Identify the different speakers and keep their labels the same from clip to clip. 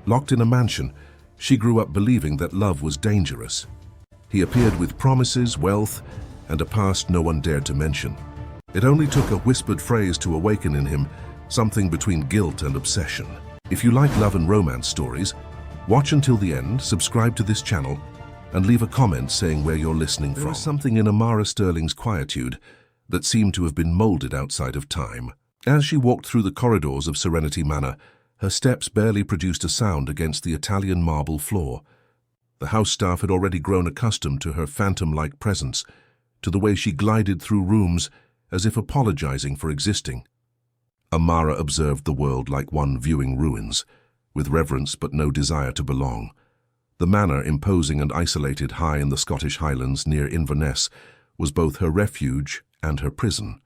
Speaker 1: Locked in a mansion, she grew up believing that love was dangerous. He appeared with promises, wealth, and a past no one dared to mention. It only took a whispered phrase to awaken in him something between guilt and obsession. If you like love and romance stories, watch until the end, subscribe to this channel, and leave a comment saying where you're listening from. There was something in Amara Sterling's quietude that seemed to have been molded outside of time. As she walked through the corridors of Serenity Manor, her steps barely produced a sound against the Italian marble floor. The house staff had already grown accustomed to her phantom-like presence, to the way she glided through rooms as if apologizing for existing. Amara observed the world like one viewing ruins, with reverence but no desire to belong. The manor, imposing and isolated high in the Scottish Highlands near Inverness, was both her refuge and her prison.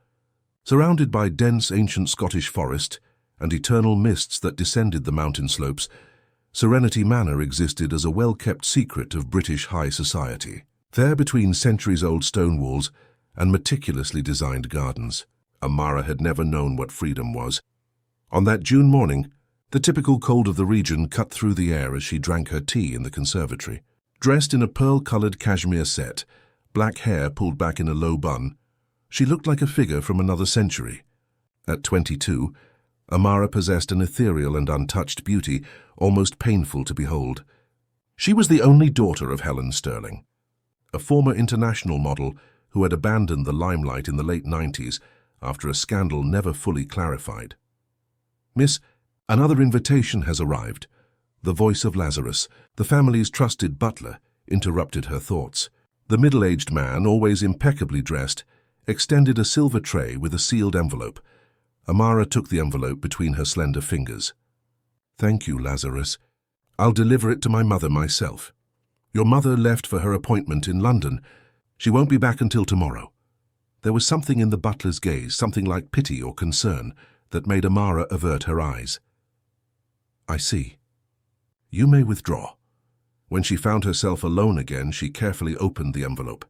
Speaker 1: Surrounded by dense ancient Scottish forest and eternal mists that descended the mountain slopes, Serenity Manor existed as a well-kept secret of British high society. There, between centuries-old stone walls and meticulously designed gardens, Amara had never known what freedom was. On that June morning, the typical cold of the region cut through the air as she drank her tea in the conservatory. Dressed in a pearl-colored cashmere set, black hair pulled back in a low bun, she looked like a figure from another century. At 22, Amara possessed an ethereal and untouched beauty, almost painful to behold. She was the only daughter of Helen Sterling, a former international model who had abandoned the limelight in the late 90s after a scandal never fully clarified. "Miss, another invitation has arrived." The voice of Lazarus, the family's trusted butler, interrupted her thoughts. The middle-aged man, always impeccably dressed, extended a silver tray with a sealed envelope. Amara took the envelope between her slender fingers. "Thank you, Lazarus. I'll deliver it to my mother myself. Your mother left for her appointment in London. She won't be back until tomorrow." There was something in the butler's gaze, something like pity or concern, that made Amara avert her eyes. "I see. You may withdraw." When she found herself alone again, she carefully opened the envelope.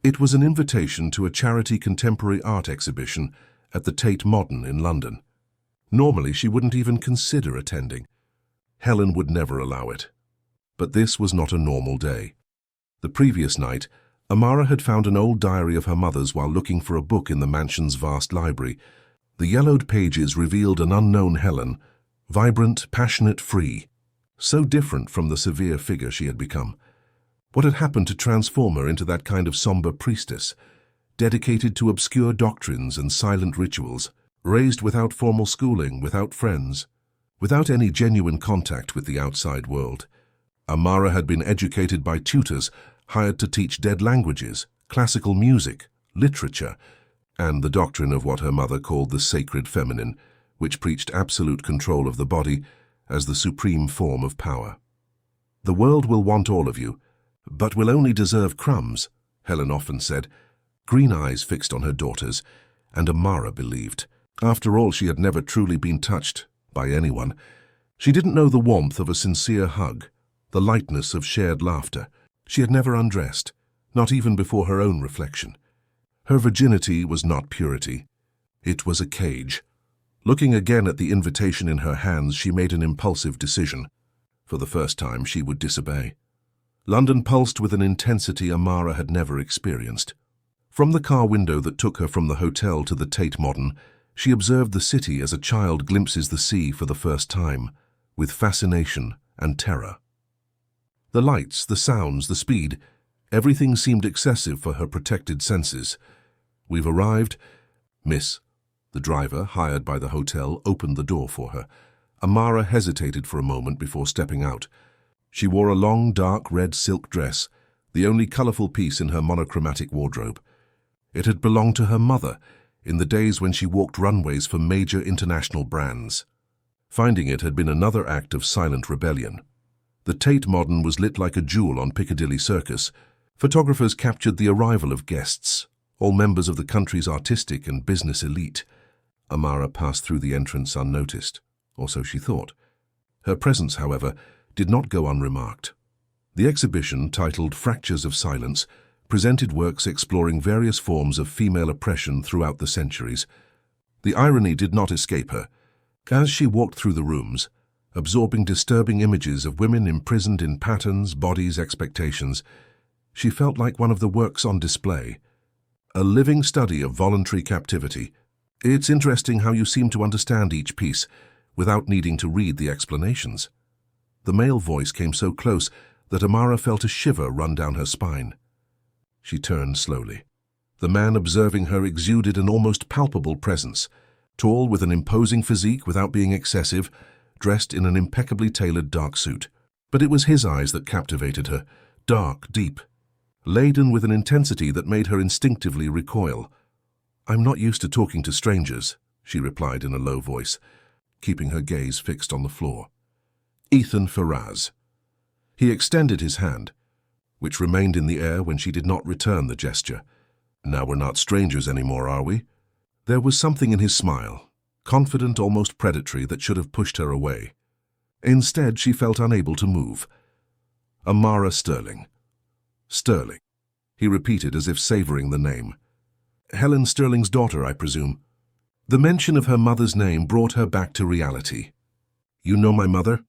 Speaker 1: It was an invitation to a charity contemporary art exhibition at the Tate Modern in London. Normally, she wouldn't even consider attending. Helen would never allow it. But this was not a normal day. The previous night, Amara had found an old diary of her mother's while looking for a book in the mansion's vast library. The yellowed pages revealed an unknown Helen, vibrant, passionate, free, so different from the severe figure she had become. What had happened to transform her into that kind of somber priestess, dedicated to obscure doctrines and silent rituals, raised without formal schooling, without friends, without any genuine contact with the outside world? Amara had been educated by tutors, hired to teach dead languages, classical music, literature, and the doctrine of what her mother called the sacred feminine, which preached absolute control of the body as the supreme form of power. "The world will want all of you, but will only deserve crumbs," Helen often said, green eyes fixed on her daughters, and Amara believed. After all, she had never truly been touched by anyone. She didn't know the warmth of a sincere hug, the lightness of shared laughter. She had never undressed, not even before her own reflection. Her virginity was not purity. It was a cage. Looking again at the invitation in her hands, she made an impulsive decision. For the first time, she would disobey. London pulsed with an intensity Amara had never experienced. From the car window that took her from the hotel to the Tate Modern, she observed the city as a child glimpses the sea for the first time, with fascination and terror. The lights, the sounds, the speed, everything seemed excessive for her protected senses. "We've arrived, miss." The driver, hired by the hotel, opened the door for her. Amara hesitated for a moment before stepping out. She wore a long, dark red silk dress, the only colorful piece in her monochromatic wardrobe. It had belonged to her mother in the days when she walked runways for major international brands. Finding it had been another act of silent rebellion. The Tate Modern was lit like a jewel on Piccadilly Circus. Photographers captured the arrival of guests, all members of the country's artistic and business elite. Amara passed through the entrance unnoticed, or so she thought. Her presence, however, did not go unremarked. The exhibition, titled Fractures of Silence, presented works exploring various forms of female oppression throughout the centuries. The irony did not escape her. As she walked through the rooms, absorbing disturbing images of women imprisoned in patterns, bodies, expectations. She felt like one of the works on display, a living study of voluntary captivity. It's interesting how you seem to understand each piece without needing to read the explanations. The male voice came so close that Amara felt a shiver run down her spine. She turned slowly. The man observing her exuded an almost palpable presence, tall with an imposing physique without being excessive, dressed in an impeccably tailored dark suit. But it was his eyes that captivated her, dark, deep, laden with an intensity that made her instinctively recoil. "I'm not used to talking to strangers," she replied in a low voice, keeping her gaze fixed on the floor. Ethan Faraz. He extended his hand, which remained in the air when she did not return the gesture. "Now we're not strangers anymore, are we?" There was something in his smile, confident, almost predatory, that should have pushed her away. Instead, she felt unable to move. "Amara Sterling." "Sterling," he repeated as if savoring the name. "Helen Sterling's daughter, I presume." The mention of her mother's name brought her back to reality. "You know my mother?"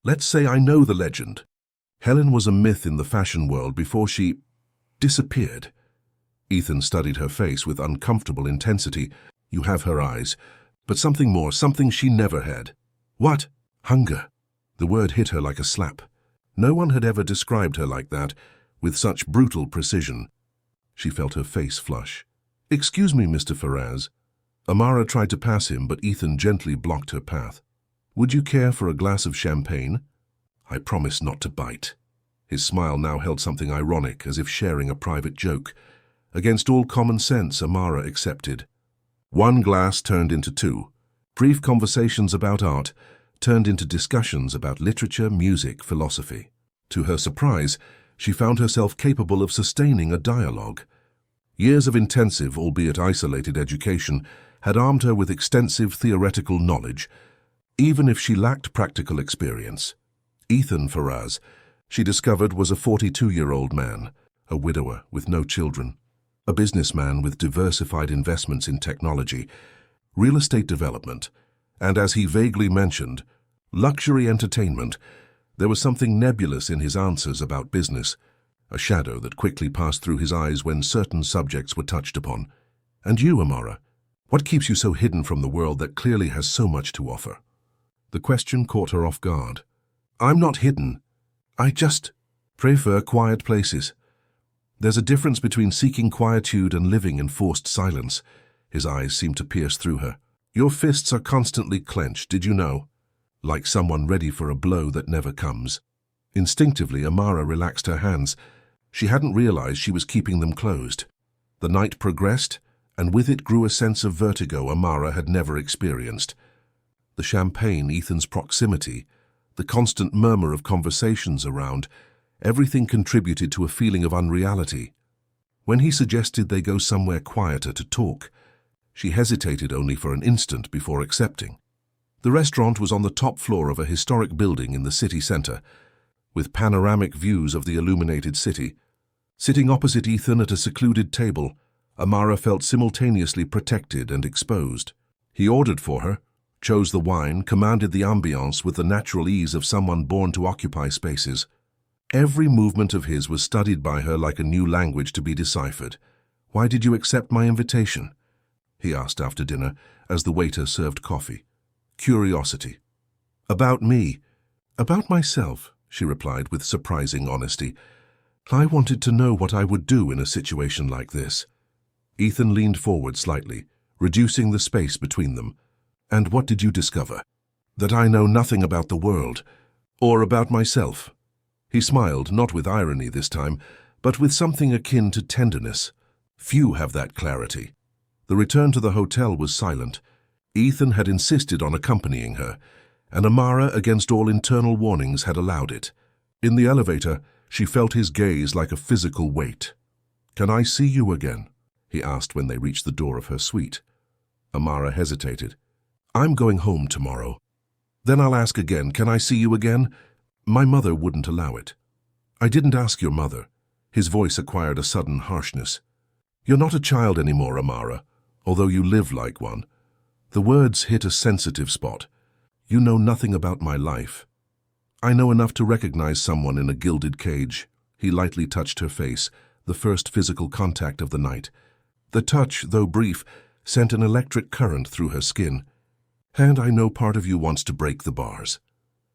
Speaker 1: "Let's say I know the legend. Helen was a myth in the fashion world before she disappeared." Ethan studied her face with uncomfortable intensity. "You have her eyes, but something more, something she never had." "What?" "Hunger." The word hit her like a slap. No one had ever described her like that, with such brutal precision. She felt her face flush. "Excuse me, Mr. Faraz." Amara tried to pass him, but Ethan gently blocked her path. "Would you care for a glass of champagne?" "I promise not to bite." His smile now held something ironic, as if sharing a private joke. Against all common sense, Amara accepted. One glass turned into two. Brief conversations about art turned into discussions about literature, music, philosophy. To her surprise, she found herself capable of sustaining a dialogue. Years of intensive, albeit isolated, education had armed her with extensive theoretical knowledge, even if she lacked practical experience. Ethan Faraz, she discovered, was a 42-year-old man, a widower with no children, a businessman with diversified investments in technology, real estate development, and, as he vaguely mentioned, luxury entertainment. There was something nebulous in his answers about business, a shadow that quickly passed through his eyes when certain subjects were touched upon. "And you, Amara? What keeps you so hidden from the world that clearly has so much to offer?" The question caught her off guard. "I'm not hidden. I just prefer quiet places." "There's a difference between seeking quietude and living in forced silence." His eyes seemed to pierce through her. "Your fists are constantly clenched, did you know? Like someone ready for a blow that never comes." Instinctively, Amara relaxed her hands. She hadn't realized she was keeping them closed. The night progressed, and with it grew a sense of vertigo Amara had never experienced. The champagne, Ethan's proximity, the constant murmur of conversations around, everything contributed to a feeling of unreality. When he suggested they go somewhere quieter to talk, she hesitated only for an instant before accepting. The restaurant was on the top floor of a historic building in the city center, with panoramic views of the illuminated city. Sitting opposite Ethan at a secluded table, Amara felt simultaneously protected and exposed. He ordered for her, chose the wine, commanded the ambiance with the natural ease of someone born to occupy spaces. Every movement of his was studied by her like a new language to be deciphered. "Why did you accept my invitation?" he asked after dinner, as the waiter served coffee. "Curiosity." "About me?" "About myself," she replied with surprising honesty. "I wanted to know what I would do in a situation like this." Ethan leaned forward slightly, reducing the space between them. "And what did you discover?" "That I know nothing about the world, or about myself." He smiled, not with irony this time, but with something akin to tenderness. Few have that clarity. The return to the hotel was silent. Ethan had insisted on accompanying her, and Amara, against all internal warnings, had allowed it. In the elevator, she felt his gaze like a physical weight. "Can I see you again?" he asked when they reached the door of her suite. Amara hesitated. "I'm going home tomorrow." "Then I'll ask again, can I see you again?" "My mother wouldn't allow it." "I didn't ask your mother." His voice acquired a sudden harshness. "You're not a child anymore, Amara, although you live like one." The words hit a sensitive spot. You know nothing about my life. I know enough to recognize someone in a gilded cage. He lightly touched her face, the first physical contact of the night. The touch, though brief, sent an electric current through her skin. And I know part of you wants to break the bars.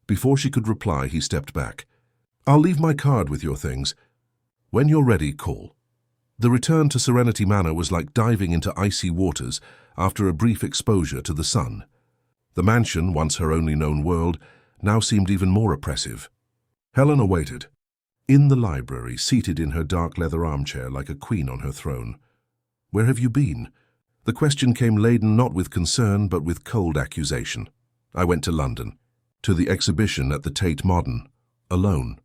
Speaker 1: Before she could reply, he stepped back. I'll leave my card with your things. When you're ready, call. The return to Serenity Manor was like diving into icy waters after a brief exposure to the sun. The mansion, once her only known world, now seemed even more oppressive. Helen awaited. In the library, seated in her dark leather armchair like a queen on her throne. Where have you been? The question came laden not with concern but with cold accusation. I went to London, to the exhibition at the Tate Modern, alone.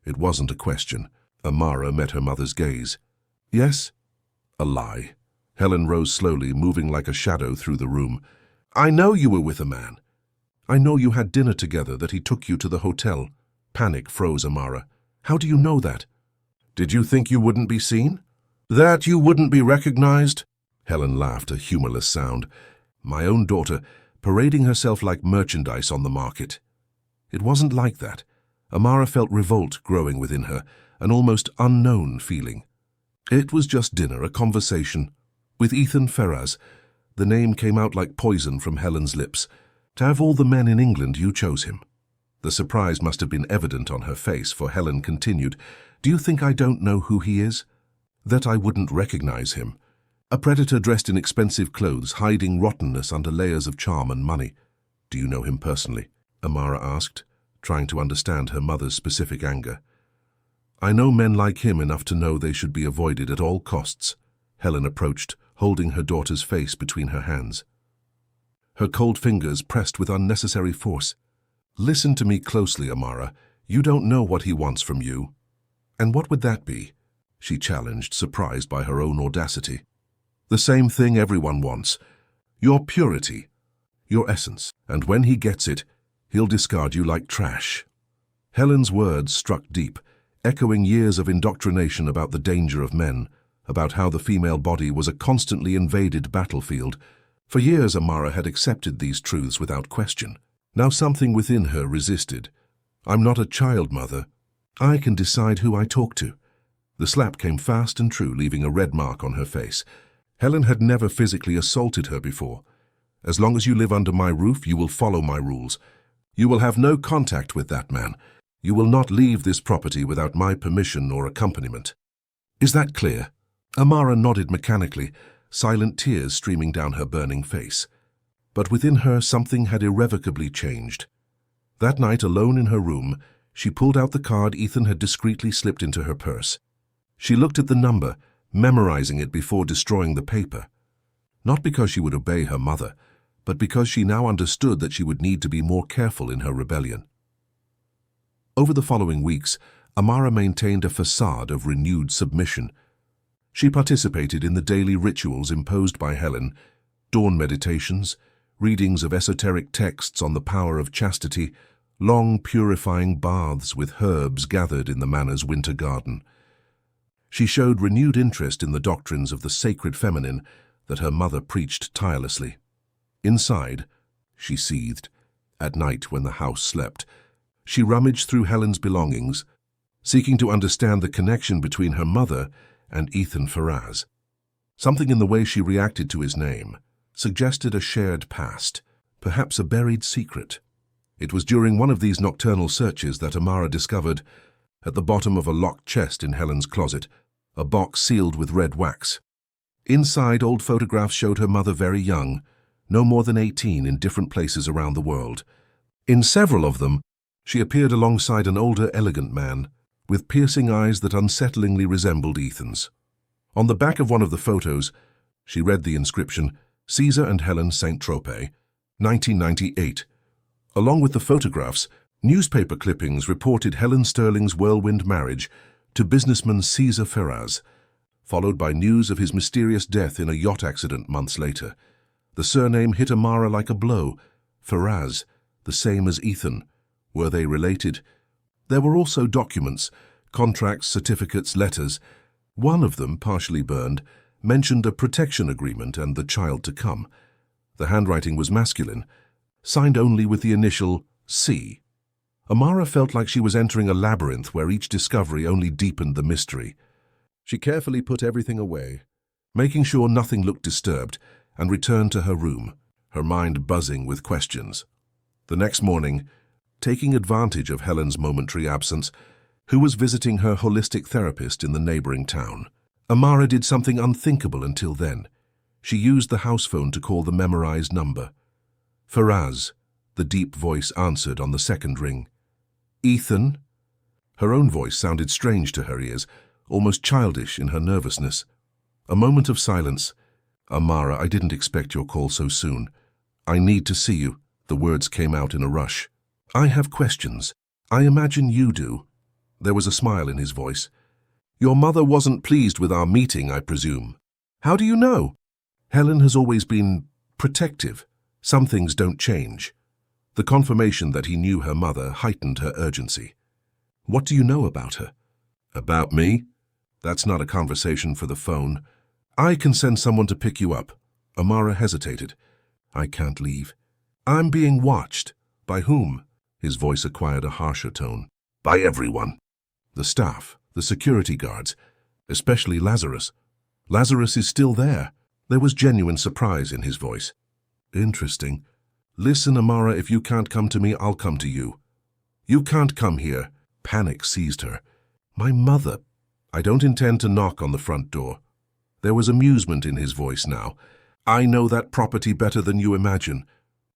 Speaker 1: It wasn't a question. Amara met her mother's gaze. Yes? A lie. Helen rose slowly, moving like a shadow through the room. I know you were with a man. I know you had dinner together, that he took you to the hotel. Panic froze Amara. How do you know that? Did you think you wouldn't be seen? That you wouldn't be recognized? Helen laughed, a humorless sound. My own daughter, parading herself like merchandise on the market. It wasn't like that. Amara felt revolt growing within her, an almost unknown feeling. It was just dinner, a conversation. With Ethan Ferraz. The name came out like poison from Helen's lips. To have all the men in England, you chose him. The surprise must have been evident on her face, for Helen continued, Do you think I don't know who he is? That I wouldn't recognize him. A predator dressed in expensive clothes, hiding rottenness under layers of charm and money. Do you know him personally? Amara asked, trying to understand her mother's specific anger. I know men like him enough to know they should be avoided at all costs. Helen approached, holding her daughter's face between her hands. Her cold fingers pressed with unnecessary force. Listen to me closely, Amara. You don't know what he wants from you. And what would that be? She challenged, surprised by her own audacity. The same thing everyone wants. Your purity. Your essence. And when he gets it, he'll discard you like trash. Helen's words struck deep, echoing years of indoctrination about the danger of men, about how the female body was a constantly invaded battlefield. For years, Amara had accepted these truths without question. Now something within her resisted. I'm not a child, Mother. I can decide who I talk to. The slap came fast and true, leaving a red mark on her face. Helen had never physically assaulted her before. As long as you live under my roof, you will follow my rules. You will have no contact with that man. You will not leave this property without my permission or accompaniment. Is that clear? Amara nodded mechanically, silent tears streaming down her burning face. But within her, something had irrevocably changed. That night, alone in her room, she pulled out the card Ethan had discreetly slipped into her purse. She looked at the number, memorizing it before destroying the paper. Not because she would obey her mother, but because she now understood that she would need to be more careful in her rebellion. Over the following weeks, Amara maintained a facade of renewed submission. She participated in the daily rituals imposed by Helen, dawn meditations, readings of esoteric texts on the power of chastity, long purifying baths with herbs gathered in the manor's winter garden. She showed renewed interest in the doctrines of the sacred feminine that her mother preached tirelessly. Inside, she seethed. At night, when the house slept, she rummaged through Helen's belongings, seeking to understand the connection between her mother and Ethan Ferraz. Something in the way she reacted to his name suggested a shared past, perhaps a buried secret. It was during one of these nocturnal searches that Amara discovered, at the bottom of a locked chest in Helen's closet, a box sealed with red wax. Inside, old photographs showed her mother very young, no more than 18, in different places around the world. In several of them, she appeared alongside an older, elegant man, with piercing eyes that unsettlingly resembled Ethan's. On the back of one of the photos, she read the inscription, Caesar and Helen St. Tropez, 1998. Along with the photographs, newspaper clippings reported Helen Sterling's whirlwind marriage to businessman Caesar Ferraz, followed by news of his mysterious death in a yacht accident months later. The surname hit Amara like a blow. Ferraz, the same as Ethan. Were they related? There were also documents, contracts, certificates, letters. One of them, partially burned, mentioned a protection agreement and the child to come. The handwriting was masculine, signed only with the initial C. Amara felt like she was entering a labyrinth where each discovery only deepened the mystery. She carefully put everything away, making sure nothing looked disturbed, and returned to her room, her mind buzzing with questions. The next morning, taking advantage of Helen's momentary absence, who was visiting her holistic therapist in the neighboring town, Amara did something unthinkable until then. She used the house phone to call the memorized number. Faraz, the deep voice answered on the second ring. Ethan? Her own voice sounded strange to her ears, almost childish in her nervousness. A moment of silence. Amara, I didn't expect your call so soon. I need to see you. The words came out in a rush. I have questions. I imagine you do. There was a smile in his voice. Your mother wasn't pleased with our meeting, I presume. How do you know? Helen has always been protective. Some things don't change. The confirmation that he knew her mother heightened her urgency. What do you know about her? About me? That's not a conversation for the phone. I can send someone to pick you up. Amara hesitated. I can't leave. I'm being watched. By whom? His voice acquired a harsher tone. By everyone. The staff, the security guards, especially Lazarus. Lazarus is still there. There was genuine surprise in his voice. Interesting. Listen, Amara, if you can't come to me, I'll come to you. You can't come here. Panic seized her. My mother. I don't intend to knock on the front door. There was amusement in his voice now. I know that property better than you imagine.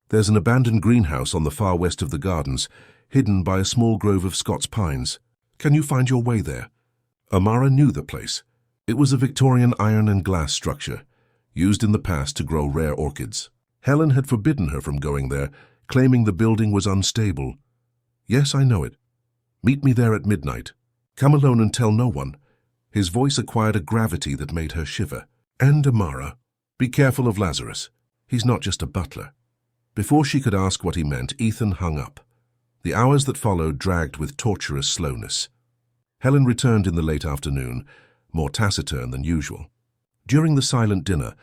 Speaker 1: There's an abandoned greenhouse on the far west of the gardens, hidden by a small grove of Scots pines. Can you find your way there? Amara knew the place. It was a Victorian iron and glass structure, used in the past to grow rare orchids. Helen had forbidden her from going there, claiming the building was unstable. Yes, I know it. Meet me there at midnight. Come alone and tell no one. His voice acquired a gravity that made her shiver. And Amara, be careful of Lazarus. He's not just a butler. Before she could ask what he meant, Ethan hung up. The hours that followed dragged with torturous slowness. Helen returned in the late afternoon, more taciturn than usual. During the silent dinner,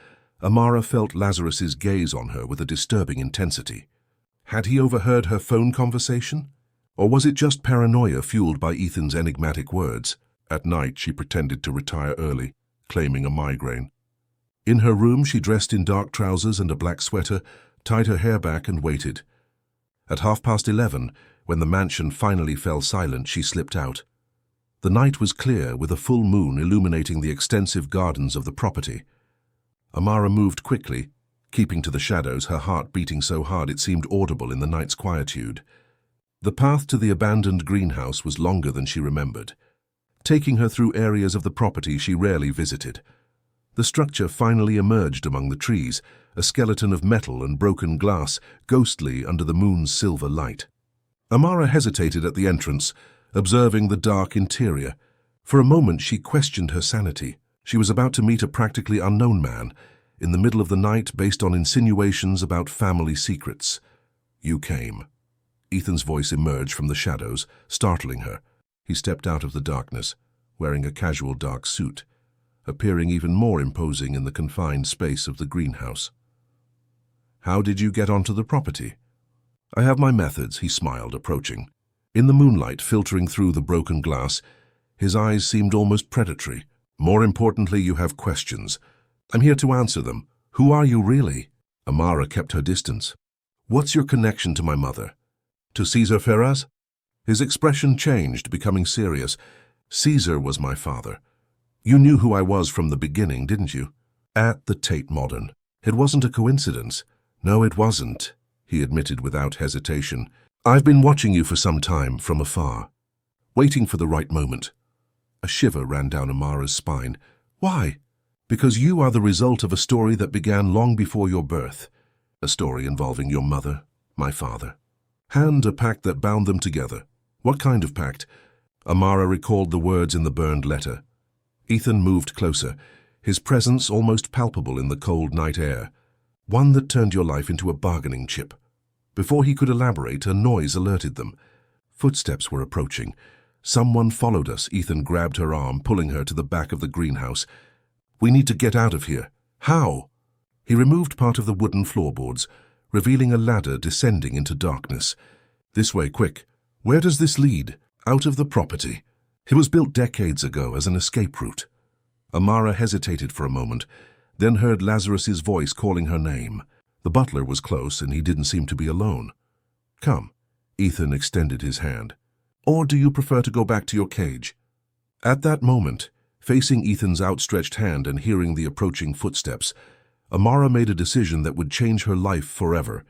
Speaker 1: Amara felt Lazarus's gaze on her with a disturbing intensity. Had he overheard her phone conversation? Or was it just paranoia fueled by Ethan's enigmatic words? At night, she pretended to retire early, claiming a migraine. In her room, she dressed in dark trousers and a black sweater, tied her hair back and waited. At 11:30, when the mansion finally fell silent, she slipped out. The night was clear, with a full moon illuminating the extensive gardens of the property. Amara moved quickly, keeping to the shadows, her heart beating so hard it seemed audible in the night's quietude. The path to the abandoned greenhouse was longer than she remembered, taking her through areas of the property she rarely visited. The structure finally emerged among the trees, a skeleton of metal and broken glass, ghostly under the moon's silver light. Amara hesitated at the entrance, observing the dark interior. For a moment she questioned her sanity. She was about to meet a practically unknown man, in the middle of the night, based on insinuations about family secrets. You came. Ethan's voice emerged from the shadows, startling her. He stepped out of the darkness, wearing a casual dark suit, appearing even more imposing in the confined space of the greenhouse. How did you get onto the property? I have my methods, he smiled, approaching. In the moonlight filtering through the broken glass, his eyes seemed almost predatory. More importantly, you have questions. I'm here to answer them. Who are you really? Amara kept her distance. What's your connection to my mother? To Caesar Ferraz? His expression changed, becoming serious. Caesar was my father. You knew who I was from the beginning, didn't you? At the Tate Modern. It wasn't a coincidence. No, it wasn't, he admitted without hesitation. I've been watching you for some time, from afar, waiting for the right moment. A shiver ran down Amara's spine. Why? Because you are the result of a story that began long before your birth. A story involving your mother, my father. And a pact that bound them together. What kind of pact? Amara recalled the words in the burned letter. Ethan moved closer, his presence almost palpable in the cold night air. One that turned your life into a bargaining chip. Before he could elaborate, a noise alerted them. Footsteps were approaching. Someone followed us. Ethan grabbed her arm, pulling her to the back of the greenhouse. We need to get out of here. How? He removed part of the wooden floorboards, revealing a ladder descending into darkness. "This way, quick. Where does this lead?" "Out of the property. It was built decades ago as an escape route." Amara hesitated for a moment, then heard Lazarus's voice calling her name. The butler was close, and he didn't seem to be alone. "Come." Ethan extended his hand. "Or do you prefer to go back to your cage?" At that moment, facing Ethan's outstretched hand and hearing the approaching footsteps, Amara made a decision that would change her life forever.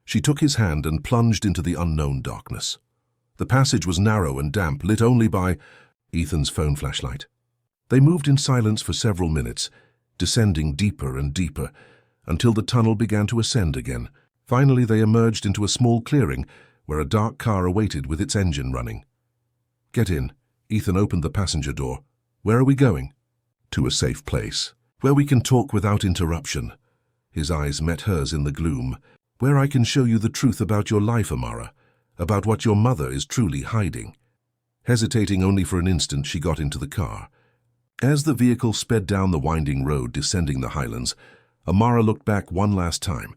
Speaker 1: She took his hand and plunged into the unknown darkness. The passage was narrow and damp, lit only by Ethan's phone flashlight. They moved in silence for several minutes, descending deeper and deeper, until the tunnel began to ascend again. Finally, they emerged into a small clearing where a dark car awaited with its engine running. "Get in." Ethan opened the passenger door. "Where are we going?" "To a safe place, where we can talk without interruption." His eyes met hers in the gloom. "Where I can show you the truth about your life, Amara, about what your mother is truly hiding." Hesitating only for an instant, she got into the car. As the vehicle sped down the winding road descending the highlands, Amara looked back one last time.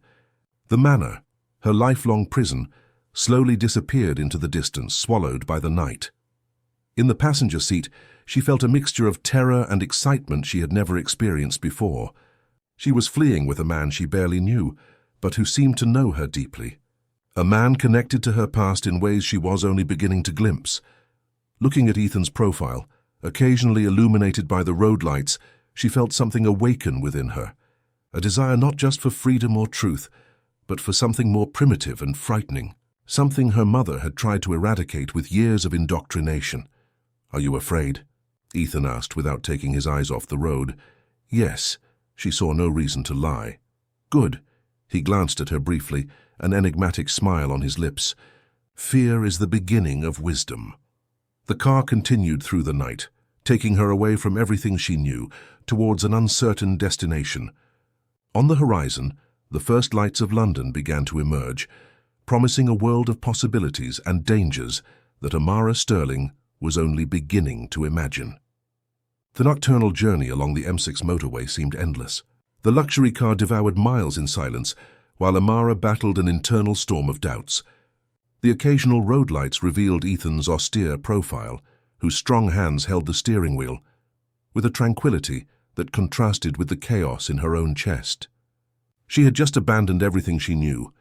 Speaker 1: The manor, her lifelong prison, slowly disappeared into the distance, swallowed by the night. In the passenger seat, she felt a mixture of terror and excitement she had never experienced before. She was fleeing with a man she barely knew, but who seemed to know her deeply. A man connected to her past in ways she was only beginning to glimpse. Looking at Ethan's profile, occasionally illuminated by the road lights, she felt something awaken within her. A desire not just for freedom or truth, but for something more primitive and frightening. Something her mother had tried to eradicate with years of indoctrination. "Are you afraid?" Ethan asked without taking his eyes off the road. "Yes." She saw no reason to lie. "Good." He glanced at her briefly, an enigmatic smile on his lips. "Fear is the beginning of wisdom." The car continued through the night, taking her away from everything she knew, towards an uncertain destination. On the horizon, the first lights of London began to emerge, promising a world of possibilities and dangers that Amara Sterling was only beginning to imagine. The nocturnal journey along the M6 motorway seemed endless. The luxury car devoured miles in silence, while Amara battled an internal storm of doubts. The occasional road lights revealed Ethan's austere profile, whose strong hands held the steering wheel, with a tranquility that contrasted with the chaos in her own chest. She had just abandoned everything she knew,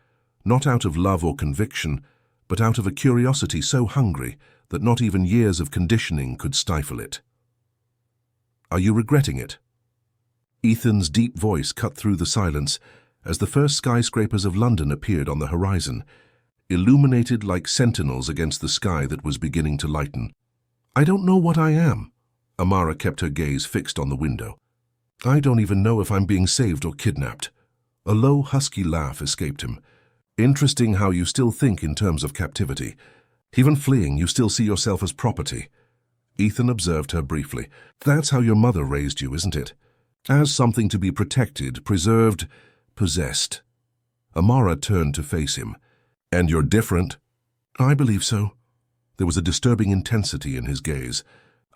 Speaker 1: not out of love or conviction, but out of a curiosity so hungry that not even years of conditioning could stifle it. "Are you regretting it?" Ethan's deep voice cut through the silence as the first skyscrapers of London appeared on the horizon, illuminated like sentinels against the sky that was beginning to lighten. "I don't know what I am." Amara kept her gaze fixed on the window. "I don't even know if I'm being saved or kidnapped." A low, husky laugh escaped him. "Interesting how you still think in terms of captivity. Even fleeing, you still see yourself as property." Ethan observed her briefly. "That's how your mother raised you, isn't it? As something to be protected, preserved, possessed." Amara turned to face him. "And you're different?" "I believe so." There was a disturbing intensity in his gaze.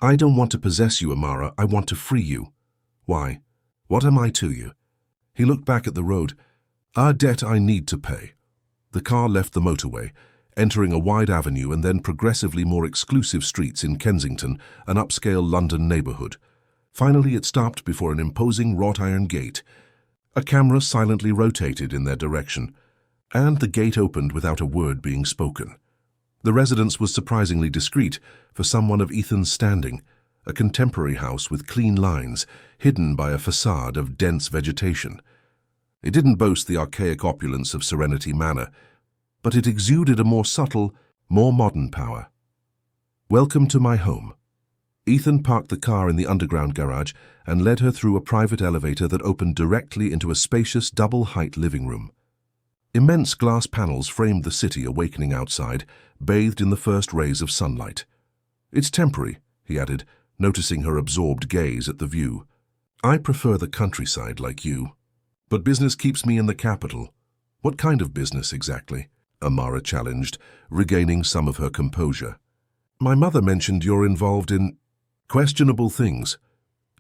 Speaker 1: "I don't want to possess you, Amara. I want to free you." "Why? What am I to you?" He looked back at the road. "A debt I need to pay." The car left the motorway, entering a wide avenue and then progressively more exclusive streets in Kensington, an upscale London neighborhood. Finally, it stopped before an imposing wrought-iron gate. A camera silently rotated in their direction, and the gate opened without a word being spoken. The residence was surprisingly discreet for someone of Ethan's standing, a contemporary house with clean lines, hidden by a facade of dense vegetation. It didn't boast the archaic opulence of Serenity Manor, but it exuded a more subtle, more modern power. "Welcome to my home." Ethan parked the car in the underground garage and led her through a private elevator that opened directly into a spacious double-height living room. Immense glass panels framed the city awakening outside, bathed in the first rays of sunlight. "It's temporary," he added, noticing her absorbed gaze at the view. "I prefer the countryside like you. But business keeps me in the capital." "What kind of business exactly?" Amara challenged, regaining some of her composure. "My mother mentioned you're involved in questionable things."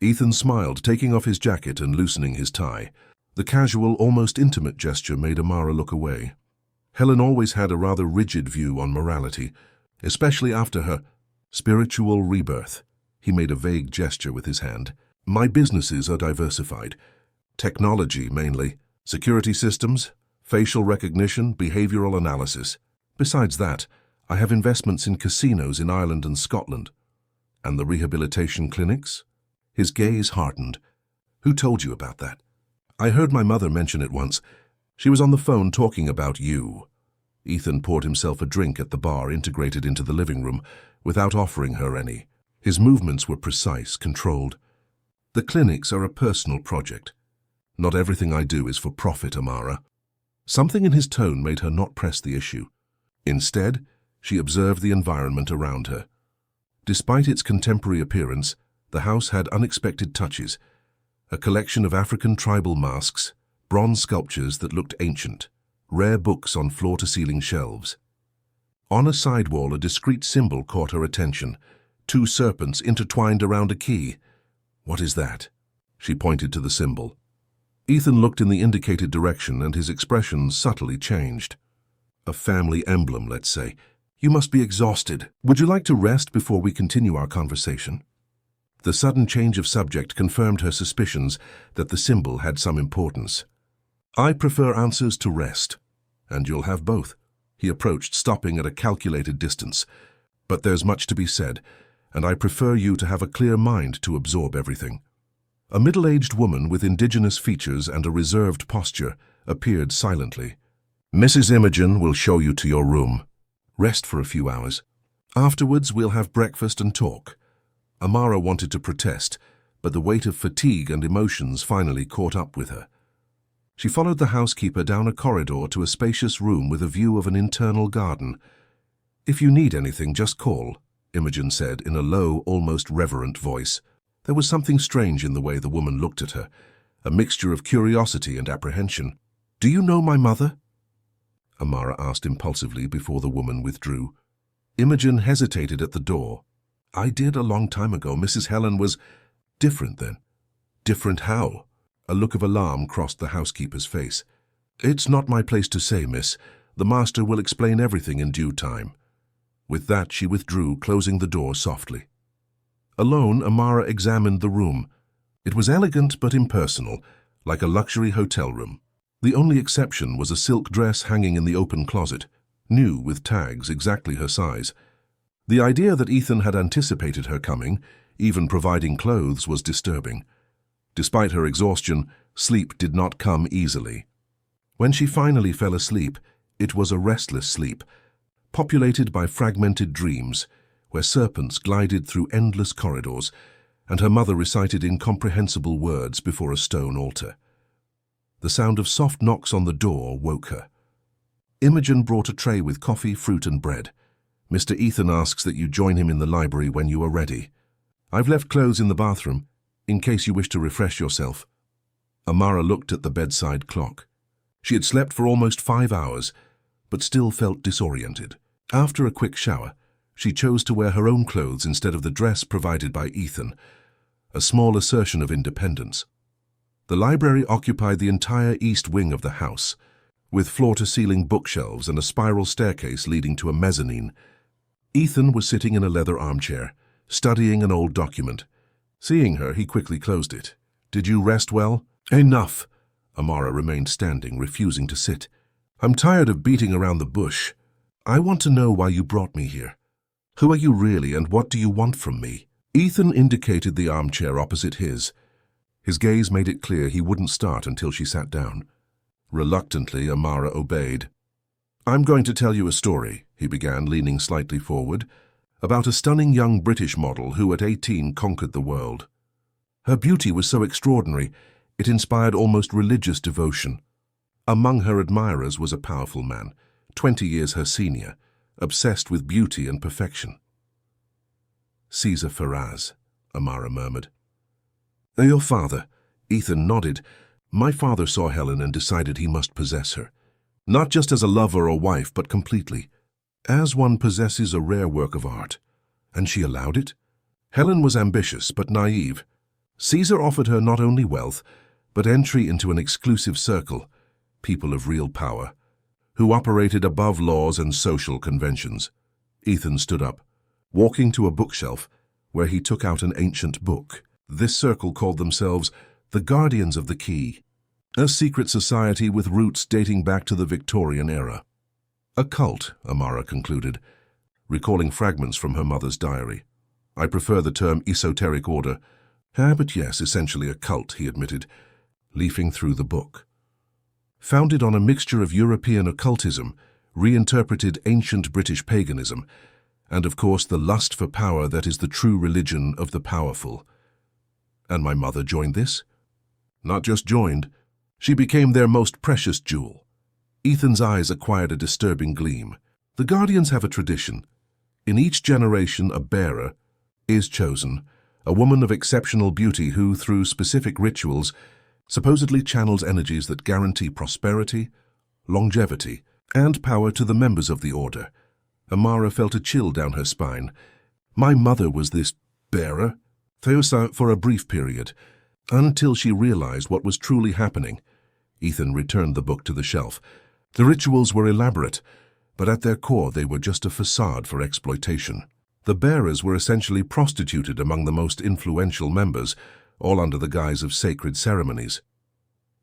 Speaker 1: Ethan smiled, taking off his jacket and loosening his tie. The casual, almost intimate gesture made Amara look away. Helen always had a rather rigid view on morality, especially after her spiritual rebirth. He made a vague gesture with his hand. My businesses are diversified. Technology, mainly. Security systems, facial recognition, behavioral analysis. Besides that, I have investments in casinos in Ireland and Scotland. And the rehabilitation clinics? His gaze hardened. Who told you about that? I heard my mother mention it once. She was on the phone talking about you. Ethan poured himself a drink at the bar integrated into the living room, without offering her any. His movements were precise, controlled. The clinics are a personal project. Not everything I do is for profit, Amara. Something in his tone made her not press the issue. Instead, she observed the environment around her. Despite its contemporary appearance, the house had unexpected touches. A collection of African tribal masks, bronze sculptures that looked ancient, rare books on floor-to-ceiling shelves. On a side wall, a discreet symbol caught her attention. 2 serpents intertwined around a key. What is that? She pointed to the symbol. Ethan looked in the indicated direction and his expression subtly changed. A family emblem, let's say. You must be exhausted. Would you like to rest before we continue our conversation? The sudden change of subject confirmed her suspicions that the symbol had some importance. I prefer answers to rest, and you'll have both. He approached, stopping at a calculated distance. But there's much to be said, and I prefer you to have a clear mind to absorb everything. A middle-aged woman with indigenous features and a reserved posture appeared silently. Mrs. Imogen will show you to your room. Rest for a few hours. Afterwards, we'll have breakfast and talk. Amara wanted to protest, but the weight of fatigue and emotions finally caught up with her. She followed the housekeeper down a corridor to a spacious room with a view of an internal garden. If you need anything, just call, Imogen said in a low, almost reverent voice. There was something strange in the way the woman looked at her, a mixture of curiosity and apprehension. Do you know my mother? Amara asked impulsively before the woman withdrew. Imogen hesitated at the door. I did a long time ago. Mrs. Helen was different then. Different how? A look of alarm crossed the housekeeper's face. It's not my place to say, miss. The master will explain everything in due time. With that, she withdrew, closing the door softly. Alone, Amara examined the room. It was elegant but impersonal, like a luxury hotel room. The only exception was a silk dress hanging in the open closet, new with tags exactly her size. The idea that Ethan had anticipated her coming, even providing clothes, was disturbing. Despite her exhaustion, sleep did not come easily. When she finally fell asleep, it was a restless sleep, populated by fragmented dreams, where serpents glided through endless corridors, and her mother recited incomprehensible words before a stone altar. The sound of soft knocks on the door woke her. Imogen brought a tray with coffee, fruit, and bread. Mr. Ethan asks that you join him in the library when you are ready. I've left clothes in the bathroom, in case you wish to refresh yourself. Amara looked at the bedside clock. She had slept for almost 5 hours, but still felt disoriented. After a quick shower, she chose to wear her own clothes instead of the dress provided by Ethan, a small assertion of independence. The library occupied the entire east wing of the house, with floor-to-ceiling bookshelves and a spiral staircase leading to a mezzanine. Ethan was sitting in a leather armchair, studying an old document. Seeing her, he quickly closed it. Did you rest well? Enough. Amara remained standing, refusing to sit. I'm tired of beating around the bush. I want to know why you brought me here. Who are you really, and what do you want from me? Ethan indicated the armchair opposite his. His gaze made it clear he wouldn't start until she sat down. Reluctantly, Amara obeyed. I'm going to tell you a story, he began, leaning slightly forward, about a stunning young British model who at 18 conquered the world. Her beauty was so extraordinary, it inspired almost religious devotion. Among her admirers was a powerful man, 20 years her senior, obsessed with beauty and perfection. Caesar Ferraz, Amara murmured. Your father, Ethan nodded. My father saw Helen and decided he must possess her. Not just as a lover or wife, but completely. As one possesses a rare work of art. And she allowed it? Helen was ambitious, but naive. Caesar offered her not only wealth, but entry into an exclusive circle, people of real power, who operated above laws and social conventions. Ethan stood up, walking to a bookshelf where he took out an ancient book. This circle called themselves the Guardians of the Key, a secret society with roots dating back to the Victorian era. A cult, Amara concluded, recalling fragments from her mother's diary. I prefer the term esoteric order. But yes, essentially a cult, he admitted, leafing through the book. Founded on a mixture of European occultism, reinterpreted ancient British paganism, and of course the lust for power that is the true religion of the powerful. And my mother joined this? Not just joined, she became their most precious jewel. Ethan's eyes acquired a disturbing gleam. The Guardians have a tradition. In each generation, a bearer is chosen, a woman of exceptional beauty who, through specific rituals, supposedly channels energies that guarantee prosperity, longevity, and power to the members of the order. Amara felt a chill down her spine. My mother was this bearer, Theosa, for a brief period, until she realized what was truly happening. Ethan returned the book to the shelf. The rituals were elaborate, but at their core they were just a facade for exploitation. The bearers were essentially prostituted among the most influential members, all under the guise of sacred ceremonies.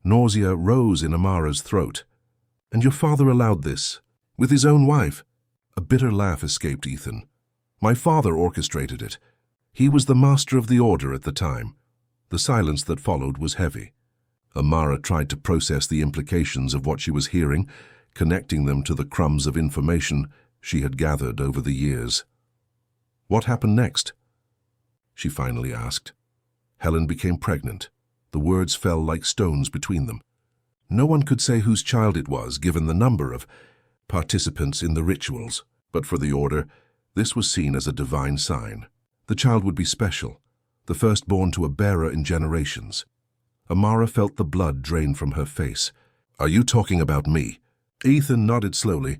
Speaker 1: Nausea rose in Amara's throat. And your father allowed this? With his own wife? A bitter laugh escaped Ethan. My father orchestrated it. He was the master of the order at the time. The silence that followed was heavy. Amara tried to process the implications of what she was hearing, connecting them to the crumbs of information she had gathered over the years. What happened next? She finally asked. Helen became pregnant. The words fell like stones between them. No one could say whose child it was, given the number of participants in the rituals, but for the order, this was seen as a divine sign. The child would be special, the firstborn to a bearer in generations. Amara felt the blood drain from her face. Are you talking about me? Ethan nodded slowly.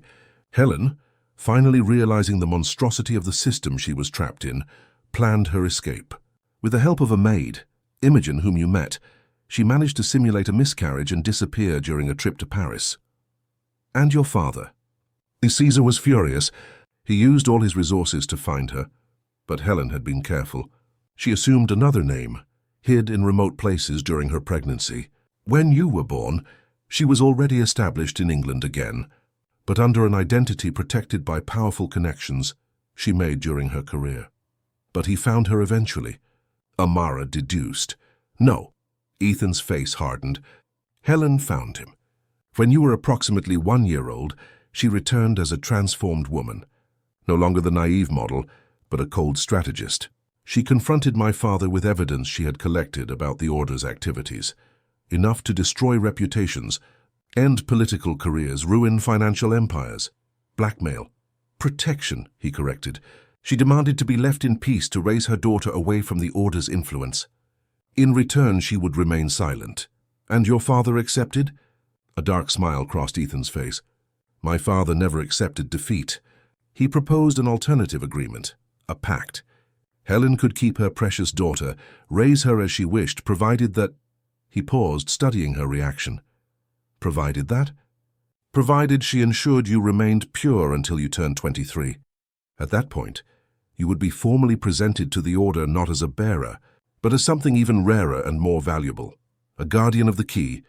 Speaker 1: Helen, finally realizing the monstrosity of the system she was trapped in, planned her escape. With the help of a maid, Imogen, whom you met, she managed to simulate a miscarriage and disappear during a trip to Paris. And your father? Caesar was furious. He used all his resources to find her. But Helen had been careful. She assumed another name, hid in remote places during her pregnancy. When you were born, she was already established in England again, but under an identity protected by powerful connections she made during her career. But he found her eventually. Amara deduced. No. Ethan's face hardened. Helen found him. When you were approximately 1 year old, she returned as a transformed woman. No longer the naive model, but a cold strategist. She confronted my father with evidence she had collected about the Order's activities. Enough to destroy reputations, end political careers, ruin financial empires. Blackmail. Protection, he corrected. She demanded to be left in peace to raise her daughter away from the Order's influence. In return, she would remain silent. And your father accepted? A dark smile crossed Ethan's face. My father never accepted defeat. He proposed an alternative agreement, a pact. Helen could keep her precious daughter, raise her as she wished, provided that... He paused, studying her reaction. Provided that? Provided she ensured you remained pure until you turned 23. At that point, you would be formally presented to the Order not as a bearer, but as something even rarer and more valuable, a guardian of the key,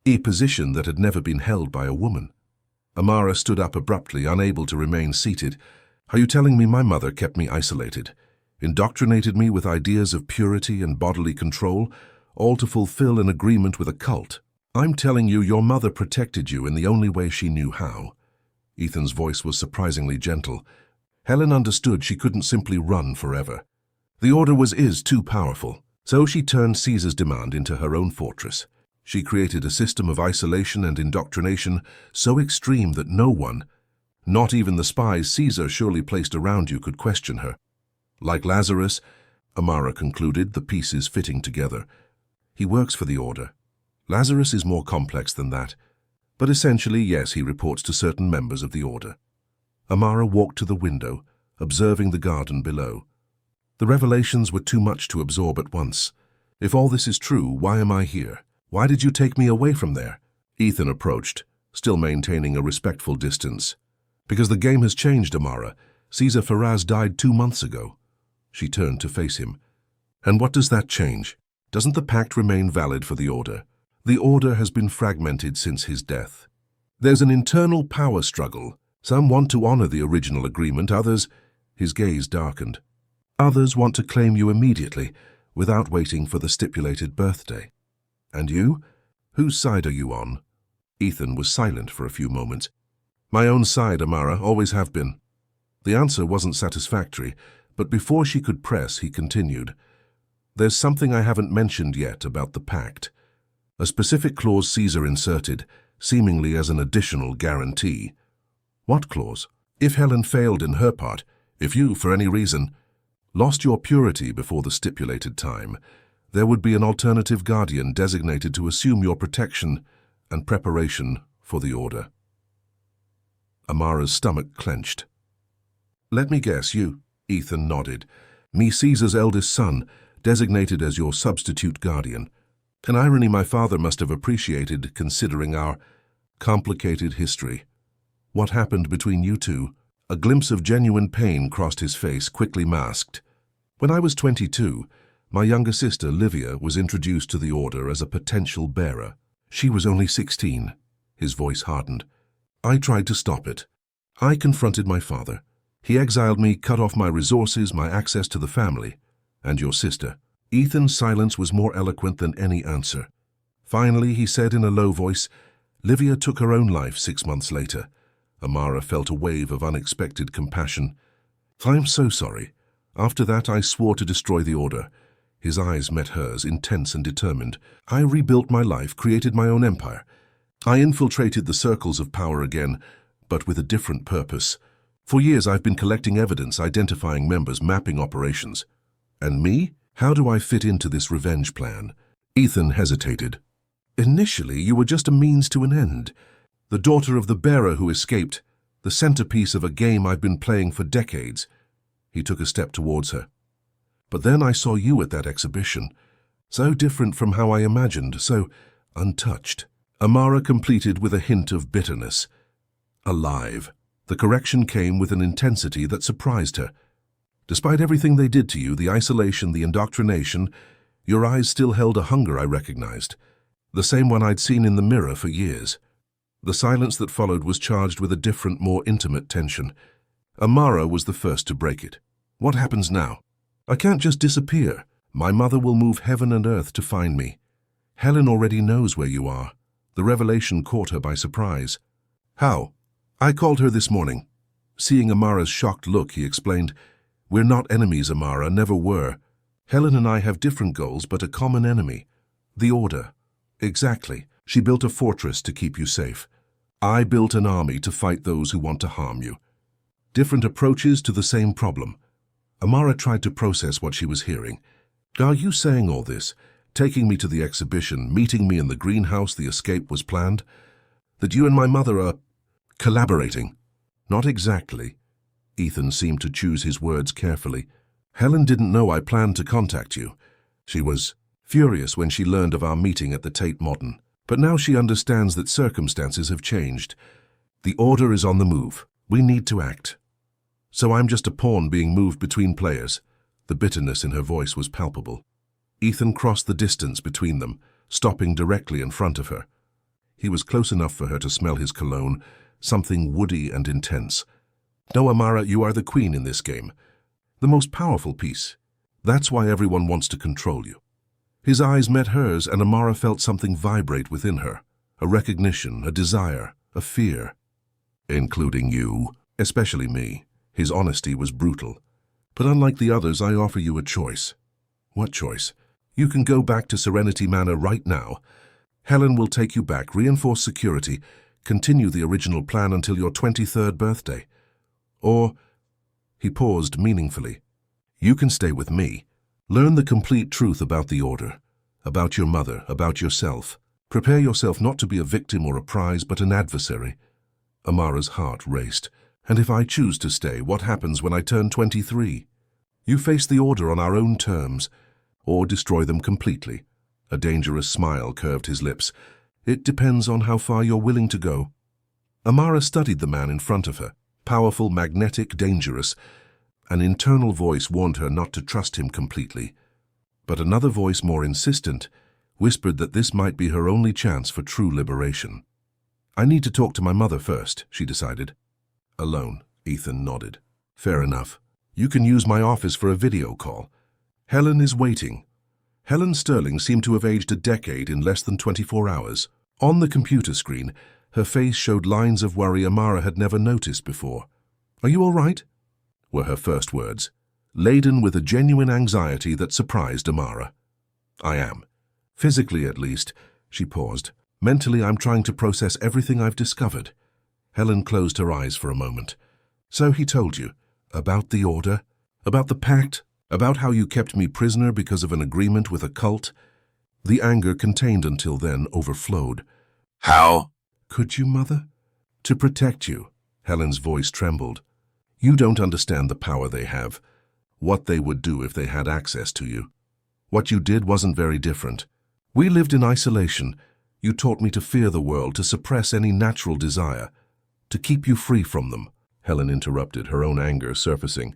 Speaker 1: a position that had never been held by a woman. Amara stood up abruptly, unable to remain seated. Are you telling me my mother kept me isolated, indoctrinated me with ideas of purity and bodily control, all to fulfill an agreement with a cult? I'm telling you, your mother protected you in the only way she knew how. Ethan's voice was surprisingly gentle. Helen understood she couldn't simply run forever. The Order is too powerful, so she turned Caesar's demand into her own fortress. She created a system of isolation and indoctrination so extreme that no one, not even the spies Caesar surely placed around you, could question her. Like Lazarus, Amara concluded, the pieces fitting together. He works for the Order. Lazarus is more complex than that, but essentially, yes, he reports to certain members of the Order. Amara walked to the window, observing the garden below. The revelations were too much to absorb at once. If all this is true, why am I here? Why did you take me away from there? Ethan approached, still maintaining a respectful distance. Because the game has changed, Amara. Caesar Faraz died 2 months ago. She turned to face him. And what does that change? Doesn't the pact remain valid for the Order? The Order has been fragmented since his death. There's an internal power struggle. Some want to honor the original agreement, others— His gaze darkened. Others want to claim you immediately, without waiting for the stipulated birthday. And you? Whose side are you on? Ethan was silent for a few moments. My own side, Amara, always have been. The answer wasn't satisfactory, but before she could press, he continued. There's something I haven't mentioned yet about the pact. A specific clause Caesar inserted, seemingly as an additional guarantee. What clause? If Helen failed in her part, if you, for any reason, lost your purity before the stipulated time, there would be an alternative guardian designated to assume your protection and preparation for the Order. Amara's stomach clenched. Let me guess, you— Ethan nodded. Me, Caesar's eldest son, designated as your substitute guardian. An irony my father must have appreciated, considering our complicated history. What happened between you two? A glimpse of genuine pain crossed his face, quickly masked. When I was 22, my younger sister, Livia, was introduced to the Order as a potential bearer. She was only 16. His voice hardened. I tried to stop it. I confronted my father. He exiled me, cut off my resources, my access to the family. And your sister. Ethan's silence was more eloquent than any answer. Finally, he said in a low voice, Livia took her own life 6 months later. Amara felt a wave of unexpected compassion. I'm so sorry. After that, I swore to destroy the Order. His eyes met hers, intense and determined. I rebuilt my life, created my own empire. I infiltrated the circles of power again, but with a different purpose. For years, I've been collecting evidence, identifying members, mapping operations. And me? How do I fit into this revenge plan? Ethan hesitated. Initially, you were just a means to an end. The daughter of the bearer who escaped, the centerpiece of a game I've been playing for decades. He took a step towards her. But then I saw you at that exhibition. So different from how I imagined, so untouched. Amara completed with a hint of bitterness. Alive. The correction came with an intensity that surprised her. Despite everything they did to you, the isolation, the indoctrination, your eyes still held a hunger I recognized. The same one I'd seen in the mirror for years. The silence that followed was charged with a different, more intimate tension. Amara was the first to break it. What happens now? I can't just disappear. My mother will move heaven and earth to find me. Helen already knows where you are. The revelation caught her by surprise. How? I called her this morning. Seeing Amara's shocked look, he explained, We're not enemies, Amara, never were. Helen and I have different goals, but a common enemy. The Order. Exactly. She built a fortress to keep you safe. I built an army to fight those who want to harm you. Different approaches to the same problem. Amara tried to process what she was hearing. Are you saying all this? Taking me to the exhibition, meeting me in the greenhouse, the escape was planned? That you and my mother are collaborating? Not exactly. Ethan seemed to choose his words carefully. Helen didn't know I planned to contact you. She was furious when she learned of our meeting at the Tate Modern. But now she understands that circumstances have changed. The Order is on the move. We need to act. So I'm just a pawn being moved between players. The bitterness in her voice was palpable. Ethan crossed the distance between them, stopping directly in front of her. He was close enough for her to smell his cologne, something woody and intense. No, Amara, you are the queen in this game. The most powerful piece. That's why everyone wants to control you. His eyes met hers, and Amara felt something vibrate within her. A recognition, a desire, a fear. Including you, especially me. His honesty was brutal. But unlike the others, I offer you a choice. What choice? You can go back to Serenity Manor right now. Helen will take you back, reinforce security, continue the original plan until your 23rd birthday. Or, he paused meaningfully, you can stay with me. Learn the complete truth about the Order, about your mother, about yourself. Prepare yourself not to be a victim or a prize, but an adversary. Amara's heart raced. And if I choose to stay, what happens when I turn 23? You face the Order on our own terms, or destroy them completely. A dangerous smile curved his lips. It depends on how far you're willing to go. Amara studied the man in front of her. Powerful, magnetic, dangerous. An internal voice warned her not to trust him completely. But another voice, more insistent, whispered that this might be her only chance for true liberation. I need to talk to my mother first, she decided. Alone, Ethan nodded. Fair enough. You can use my office for a video call. Helen is waiting. Helen Sterling seemed to have aged a decade in less than 24 hours. On the computer screen, her face showed lines of worry Amara had never noticed before. Are you all right? Were her first words, laden with a genuine anxiety that surprised Amara. I am. Physically, at least. She paused. Mentally, I'm trying to process everything I've discovered. Helen closed her eyes for a moment. So he told you about the order, about the pact, about how you kept me prisoner because of an agreement with a cult? The anger contained until then overflowed. How? Could you, Mother? To protect you. Helen's voice trembled. You don't understand the power they have, what they would do if they had access to you. What you did wasn't very different. We lived in isolation. You taught me to fear the world, to suppress any natural desire, to keep you free from them. Helen interrupted, her own anger surfacing.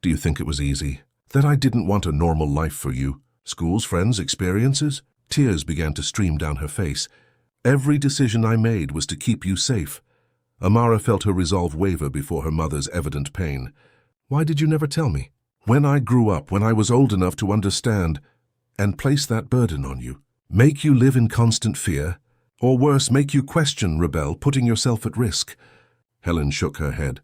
Speaker 1: Do you think it was easy? That I didn't want a normal life for you? Schools, friends, experiences? Tears began to stream down her face. Every decision I made was to keep you safe. Amara felt her resolve waver before her mother's evident pain. Why did you never tell me? When I grew up, when I was old enough to understand, and place that burden on you. Make you live in constant fear, or worse, make you question, rebel, putting yourself at risk. Helen shook her head.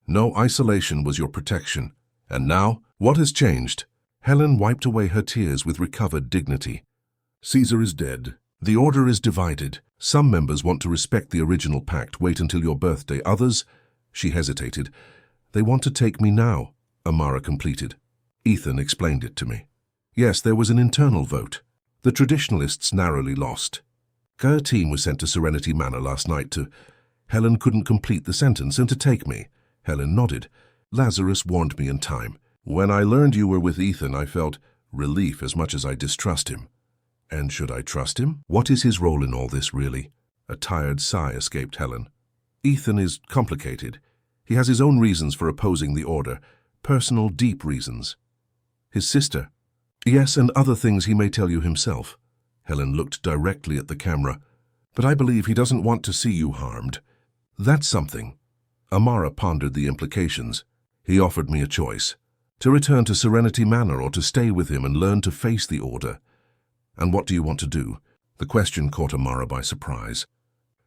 Speaker 1: No, isolation was your protection. And now, what has changed? Helen wiped away her tears with recovered dignity. Caesar is dead. The order is divided. Some members want to respect the original pact, wait until your birthday. Others, she hesitated. They want to take me now, Amara completed. Ethan explained it to me. Yes, there was an internal vote. The traditionalists narrowly lost. Her team was sent to Serenity Manor last night to... Helen couldn't complete the sentence, and to take me. Helen nodded. Lazarus warned me in time. When I learned you were with Ethan, I felt relief as much as I distrust him. And should I trust him? What is his role in all this, really? A tired sigh escaped Helen. Ethan is complicated. He has his own reasons for opposing the order, personal, deep reasons. His sister? Yes, and other things he may tell you himself. Helen looked directly at the camera. But I believe he doesn't want to see you harmed. That's something. Amara pondered the implications. He offered me a choice. To return to Serenity Manor or to stay with him and learn to face the order. And what do you want to do? The question caught Amara by surprise.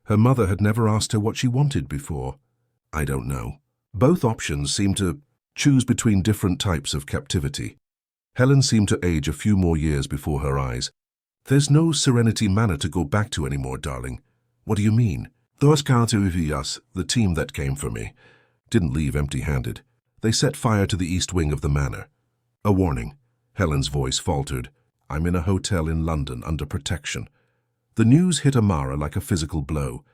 Speaker 1: Her mother had never asked her what she wanted before. I don't know. Both options seemed to choose between different types of captivity. Helen seemed to age a few more years before her eyes. There's no Serenity Manor to go back to anymore, darling. What do you mean? Those Cartuvias, the team that came for me, didn't leave empty-handed. They set fire to the east wing of the manor. A warning. Helen's voice faltered. I'm in a hotel in London under protection. The news hit Amara like a physical blow.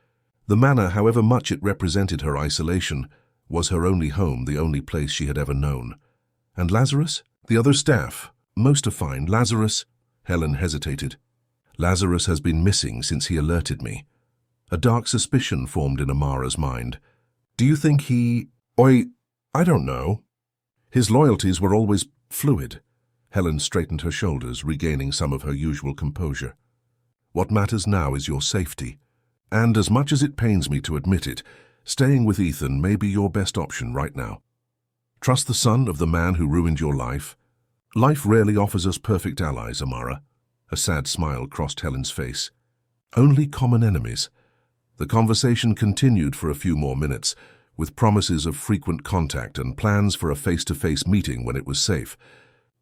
Speaker 1: The manor, however much it represented her isolation, was her only home, the only place she had ever known. And Lazarus? The other staff? Most are fine. Lazarus? Helen hesitated. Lazarus has been missing since he alerted me. A dark suspicion formed in Amara's mind. Do you think he... I don't know. His loyalties were always fluid. Helen straightened her shoulders, regaining some of her usual composure. What matters now is your safety. And as much as it pains me to admit it, staying with Ethan may be your best option right now. Trust the son of the man who ruined your life. Life rarely offers us perfect allies, Amara. A sad smile crossed Helen's face. Only common enemies. The conversation continued for a few more minutes, with promises of frequent contact and plans for a face-to-face meeting when it was safe.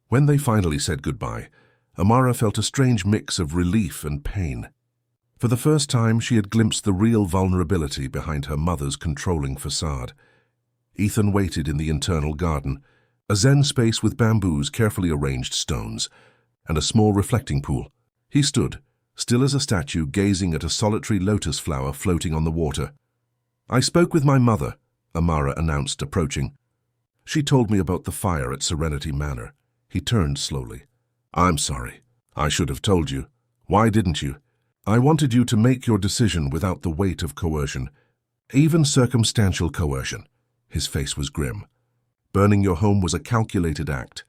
Speaker 1: When they finally said goodbye, Amara felt a strange mix of relief and pain. For the first time, she had glimpsed the real vulnerability behind her mother's controlling facade. Ethan waited in the internal garden, a zen space with bamboos, carefully arranged stones, and a small reflecting pool. He stood, still as a statue, gazing at a solitary lotus flower floating on the water. I spoke with my mother, Amara announced, approaching. She told me about the fire at Serenity Manor. He turned slowly. I'm sorry. I should have told you. Why didn't you? I wanted you to make your decision without the weight of coercion, even circumstantial coercion. His face was grim. Burning your home was a calculated act.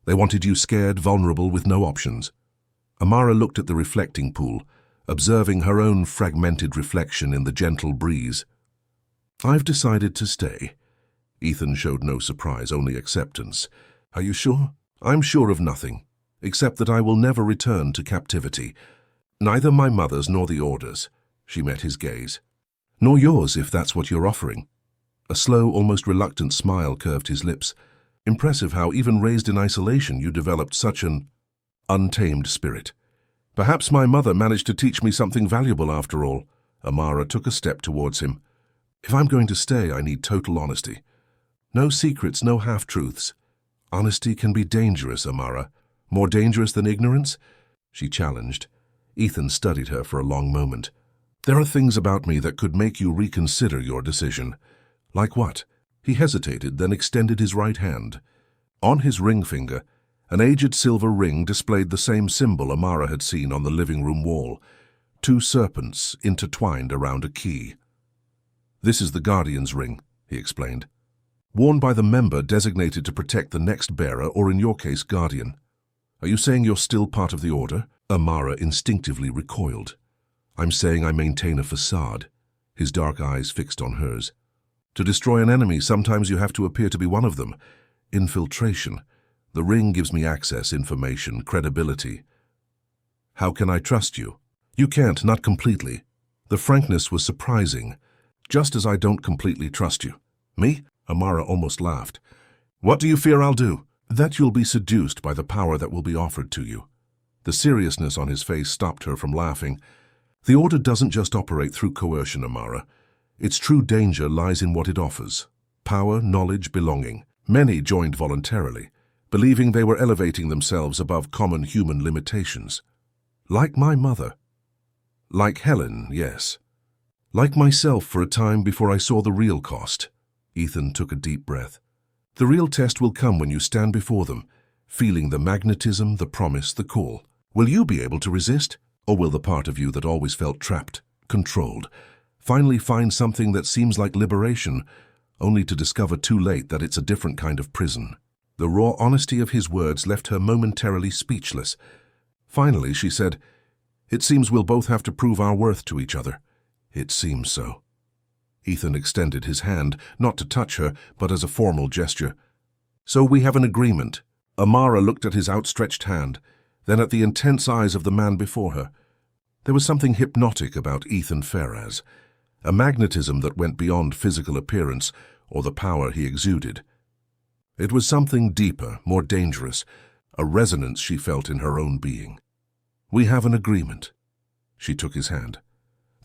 Speaker 1: They wanted you scared, vulnerable, with no options. Amara looked at the reflecting pool, observing her own fragmented reflection in the gentle breeze. I've decided to stay. Ethan showed no surprise, only acceptance. Are you sure? I'm sure of nothing, except that I will never return to captivity. Neither my mother's nor the Order's. She met his gaze. Nor yours, if that's what you're offering. A slow, almost reluctant smile curved his lips. Impressive how, even raised in isolation, you developed such an untamed spirit. Perhaps my mother managed to teach me something valuable after all. Amara took a step towards him. If I'm going to stay, I need total honesty. No secrets, no half-truths. Honesty can be dangerous, Amara. More dangerous than ignorance? She challenged. Ethan studied her for a long moment. There are things about me that could make you reconsider your decision. Like what? He hesitated, then extended his right hand. On his ring finger, an aged silver ring displayed the same symbol Amara had seen on the living room wall. Two serpents intertwined around a key. This is the Guardian's ring, he explained. Worn by the member designated to protect the next bearer, or in your case, Guardian. Are you saying you're still part of the Order? Amara instinctively recoiled. I'm saying I maintain a facade, his dark eyes fixed on hers. To destroy an enemy, sometimes you have to appear to be one of them. Infiltration. The ring gives me access, information, credibility. How can I trust you? You can't, not completely. The frankness was surprising, just as I don't completely trust you. Me? Amara almost laughed. What do you fear I'll do? That you'll be seduced by the power that will be offered to you. The seriousness on his face stopped her from laughing. The Order doesn't just operate through coercion, Amara. Its true danger lies in what it offers. Power, knowledge, belonging. Many joined voluntarily, believing they were elevating themselves above common human limitations. Like my mother. Like Helen, yes. Like myself for a time before I saw the real cost. Ethan took a deep breath. The real test will come when you stand before them, feeling the magnetism, the promise, the call. Will you be able to resist? Or will the part of you that always felt trapped, controlled, finally find something that seems like liberation, only to discover too late that it's a different kind of prison? The raw honesty of his words left her momentarily speechless. Finally, she said, It seems we'll both have to prove our worth to each other. It seems so. Ethan extended his hand, not to touch her, but as a formal gesture. So we have an agreement. Amara looked at his outstretched hand, then at the intense eyes of the man before her. There was something hypnotic about Ethan Ferraz, a magnetism that went beyond physical appearance or the power he exuded. It was something deeper, more dangerous, a resonance she felt in her own being. We have an agreement. She took his hand.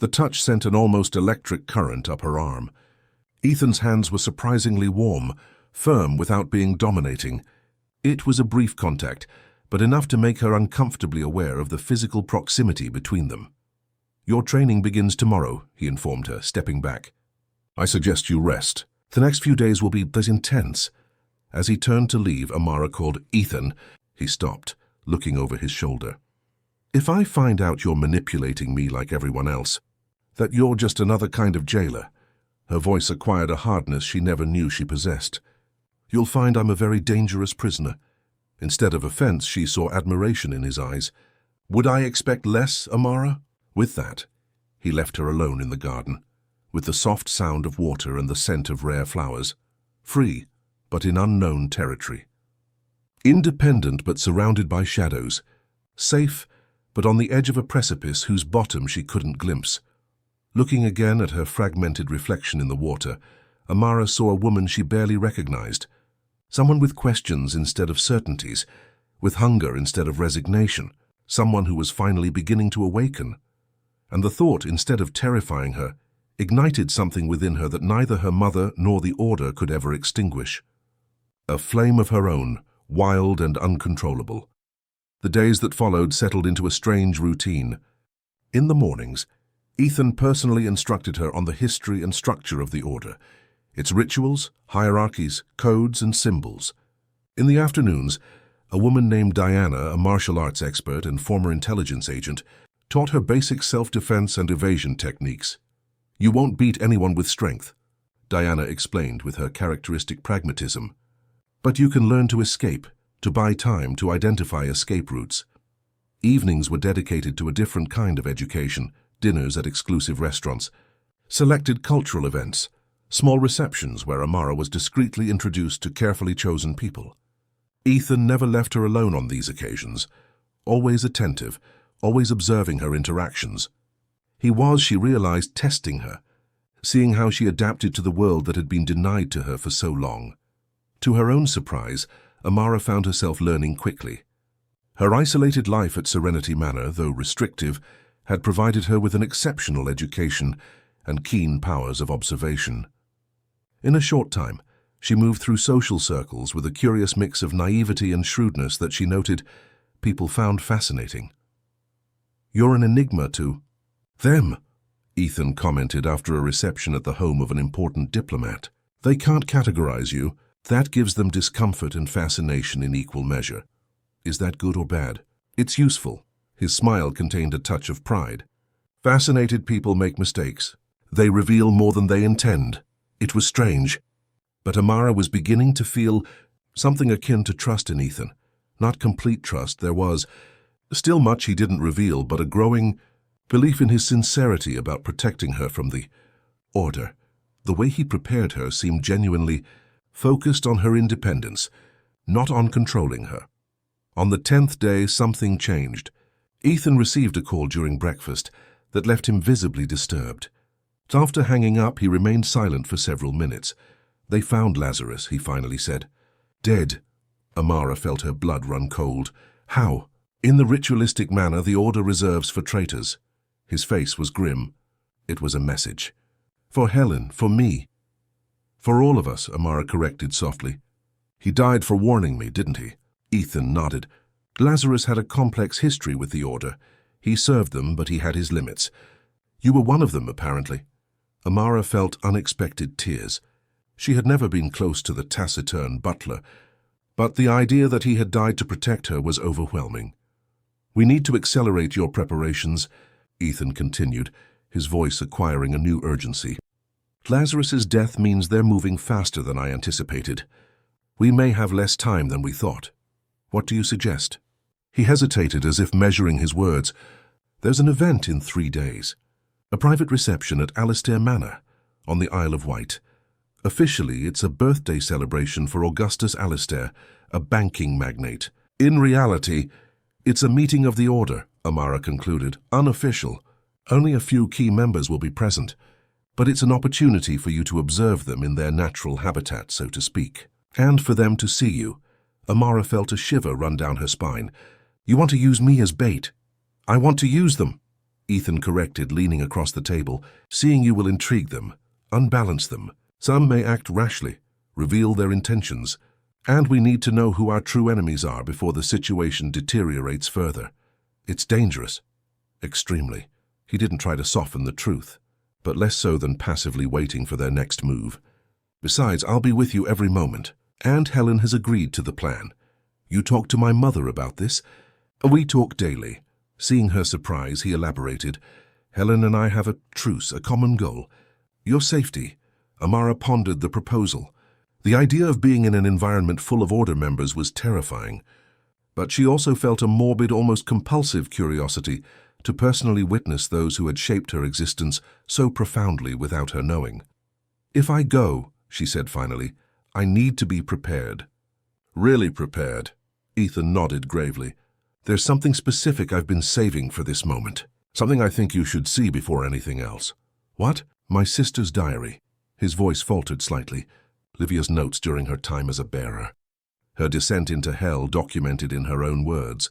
Speaker 1: The touch sent an almost electric current up her arm. Ethan's hands were surprisingly warm, firm without being dominating. It was a brief contact, but enough to make her uncomfortably aware of the physical proximity between them. Your training begins tomorrow, he informed her, stepping back. I suggest you rest. The next few days will be this intense. As he turned to leave, Amara called, Ethan. He stopped, looking over his shoulder. If I find out you're manipulating me like everyone else, that you're just another kind of jailer, her voice acquired a hardness she never knew she possessed, you'll find I'm a very dangerous prisoner. Instead of offense, she saw admiration in his eyes. Would I expect less, Amara? With that, he left her alone in the garden, with the soft sound of water and the scent of rare flowers, free, but in unknown territory. Independent but surrounded by shadows, safe, but on the edge of a precipice whose bottom she couldn't glimpse. Looking again at her fragmented reflection in the water, Amara saw a woman she barely recognized, someone with questions instead of certainties, with hunger instead of resignation, someone who was finally beginning to awaken. And the thought, instead of terrifying her, ignited something within her that neither her mother nor the Order could ever extinguish. A flame of her own, wild and uncontrollable. The days that followed settled into a strange routine. In the mornings, Ethan personally instructed her on the history and structure of the Order, its rituals, hierarchies, codes, and symbols. In the afternoons, A woman named Diana, a martial arts expert and former intelligence agent, taught her basic self-defense and evasion techniques. "You won't beat anyone with strength," Diana explained with her characteristic pragmatism. "But you can learn to escape, to buy time, to identify escape routes." Evenings were dedicated to a different kind of education, dinners at exclusive restaurants, selected cultural events, small receptions where Amara was discreetly introduced to carefully chosen people. Ethan never left her alone on these occasions, always attentive, always observing her interactions. He was, she realized, testing her, seeing how she adapted to the world that had been denied to her for so long. To her own surprise, Amara found herself learning quickly. Her isolated life at Serenity Manor, though restrictive, had provided her with an exceptional education and keen powers of observation. In a short time, she moved through social circles with a curious mix of naivety and shrewdness that she noted people found fascinating. "You're an enigma to them," Ethan commented after a reception at the home of an important diplomat. "They can't categorize you. That gives them discomfort and fascination in equal measure. Is that good or bad? It's useful." His smile contained a touch of pride. "Fascinated people make mistakes. They reveal more than they intend." It was strange, but Amara was beginning to feel something akin to trust in Ethan. Not complete trust, there was still much he didn't reveal, but a growing belief in his sincerity about protecting her from the Order. The way he prepared her seemed genuinely focused on her independence, not on controlling her. On the 10th day, something changed. Ethan received a call during breakfast that left him visibly disturbed. After hanging up, he remained silent for several minutes. "They found Lazarus," he finally said. "Dead." Amara felt her blood run cold. "How?" "In the ritualistic manner the Order reserves for traitors." His face was grim. It was a message. "For Helen, for me." "For all of us," Amara corrected softly. "He died for warning me, didn't he?" Ethan nodded. "Lazarus had a complex history with the Order. He served them, but he had his limits. You were one of them, apparently." Amara felt unexpected tears. She had never been close to the taciturn butler, but the idea that he had died to protect her was overwhelming. "We need to accelerate your preparations," Ethan continued, his voice acquiring a new urgency. "Lazarus's death means they're moving faster than I anticipated. We may have less time than we thought. What do you suggest?" He hesitated as if measuring his words. "There's an event in 3 days. A private reception at Alistair Manor, on the Isle of Wight. Officially, it's a birthday celebration for Augustus Alistair, a banking magnate. In reality, it's a meeting of the Order," Amara concluded. "Unofficial. Only a few key members will be present. But it's an opportunity for you to observe them in their natural habitat, so to speak. And for them to see you." Amara felt a shiver run down her spine. "You want to use me as bait?" "I want to use them," Ethan corrected, leaning across the table. "Seeing you will intrigue them, unbalance them. Some may act rashly, reveal their intentions. And we need to know who our true enemies are before the situation deteriorates further. It's dangerous. Extremely." He didn't try to soften the truth, but less so than passively waiting for their next move. "Besides, I'll be with you every moment. And Helen has agreed to the plan. You talked to my mother about this?" "We talk daily." Seeing her surprise, he elaborated. "Helen and I have a truce, a common goal. Your safety." Amara pondered the proposal. The idea of being in an environment full of Order members was terrifying. But she also felt a morbid, almost compulsive curiosity to personally witness those who had shaped her existence so profoundly without her knowing. "If I go," she said finally, "I need to be prepared." "Really prepared?" Ethan nodded gravely. "There's something specific I've been saving for this moment. Something I think you should see before anything else." "What?" "My sister's diary." His voice faltered slightly. Livia's notes during her time as a bearer. Her descent into hell documented in her own words.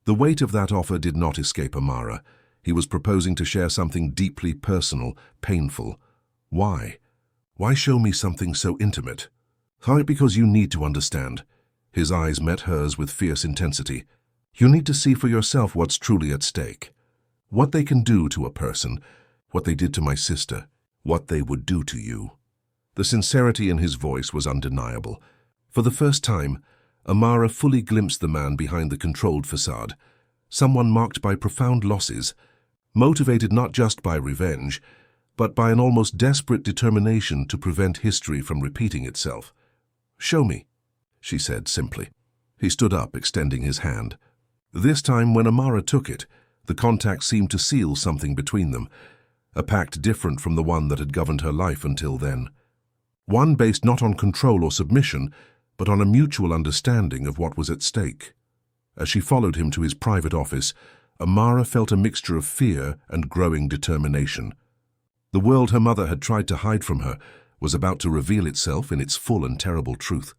Speaker 1: The weight of that offer did not escape Amara. He was proposing to share something deeply personal, painful. Why? Why show me something so intimate? Because you need to understand." His eyes met hers with fierce intensity. "You need to see for yourself what's truly at stake. What they can do to a person, what they did to my sister, what they would do to you." The sincerity in his voice was undeniable. For the first time, Amara fully glimpsed the man behind the controlled facade, someone marked by profound losses, motivated not just by revenge, but by an almost desperate determination to prevent history from repeating itself. "Show me," she said simply. He stood up, extending his hand. This time, when Amara took it, the contact seemed to seal something between them, a pact different from the one that had governed her life until then. One based not on control or submission, but on a mutual understanding of what was at stake. As she followed him to his private office, Amara felt a mixture of fear and growing determination. The world her mother had tried to hide from her was about to reveal itself in its full and terrible truth.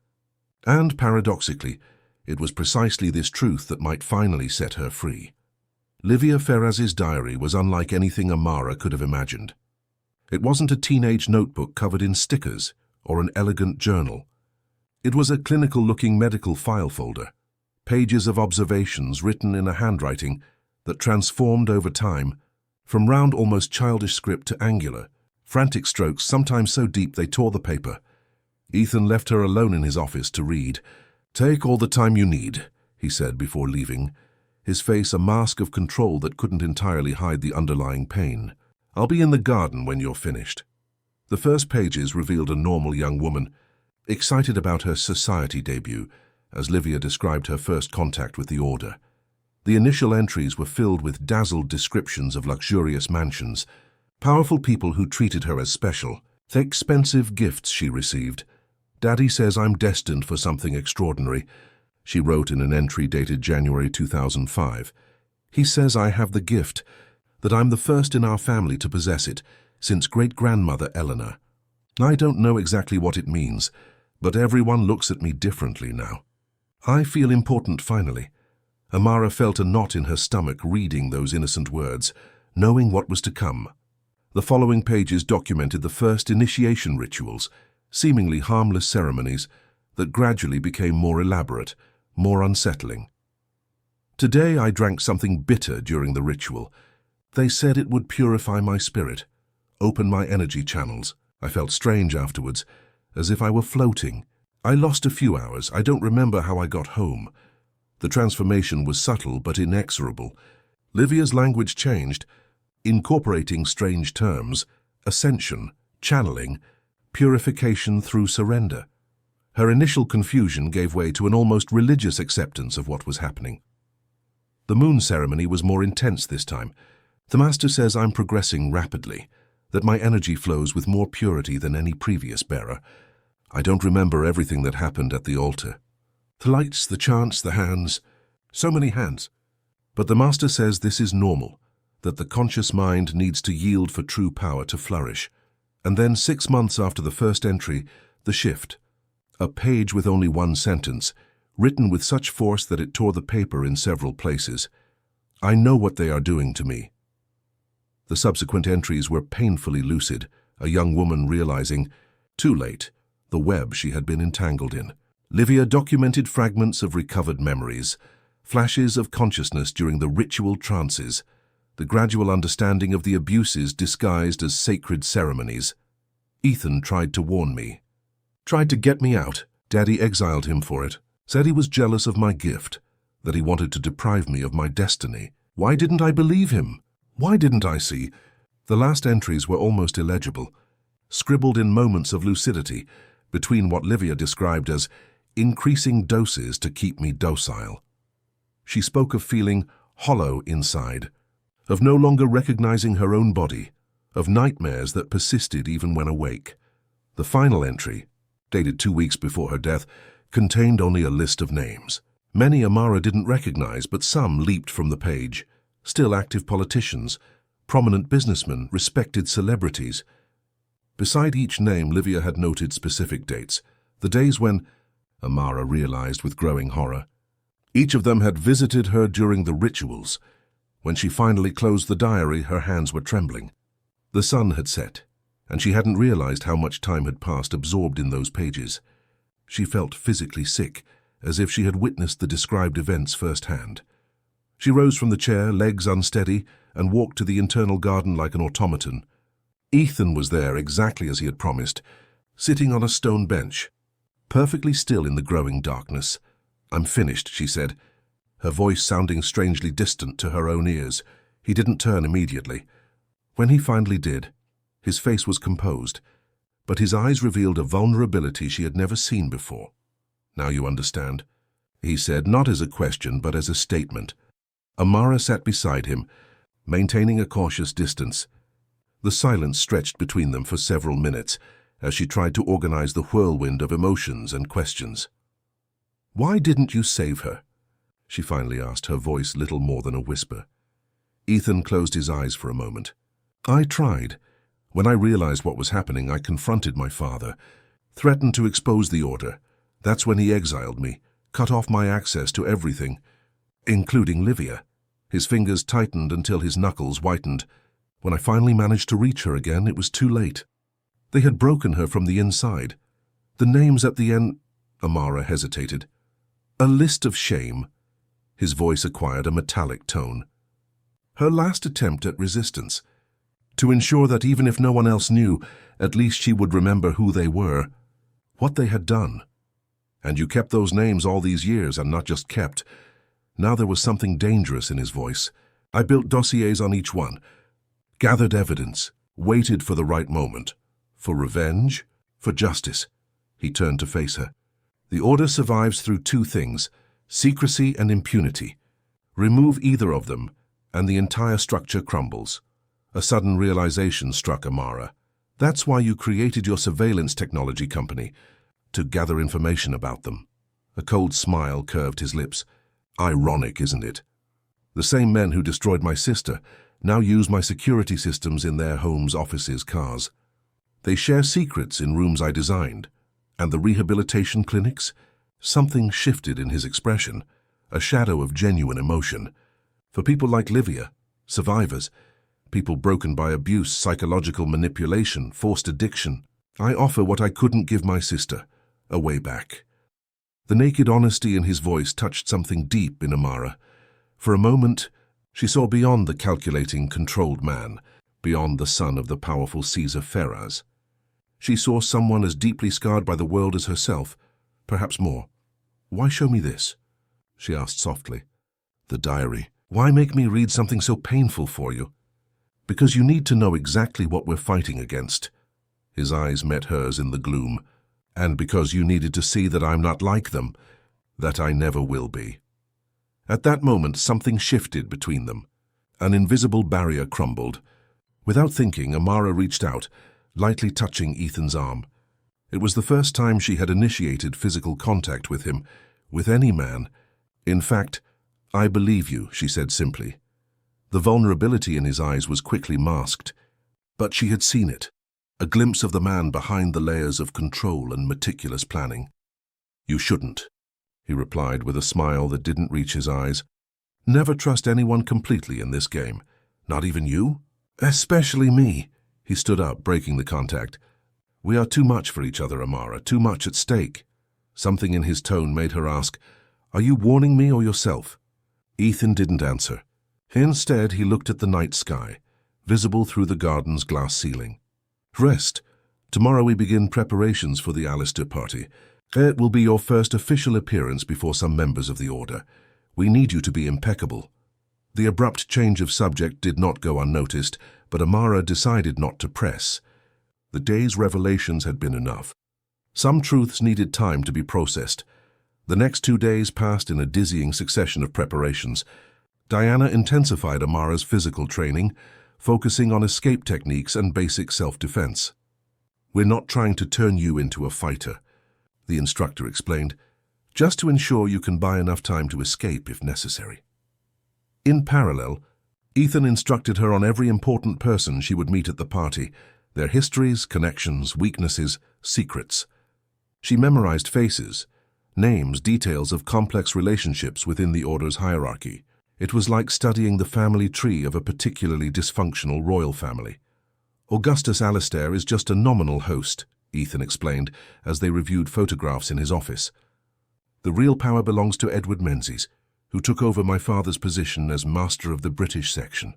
Speaker 1: And, paradoxically, it was precisely this truth that might finally set her free. Livia Ferraz's diary was unlike anything Amara could have imagined. It wasn't a teenage notebook covered in stickers or an elegant journal. It was a clinical-looking medical file folder, pages of observations written in a handwriting that transformed over time, from round, almost childish script to angular, frantic strokes sometimes so deep they tore the paper. Ethan left her alone in his office to read. "Take all the time you need," he said before leaving, his face a mask of control that couldn't entirely hide the underlying pain. "I'll be in the garden when you're finished." The first pages revealed a normal young woman, excited about her society debut, as Livia described her first contact with the order. The initial entries were filled with dazzled descriptions of luxurious mansions, powerful people who treated her as special, the expensive gifts she received. "Daddy says I'm destined for something extraordinary," she wrote in an entry dated January 2005. "He says I have the gift, that I'm the first in our family to possess it, since great-grandmother Eleanor. I don't know exactly what it means, but everyone looks at me differently now. I feel important finally." Amara felt a knot in her stomach reading those innocent words, knowing what was to come. The following pages documented the first initiation rituals, seemingly harmless ceremonies that gradually became more elaborate, more unsettling. "Today I drank something bitter during the ritual. They said it would purify my spirit, open my energy channels. I felt strange afterwards, as if I were floating. I lost a few hours. I don't remember how I got home." The transformation was subtle but inexorable. Livia's language changed, incorporating strange terms: ascension, channeling, purification through surrender. Her initial confusion gave way to an almost religious acceptance of what was happening. The moon ceremony was more intense this time. "The Master says I'm progressing rapidly, that my energy flows with more purity than any previous bearer. I don't remember everything that happened at the altar. The lights, the chants, the hands, so many hands. But the Master says this is normal, that the conscious mind needs to yield for true power to flourish." And then 6 months after the first entry, the shift. A page with only one sentence, written with such force that it tore the paper in several places. "I know what they are doing to me." The subsequent entries were painfully lucid, a young woman realizing, too late, the web she had been entangled in. Livia documented fragments of recovered memories, flashes of consciousness during the ritual trances, the gradual understanding of the abuses disguised as sacred ceremonies. "Ethan tried to warn me. Tried to get me out. Daddy exiled him for it. Said he was jealous of my gift, that he wanted to deprive me of my destiny. Why didn't I believe him? Why didn't I see?" The last entries were almost illegible, scribbled in moments of lucidity, between what Livia described as increasing doses to keep me docile. She spoke of feeling hollow inside, of no longer recognizing her own body, of nightmares that persisted even when awake. The final entry, dated 2 weeks before her death, contained only a list of names. Many Amara didn't recognize, but some leaped from the page. Still active politicians, prominent businessmen, respected celebrities. Beside each name, Livia had noted specific dates, the days when, Amara realized with growing horror, each of them had visited her during the rituals. When she finally closed the diary, her hands were trembling. The sun had set, and she hadn't realized how much time had passed absorbed in those pages. She felt physically sick, as if she had witnessed the described events firsthand. She rose from the chair, legs unsteady, and walked to the internal garden like an automaton. Ethan was there exactly as he had promised, sitting on a stone bench, perfectly still in the growing darkness. "I'm finished," she said, her voice sounding strangely distant to her own ears. He didn't turn immediately. When he finally did, his face was composed, but his eyes revealed a vulnerability she had never seen before. "Now you understand," he said, not as a question but as a statement. Amara sat beside him, maintaining a cautious distance. The silence stretched between them for several minutes as she tried to organize the whirlwind of emotions and questions. "Why didn't you save her?" she finally asked, her voice little more than a whisper. Ethan closed his eyes for a moment. "I tried. When I realized what was happening, I confronted my father, threatened to expose the order. That's when he exiled me, cut off my access to everything, including Livia." His fingers tightened until his knuckles whitened. When I finally managed to reach her again, it was too late. They had broken her from the inside. The names at the end— Amara hesitated. "A list of shame." His voice acquired a metallic tone. "Her last attempt at resistance. To ensure that even if no one else knew, at least she would remember who they were, what they had done. And you kept those names all these years, and not just kept." Now there was something dangerous in his voice. "I built dossiers on each one, gathered evidence, waited for the right moment. For revenge, for justice." He turned to face her. "The order survives through two things, secrecy and impunity. Remove either of them, and the entire structure crumbles." A sudden realization struck Amara. "That's why you created your surveillance technology company, to gather information about them." A cold smile curved his lips. "Ironic, isn't it? The same men who destroyed my sister now use my security systems in their homes, offices, cars. They share secrets in rooms I designed. And the rehabilitation clinics?" Something shifted in his expression, a shadow of genuine emotion. "For people like Livia, survivors, people broken by abuse, psychological manipulation, forced addiction, I offer what I couldn't give my sister, a way back." The naked honesty in his voice touched something deep in Amara. For a moment, she saw beyond the calculating, controlled man, beyond the son of the powerful Caesar Ferraz. She saw someone as deeply scarred by the world as herself, perhaps more. "Why show me this?" she asked softly. "The diary. Why make me read something so painful for you?" "Because you need to know exactly what we're fighting against." His eyes met hers in the gloom. "And because you needed to see that I'm not like them, that I never will be." At that moment, something shifted between them. An invisible barrier crumbled. Without thinking, Amara reached out, lightly touching Ethan's arm. It was the first time she had initiated physical contact with him, with any man. "In fact, I believe you," she said simply. The vulnerability in his eyes was quickly masked, but she had seen it. A glimpse of the man behind the layers of control and meticulous planning. "You shouldn't," he replied with a smile that didn't reach his eyes. "Never trust anyone completely in this game. Not even you?" "Especially me." He stood up, breaking the contact. "We are too much for each other, Amara, too much at stake." Something in his tone made her ask, "Are you warning me or yourself?" Ethan didn't answer. Instead, he looked at the night sky, visible through the garden's glass ceiling. "Rest. Tomorrow we begin preparations for the Alistair party. It will be your first official appearance before some members of the Order. We need you to be impeccable." The abrupt change of subject did not go unnoticed, but Amara decided not to press. The day's revelations had been enough. Some truths needed time to be processed. The next 2 days passed in a dizzying succession of preparations. Diana intensified Amara's physical training, focusing on escape techniques and basic self-defense. "We're not trying to turn you into a fighter," the instructor explained, "just to ensure you can buy enough time to escape if necessary." In parallel, Ethan instructed her on every important person she would meet at the party, their histories, connections, weaknesses, secrets. She memorized faces, names, details of complex relationships within the Order's hierarchy. It was like studying the family tree of a particularly dysfunctional royal family. "Augustus Alistair is just a nominal host," Ethan explained as they reviewed photographs in his office. "The real power belongs to Edward Menzies, who took over my father's position as master of the British section."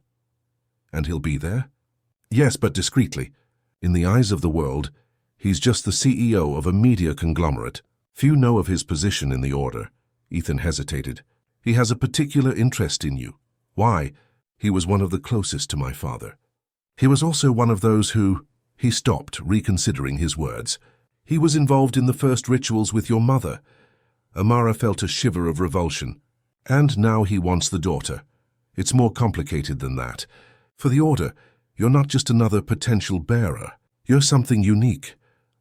Speaker 1: "And he'll be there?" "Yes, but discreetly. In the eyes of the world, he's just the CEO of a media conglomerate. Few know of his position in the Order. Ethan hesitated. He has a particular interest in you. Why? He was one of the closest to my father. He was also one of those who... He stopped, reconsidering his words. He was involved in the first rituals with your mother. Amara felt a shiver of revulsion. And now he wants the daughter. It's more complicated than that. For the Order, you're not just another potential bearer. You're something unique.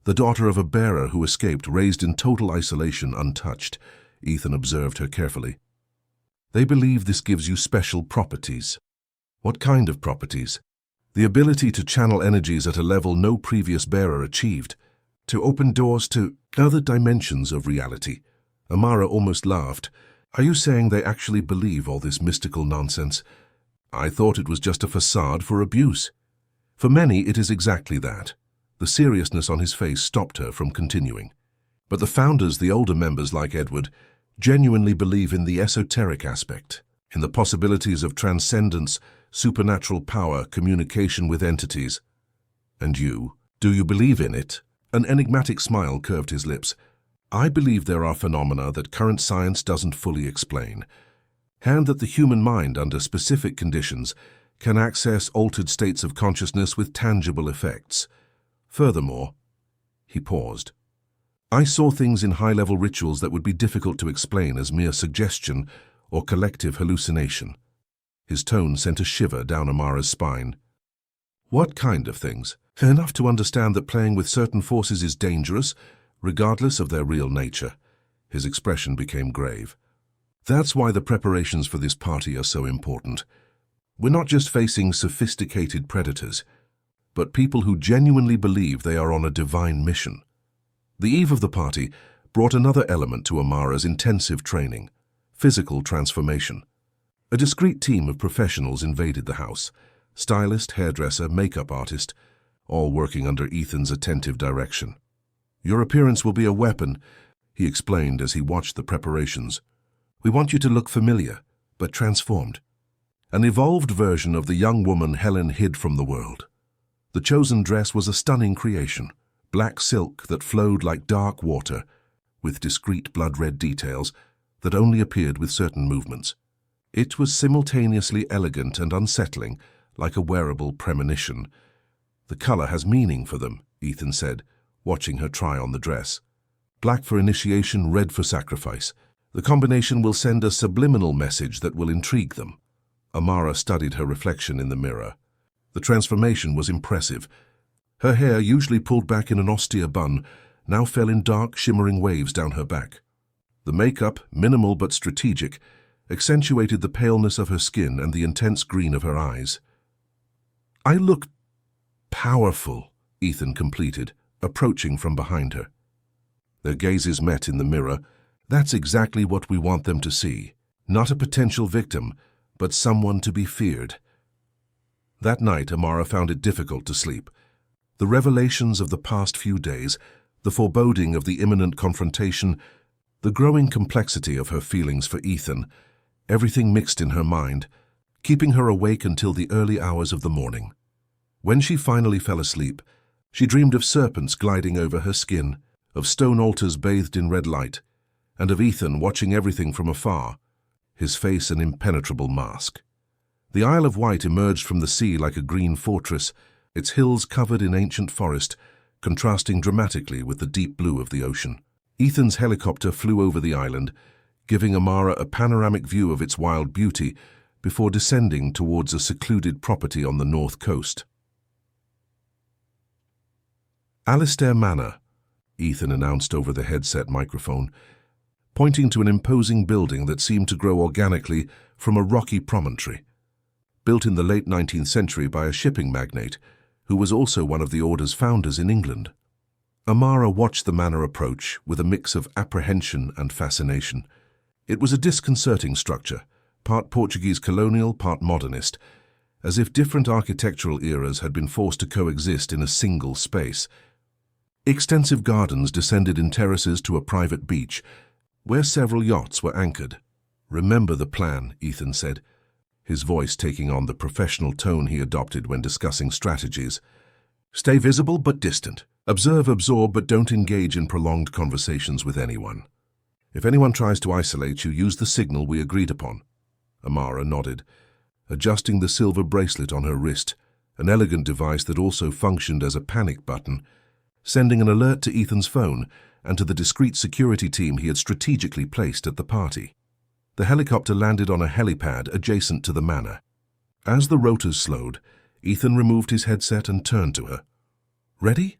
Speaker 1: The daughter of a bearer who escaped, raised in total isolation, untouched. Ethan observed her carefully. They believe this gives you special properties. What kind of properties? The ability to channel energies at a level no previous bearer achieved. To open doors to other dimensions of reality. Amara almost laughed. Are you saying they actually believe all this mystical nonsense? I thought it was just a facade for abuse. For many, it is exactly that. The seriousness on his face stopped her from continuing. But the founders, the older members like Edward, genuinely believe in the esoteric aspect, in the possibilities of transcendence, supernatural power, communication with entities. And you, do you believe in it? An enigmatic smile curved his lips. I believe there are phenomena that current science doesn't fully explain, and that the human mind, under specific conditions, can access altered states of consciousness with tangible effects. Furthermore, he paused. I saw things in high-level rituals that would be difficult to explain as mere suggestion or collective hallucination. His tone sent a shiver down Amara's spine. What kind of things? Enough to understand that playing with certain forces is dangerous, regardless of their real nature. His expression became grave. That's why the preparations for this party are so important. We're not just facing sophisticated predators, but people who genuinely believe they are on a divine mission. The eve of the party brought another element to Amara's intensive training: physical transformation. A discreet team of professionals invaded the house: stylist, hairdresser, makeup artist, all working under Ethan's attentive direction. Your appearance will be a weapon, he explained as he watched the preparations. We want you to look familiar, but transformed. An evolved version of the young woman Helen hid from the world. The chosen dress was a stunning creation, black silk that flowed like dark water, with discreet blood-red details that only appeared with certain movements. It was simultaneously elegant and unsettling, like a wearable premonition. The color has meaning for them, Ethan said, watching her try on the dress. Black for initiation, red for sacrifice. The combination will send a subliminal message that will intrigue them. Amara studied her reflection in the mirror. The transformation was impressive. Her hair, usually pulled back in an austere bun, now fell in dark, shimmering waves down her back. The makeup, minimal but strategic, accentuated the paleness of her skin and the intense green of her eyes. I look powerful, Ethan completed, approaching from behind her. Their gazes met in the mirror. That's exactly what we want them to see. Not a potential victim, but someone to be feared. That night, Amara found it difficult to sleep. The revelations of the past few days, the foreboding of the imminent confrontation, the growing complexity of her feelings for Ethan, everything mixed in her mind, keeping her awake until the early hours of the morning. When she finally fell asleep, she dreamed of serpents gliding over her skin, of stone altars bathed in red light, and of Ethan watching everything from afar, his face an impenetrable mask. The Isle of Wight emerged from the sea like a green fortress, its hills covered in ancient forest, contrasting dramatically with the deep blue of the ocean. Ethan's helicopter flew over the island, giving Amara a panoramic view of its wild beauty before descending towards a secluded property on the north coast. Alistair Manor, Ethan announced over the headset microphone, pointing to an imposing building that seemed to grow organically from a rocky promontory. Built in the late 19th century by a shipping magnate, who was also one of the Order's founders in England. Amara watched the manor approach with a mix of apprehension and fascination. It was a disconcerting structure, part Portuguese colonial, part modernist, as if different architectural eras had been forced to coexist in a single space. Extensive gardens descended in terraces to a private beach, where several yachts were anchored. "Remember the plan," Ethan said, his voice taking on the professional tone he adopted when discussing strategies. "Stay visible but distant. Observe, absorb, but don't engage in prolonged conversations with anyone. If anyone tries to isolate you, use the signal we agreed upon. Amara nodded, adjusting the silver bracelet on her wrist, an elegant device that also functioned as a panic button, sending an alert to Ethan's phone and to the discreet security team he had strategically placed at the party. The helicopter landed on a helipad adjacent to the manor. As the rotors slowed, Ethan removed his headset and turned to her. "Ready?"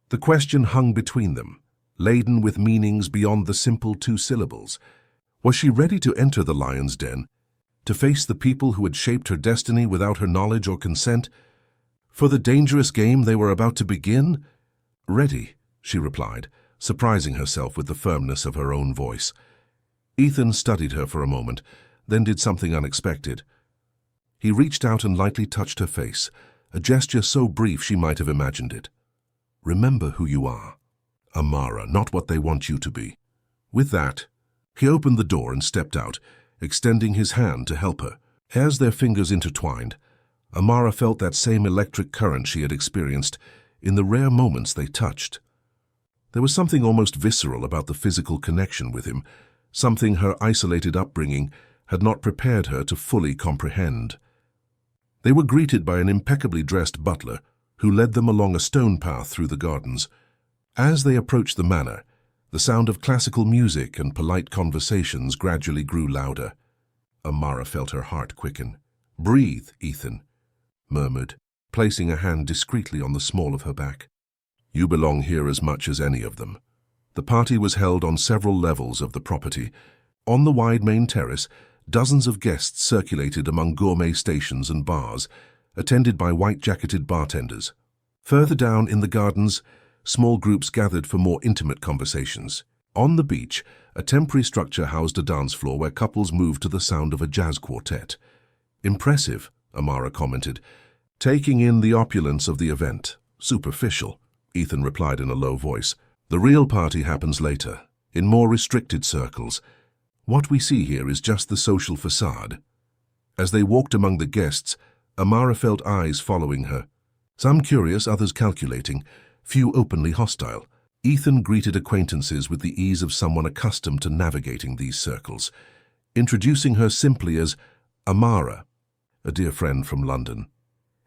Speaker 1: The question hung between them, laden with meanings beyond the simple 2 syllables. Was she ready to enter the lion's den, to face the people who had shaped her destiny without her knowledge or consent? For the dangerous game they were about to begin? "Ready," she replied, surprising herself with the firmness of her own voice. Ethan studied her for a moment, then did something unexpected. He reached out and lightly touched her face, a gesture so brief she might have imagined it. "Remember who you are, Amara, not what they want you to be." With that, he opened the door and stepped out, extending his hand to help her. As their fingers intertwined, Amara felt that same electric current she had experienced in the rare moments they touched. There was something almost visceral about the physical connection with him, something her isolated upbringing had not prepared her to fully comprehend. They were greeted by an impeccably dressed butler who led them along a stone path through the gardens. As they approached the manor, the sound of classical music and polite conversations gradually grew louder. Amara felt her heart quicken. "Breathe, Ethan," murmured, placing a hand discreetly on the small of her back. "You belong here as much as any of them." The party was held on several levels of the property. On the wide main terrace, dozens of guests circulated among gourmet stations and bars, attended by white-jacketed bartenders. Further down in the gardens, small groups gathered for more intimate conversations. On the beach, a temporary structure housed a dance floor where couples moved to the sound of a jazz quartet. "Impressive," Amara commented, taking in the opulence of the event. "Superficial," Ethan replied in a low voice. "The real party happens later, in more restricted circles. What we see here is just the social facade." As they walked among the guests, Amara felt eyes following her. Some curious, others calculating, few openly hostile. Ethan greeted acquaintances with the ease of someone accustomed to navigating these circles, introducing her simply as Amara, a dear friend from London.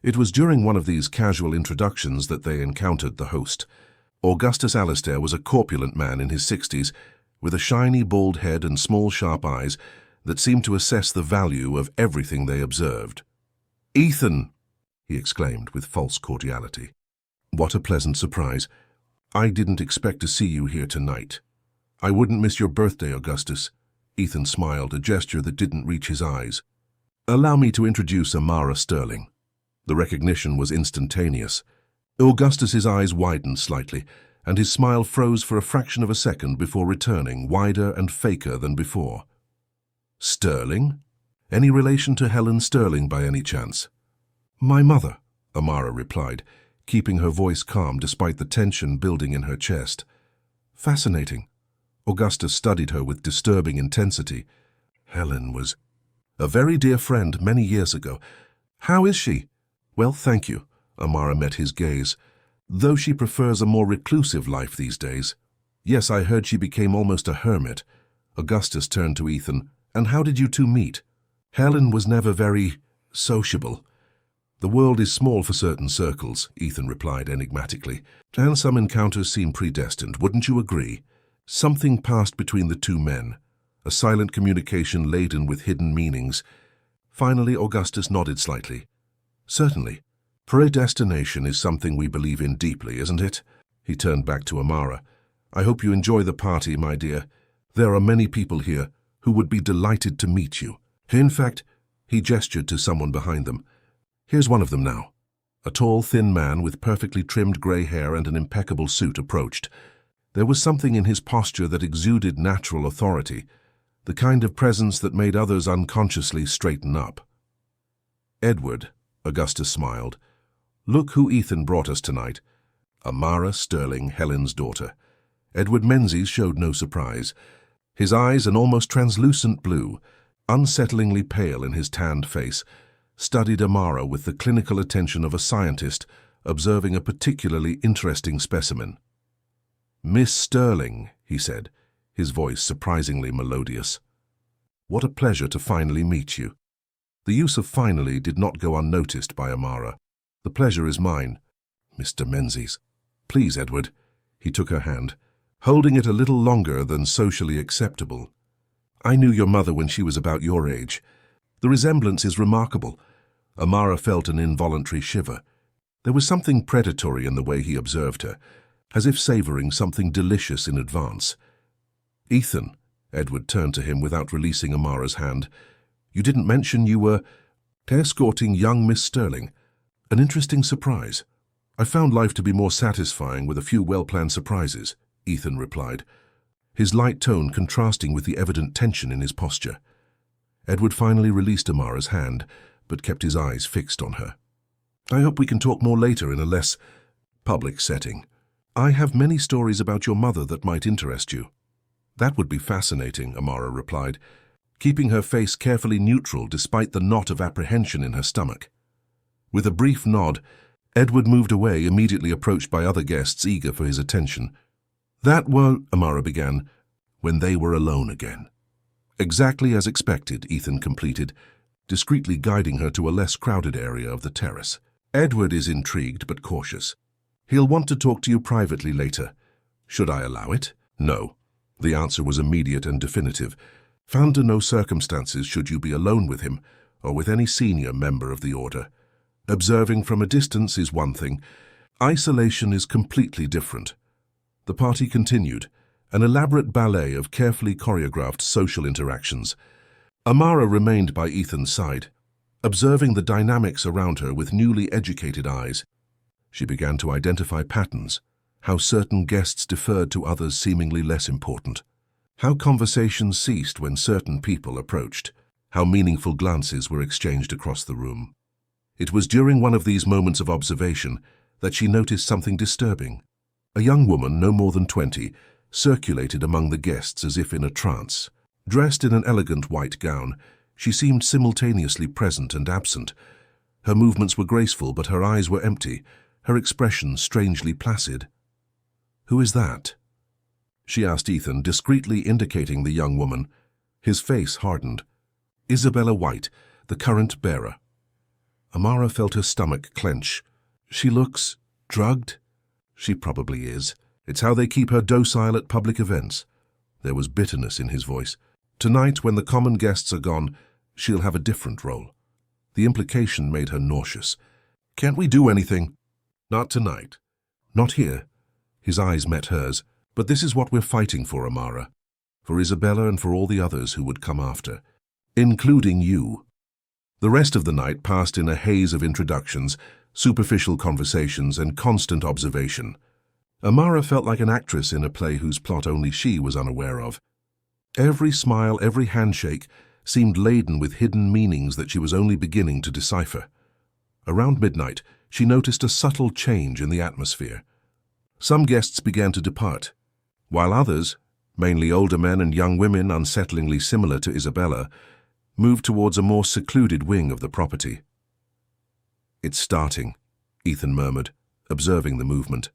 Speaker 1: It was during one of these casual introductions that they encountered the host. Augustus Alistair was a corpulent man in his 60s, with a shiny bald head and small sharp eyes that seemed to assess the value of everything they observed. "Ethan!" he exclaimed with false cordiality. "What a pleasant surprise. I didn't expect to see you here tonight." "I wouldn't miss your birthday, Augustus." Ethan smiled, a gesture that didn't reach his eyes. "Allow me to introduce Amara Sterling." The recognition was instantaneous. Augustus's eyes widened slightly, and his smile froze for a fraction of a second before returning, wider and faker than before. "Sterling? Any relation to Helen Sterling by any chance?" "My mother," Amara replied, keeping her voice calm despite the tension building in her chest. "Fascinating." Augustus studied her with disturbing intensity. "Helen was a very dear friend many years ago. How is she?" "Well, thank you." Amara met his gaze. "Though she prefers a more reclusive life these days." "Yes, I heard she became almost a hermit." Augustus turned to Ethan. "And how did you two meet?" "Helen was never very sociable." "The world is small for certain circles," Ethan replied enigmatically. "And some encounters seem predestined, wouldn't you agree?" Something passed between the two men, a silent communication laden with hidden meanings. Finally, Augustus nodded slightly. "Certainly. Predestination is something we believe in deeply, isn't it?" He turned back to Amara. "I hope you enjoy the party, my dear. There are many people here who would be delighted to meet you. In fact," he gestured to someone behind them, "here's one of them now." A tall, thin man with perfectly trimmed grey hair and an impeccable suit approached. There was something in his posture that exuded natural authority, the kind of presence that made others unconsciously straighten up. "Edward," Augustus smiled. "Look who Ethan brought us tonight. Amara Sterling, Helen's daughter." Edward Menzies showed no surprise. His eyes, an almost translucent blue, unsettlingly pale in his tanned face, studied Amara with the clinical attention of a scientist observing a particularly interesting specimen. "Miss Sterling," he said, his voice surprisingly melodious. "What a pleasure to finally meet you." The use of finally did not go unnoticed by Amara. "The pleasure is mine, Mr. Menzies." "Please, Edward." He took her hand, holding it a little longer than socially acceptable. "I knew your mother when she was about your age. The resemblance is remarkable." Amara felt an involuntary shiver. There was something predatory in the way he observed her, as if savoring something delicious in advance. "Ethan," Edward turned to him without releasing Amara's hand, "you didn't mention you were escorting young Miss Sterling. An interesting surprise." "I found life to be more satisfying with a few well-planned surprises," Ethan replied, his light tone contrasting with the evident tension in his posture. Edward finally released Amara's hand, but kept his eyes fixed on her. "I hope we can talk more later in a less public setting. I have many stories about your mother that might interest you." "That would be fascinating," Amara replied, keeping her face carefully neutral despite the knot of apprehension in her stomach. With a brief nod, Edward moved away, immediately approached by other guests eager for his attention. Amara began, when they were alone again. "Exactly as expected," Ethan completed, discreetly guiding her to a less crowded area of the terrace. "Edward is intrigued but cautious. He'll want to talk to you privately later. Should I allow it?" "No." The answer was immediate and definitive. "Under no circumstances should you be alone with him or with any senior member of the order. Observing from a distance is one thing. Isolation is completely different." The party continued, an elaborate ballet of carefully choreographed social interactions. Amara remained by Ethan's side, observing the dynamics around her with newly educated eyes. She began to identify patterns, how certain guests deferred to others seemingly less important, how conversations ceased when certain people approached, how meaningful glances were exchanged across the room. It was during one of these moments of observation that she noticed something disturbing. A young woman, no more than 20, circulated among the guests as if in a trance. Dressed in an elegant white gown, she seemed simultaneously present and absent. Her movements were graceful, but her eyes were empty, her expression strangely placid. "Who is that?" she asked Ethan, discreetly indicating the young woman. His face hardened. "Isabella White, the current bearer." Amara felt her stomach clench. "She looks drugged?" "She probably is. It's how they keep her docile at public events." There was bitterness in his voice. "Tonight, when the common guests are gone, she'll have a different role." The implication made her nauseous. "Can't we do anything?" "Not tonight. Not here." His eyes met hers. "But this is what we're fighting for, Amara. For Isabella and for all the others who would come after. Including you." The rest of the night passed in a haze of introductions, superficial conversations, and constant observation. Amara felt like an actress in a play whose plot only she was unaware of. Every smile, every handshake seemed laden with hidden meanings that she was only beginning to decipher. Around midnight, she noticed a subtle change in the atmosphere. Some guests began to depart, while others, mainly older men and young women unsettlingly similar to Isabella, moved towards a more secluded wing of the property. "It's starting," Ethan murmured, observing the movement.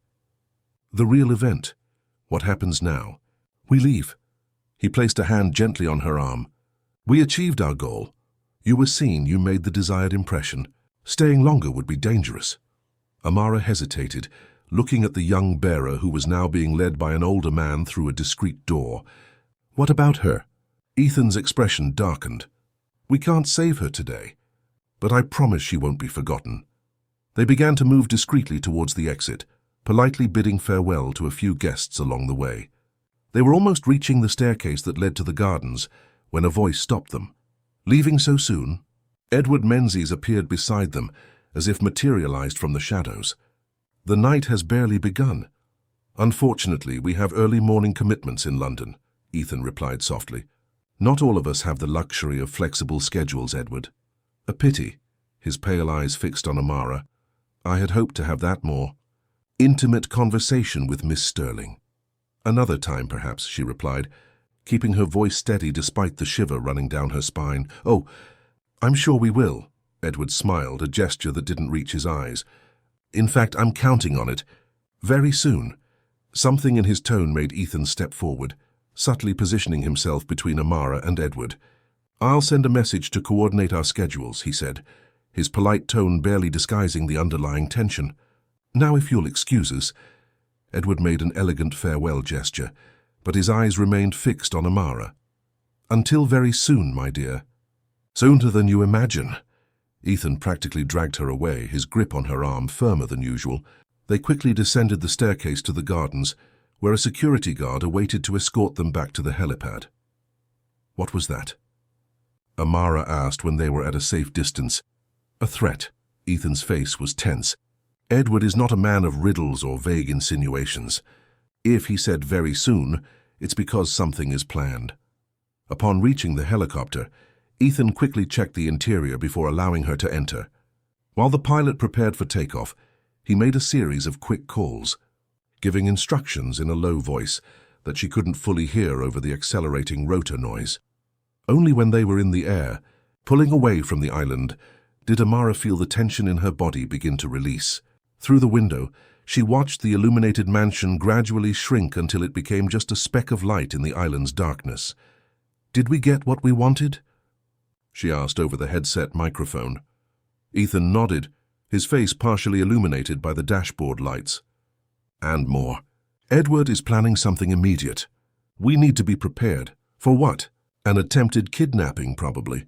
Speaker 1: "The real event. What happens now?" "We leave." He placed a hand gently on her arm. "We achieved our goal. You were seen, you made the desired impression. Staying longer would be dangerous." Amara hesitated, looking at the young bearer who was now being led by an older man through a discreet door. "What about her?" Ethan's expression darkened. "We can't save her today, but I promise she won't be forgotten." They began to move discreetly towards the exit, politely bidding farewell to a few guests along the way. They were almost reaching the staircase that led to the gardens when a voice stopped them. "Leaving so soon?" Edward Menzies appeared beside them, as if materialized from the shadows. "The night has barely begun." "Unfortunately, we have early morning commitments in London," Ethan replied softly. "Not all of us have the luxury of flexible schedules, Edward." "A pity," his pale eyes fixed on Amara. "I had hoped to have that more intimate conversation with Miss Sterling." "Another time, perhaps," she replied, keeping her voice steady despite the shiver running down her spine. "Oh, I'm sure we will." Edward smiled, a gesture that didn't reach his eyes. "In fact, I'm counting on it. Very soon." Something in his tone made Ethan step forward, subtly positioning himself between Amara and Edward. "I'll send a message to coordinate our schedules," he said, his polite tone barely disguising the underlying tension. "Now, if you'll excuse us." Edward made an elegant farewell gesture, but his eyes remained fixed on Amara. "Until very soon, my dear." "Sooner than you imagine." Ethan practically dragged her away, his grip on her arm firmer than usual. They quickly descended the staircase to the gardens, where a security guard awaited to escort them back to the helipad. "What was that?" Amara asked when they were at a safe distance. "A threat." Ethan's face was tense. Edward is not a man of riddles or vague insinuations. If he said very soon, it's because something is planned. Upon reaching the helicopter, Ethan quickly checked the interior before allowing her to enter. While the pilot prepared for takeoff, he made a series of quick calls, giving instructions in a low voice that she couldn't fully hear over the accelerating rotor noise. Only when they were in the air, pulling away from the island, did Amara feel the tension in her body begin to release. Through the window, she watched the illuminated mansion gradually shrink until it became just a speck of light in the island's darkness. "Did we get what we wanted?" she asked over the headset microphone. Ethan nodded, his face partially illuminated by the dashboard lights. "And more. Edward is planning something immediate. We need to be prepared." "For what?" "An attempted kidnapping, probably.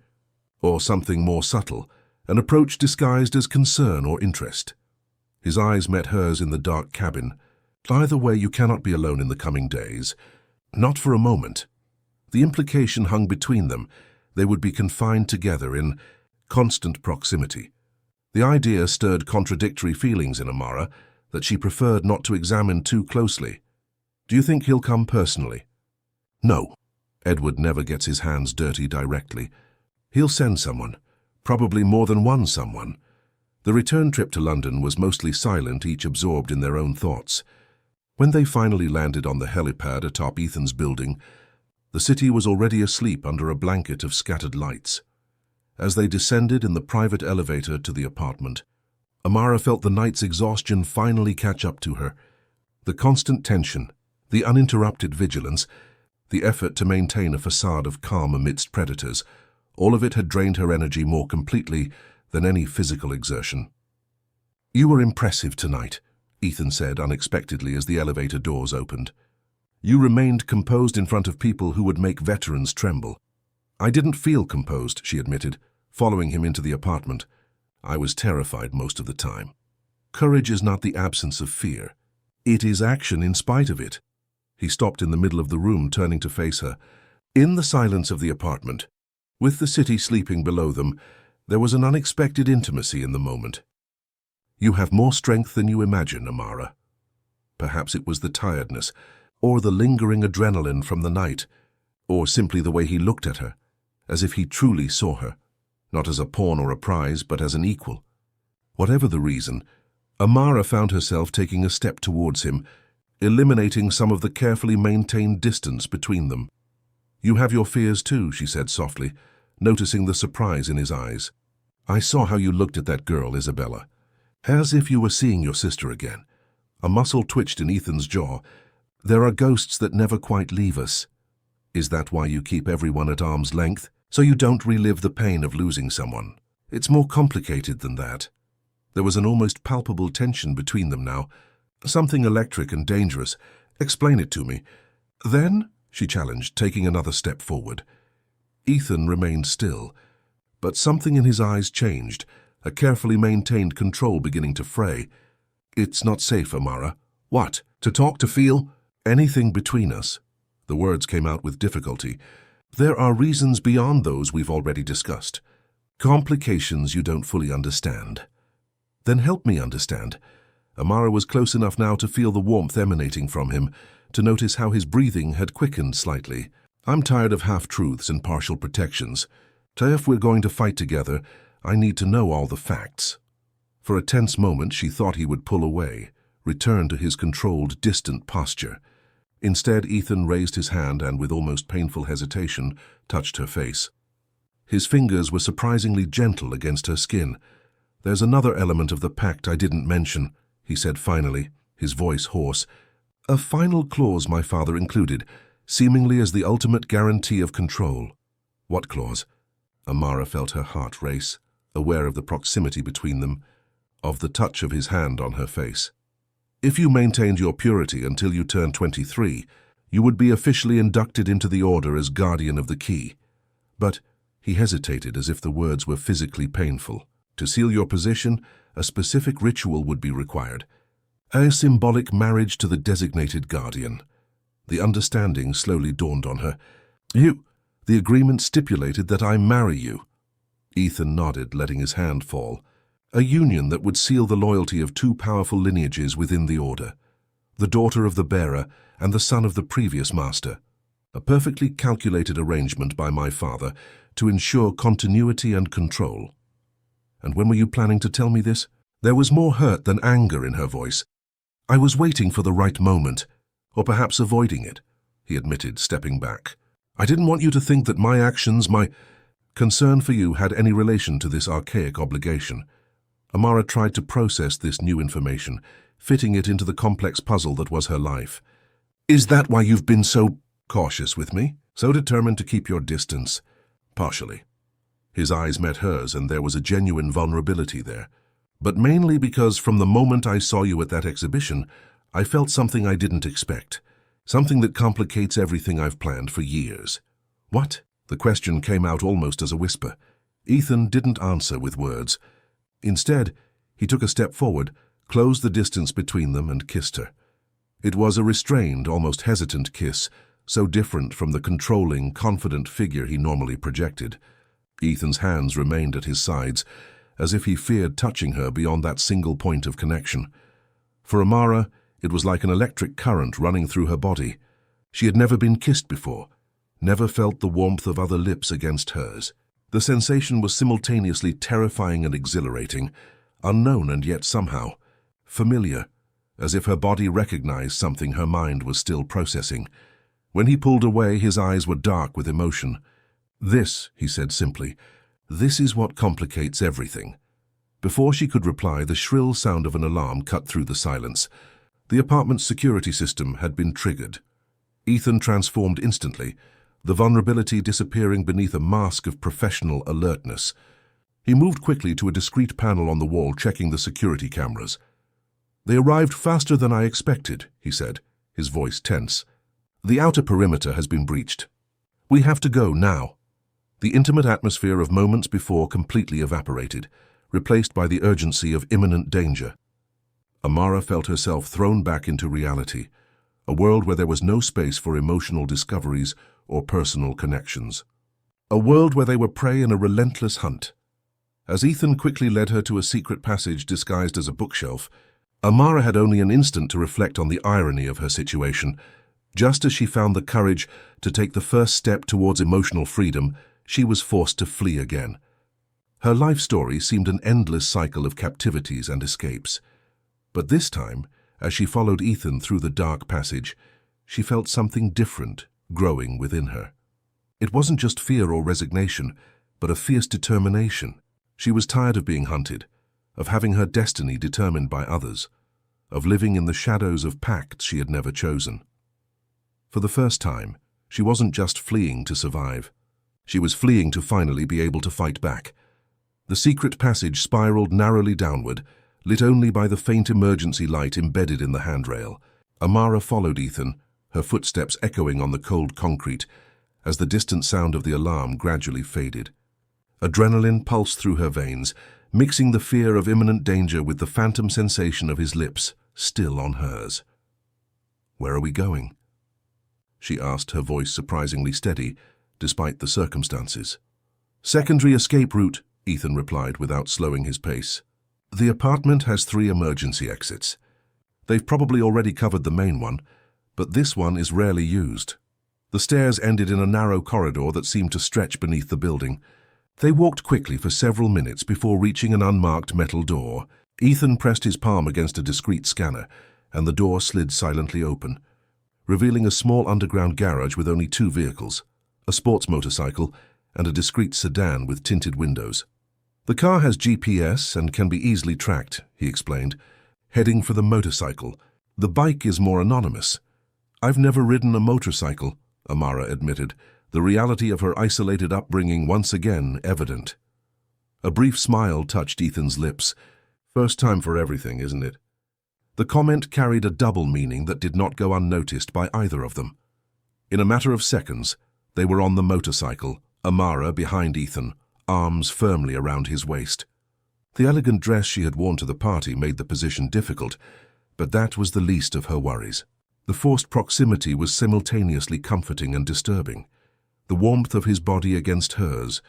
Speaker 1: Or something more subtle, an approach disguised as concern or interest." His eyes met hers in the dark cabin. "Either way, you cannot be alone in the coming days. Not for a moment." The implication hung between them. They would be confined together in constant proximity. The idea stirred contradictory feelings in Amara that she preferred not to examine too closely. "Do you think he'll come personally?" "No." Edward never gets his hands dirty directly. "He'll send someone, probably more than one someone." The return trip to London was mostly silent, each absorbed in their own thoughts. When they finally landed on the helipad atop Ethan's building, the city was already asleep under a blanket of scattered lights. As they descended in the private elevator to the apartment, Amara felt the night's exhaustion finally catch up to her. The constant tension, the uninterrupted vigilance, the effort to maintain a facade of calm amidst predators, all of it had drained her energy more completely than any physical exertion. "You were impressive tonight," Ethan said unexpectedly as the elevator doors opened. "You remained composed in front of people who would make veterans tremble." "I didn't feel composed," she admitted, following him into the apartment. "I was terrified most of the time." "Courage is not the absence of fear. It is action in spite of it." He stopped in the middle of the room, turning to face her. In the silence of the apartment, with the city sleeping below them, there was an unexpected intimacy in the moment. "You have more strength than you imagine, Amara." Perhaps it was the tiredness, or the lingering adrenaline from the night, or simply the way he looked at her, as if he truly saw her, not as a pawn or a prize, but as an equal. Whatever the reason, Amara found herself taking a step towards him, eliminating some of the carefully maintained distance between them. "You have your fears too," she said softly, noticing the surprise in his eyes. "I saw how you looked at that girl, Isabella. As if you were seeing your sister again." A muscle twitched in Ethan's jaw. "There are ghosts that never quite leave us." "Is that why you keep everyone at arm's length? So you don't relive the pain of losing someone?" "It's more complicated than that." There was an almost palpable tension between them now. Something electric and dangerous. "Explain it to me." "Then?" she challenged, taking another step forward. Ethan remained still, but something in his eyes changed, a carefully maintained control beginning to fray. "It's not safe, Amara." "What? To talk, to feel?" "Anything between us." The words came out with difficulty. "There are reasons beyond those we've already discussed. Complications you don't fully understand." "Then help me understand." Amara was close enough now to feel the warmth emanating from him, to notice how his breathing had quickened slightly. "I'm tired of half-truths and partial protections. If we're going to fight together, I need to know all the facts." For a tense moment, she thought he would pull away, return to his controlled, distant posture. Instead, Ethan raised his hand and, with almost painful hesitation, touched her face. His fingers were surprisingly gentle against her skin. "There's another element of the pact I didn't mention," he said finally, his voice hoarse. "A final clause my father included. seemingly as the ultimate guarantee of control. What clause? Amara felt her heart race, aware of the proximity between them, of the touch of his hand on her face. If you maintained your purity until you turned 23, you would be officially inducted into the order as guardian of the key. But he hesitated as if the words were physically painful. To seal your position, a specific ritual would be required. A symbolic marriage to the designated guardian. The understanding slowly dawned on her. The agreement stipulated that I marry you. Ethan nodded, letting his hand fall. A union that would seal the loyalty of two powerful lineages within the order. The daughter of the bearer and the son of the previous master. A perfectly calculated arrangement by my father to ensure continuity and control. And when were you planning to tell me this? There was more hurt than anger in her voice. I was waiting for the right moment, or perhaps avoiding it, he admitted, stepping back. I didn't want you to think that my actions, my concern for you had any relation to this archaic obligation. Amara tried to process this new information, fitting it into the complex puzzle that was her life. Is that why you've been so cautious with me? So determined to keep your distance? Partially. His eyes met hers, and there was a genuine vulnerability there. But mainly because from the moment I saw you at that exhibition, I felt something I didn't expect. Something that complicates everything I've planned for years. What? The question came out almost as a whisper. Ethan didn't answer with words. Instead, he took a step forward, closed the distance between them, and kissed her. It was a restrained, almost hesitant kiss, so different from the controlling, confident figure he normally projected. Ethan's hands remained at his sides, as if he feared touching her beyond that single point of connection. For Amara, it was like an electric current running through her body. She had never been kissed before, never felt the warmth of other lips against hers. The sensation was simultaneously terrifying and exhilarating, unknown and yet somehow familiar, as if her body recognized something her mind was still processing. When he pulled away, his eyes were dark with emotion. This, he said simply, this is what complicates everything. Before she could reply, the shrill sound of an alarm cut through the silence. The apartment's security system had been triggered. Ethan transformed instantly, the vulnerability disappearing beneath a mask of professional alertness. He moved quickly to a discreet panel on the wall, checking the security cameras. They arrived faster than I expected, he said, his voice tense. The outer perimeter has been breached. We have to go now. The intimate atmosphere of moments before completely evaporated, replaced by the urgency of imminent danger. Amara felt herself thrown back into reality, a world where there was no space for emotional discoveries or personal connections. A world where they were prey in a relentless hunt. As Ethan quickly led her to a secret passage disguised as a bookshelf, Amara had only an instant to reflect on the irony of her situation. Just as she found the courage to take the first step towards emotional freedom, she was forced to flee again. Her life story seemed an endless cycle of captivities and escapes. But this time, as she followed Ethan through the dark passage, she felt something different growing within her. It wasn't just fear or resignation, but a fierce determination. She was tired of being hunted, of having her destiny determined by others, of living in the shadows of pacts she had never chosen. For the first time, she wasn't just fleeing to survive. She was fleeing to finally be able to fight back. The secret passage spiraled narrowly downward, lit only by the faint emergency light embedded in the handrail. Amara followed Ethan, her footsteps echoing on the cold concrete, as the distant sound of the alarm gradually faded. Adrenaline pulsed through her veins, mixing the fear of imminent danger with the phantom sensation of his lips still on hers. "Where are we going?" she asked, her voice surprisingly steady, despite the circumstances. "Secondary escape route," Ethan replied without slowing his pace. "The apartment has 3 emergency exits. They've probably already covered the main one, but this one is rarely used." The stairs ended in a narrow corridor that seemed to stretch beneath the building. They walked quickly for several minutes before reaching an unmarked metal door. Ethan pressed his palm against a discreet scanner, and the door slid silently open, revealing a small underground garage with only 2 vehicles, a sports motorcycle and a discreet sedan with tinted windows. "The car has GPS and can be easily tracked," he explained, heading for the motorcycle. "The bike is more anonymous." "I've never ridden a motorcycle," Amara admitted, the reality of her isolated upbringing once again evident. A brief smile touched Ethan's lips. First time for everything, isn't it? The comment carried a double meaning that did not go unnoticed by either of them. In a matter of seconds, they were on the motorcycle, Amara behind Ethan, arms firmly around his waist. The elegant dress she had worn to the party made the position difficult, but that was the least of her worries. The forced proximity was simultaneously comforting and disturbing. The warmth of his body against hers,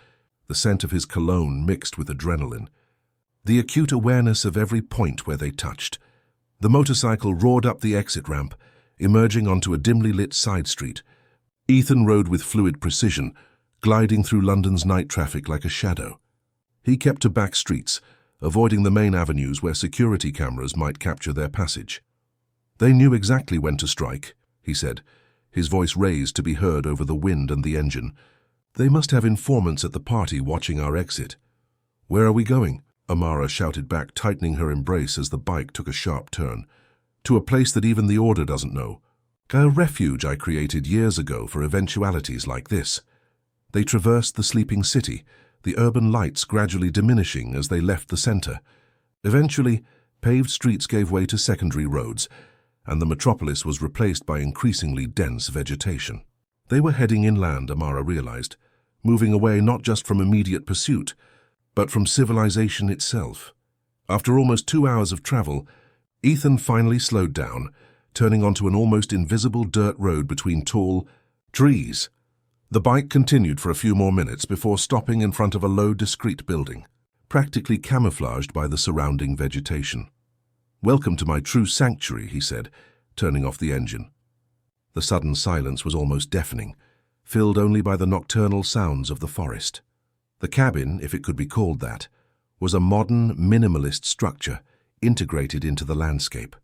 Speaker 1: the scent of his cologne mixed with adrenaline, the acute awareness of every point where they touched. The motorcycle roared up the exit ramp, emerging onto a dimly lit side street. Ethan rode with fluid precision, gliding through London's night traffic like a shadow. He kept to back streets, avoiding the main avenues where security cameras might capture their passage. They knew exactly when to strike, he said, his voice raised to be heard over the wind and the engine. They must have informants at the party watching our exit. Where are we going? Amara shouted back, tightening her embrace as the bike took a sharp turn. To a place that even the Order doesn't know. A refuge I created years ago for eventualities like this. They traversed the sleeping city, the urban lights gradually diminishing as they left the center. Eventually, paved streets gave way to secondary roads, and the metropolis was replaced by increasingly dense vegetation. They were heading inland, Amara realized, moving away not just from immediate pursuit, but from civilization itself. After almost 2 hours of travel, Ethan finally slowed down, turning onto an almost invisible dirt road between tall trees. The bike continued for a few more minutes before stopping in front of a low, discreet building, practically camouflaged by the surrounding vegetation. "Welcome to my true sanctuary," he said, turning off the engine. The sudden silence was almost deafening, filled only by the nocturnal sounds of the forest. The cabin, if it could be called that, was a modern, minimalist structure integrated into the landscape.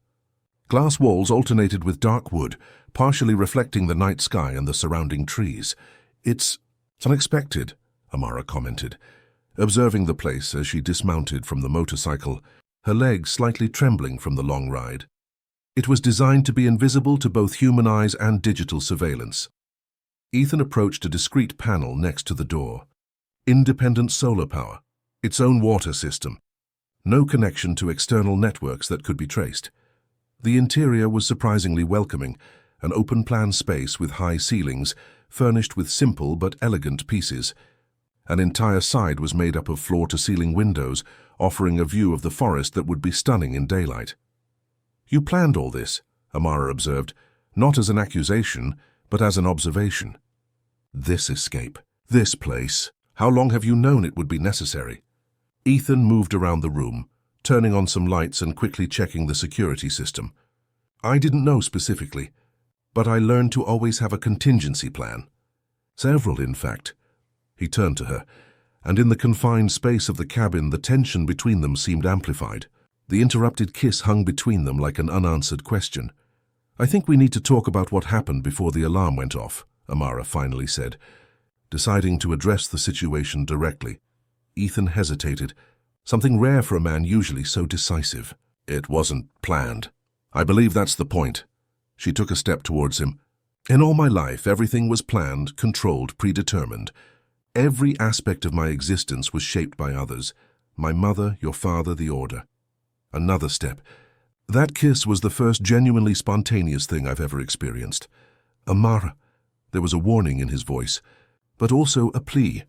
Speaker 1: Glass walls alternated with dark wood, partially reflecting the night sky and the surrounding trees. It's unexpected," Amara commented, observing the place as she dismounted from the motorcycle, her legs slightly trembling from the long ride. It was designed to be invisible to both human eyes and digital surveillance. Ethan approached a discreet panel next to the door. Independent solar power, its own water system, no connection to external networks that could be traced. The interior was surprisingly welcoming, an open-plan space with high ceilings, furnished with simple but elegant pieces. An entire side was made up of floor-to-ceiling windows, offering a view of the forest that would be stunning in daylight. "You planned all this," Amara observed, not as an accusation, but as an observation. "This escape, this place, how long have you known it would be necessary?" Ethan moved around the room, turning on some lights and quickly checking the security system. "I didn't know specifically, but I learned to always have a contingency plan. Several, in fact." He turned to her, and in the confined space of the cabin, the tension between them seemed amplified. The interrupted kiss hung between them like an unanswered question. "I think we need to talk about what happened before the alarm went off," Amara finally said, deciding to address the situation directly. Ethan hesitated, something rare for a man usually so decisive. "It wasn't planned. I believe that's the point." She took a step towards him. "In all my life, everything was planned, controlled, predetermined. Every aspect of my existence was shaped by others. My mother, your father, the Order." Another step. "That kiss was the first genuinely spontaneous thing I've ever experienced." "Amara," there was a warning in his voice, but also a plea.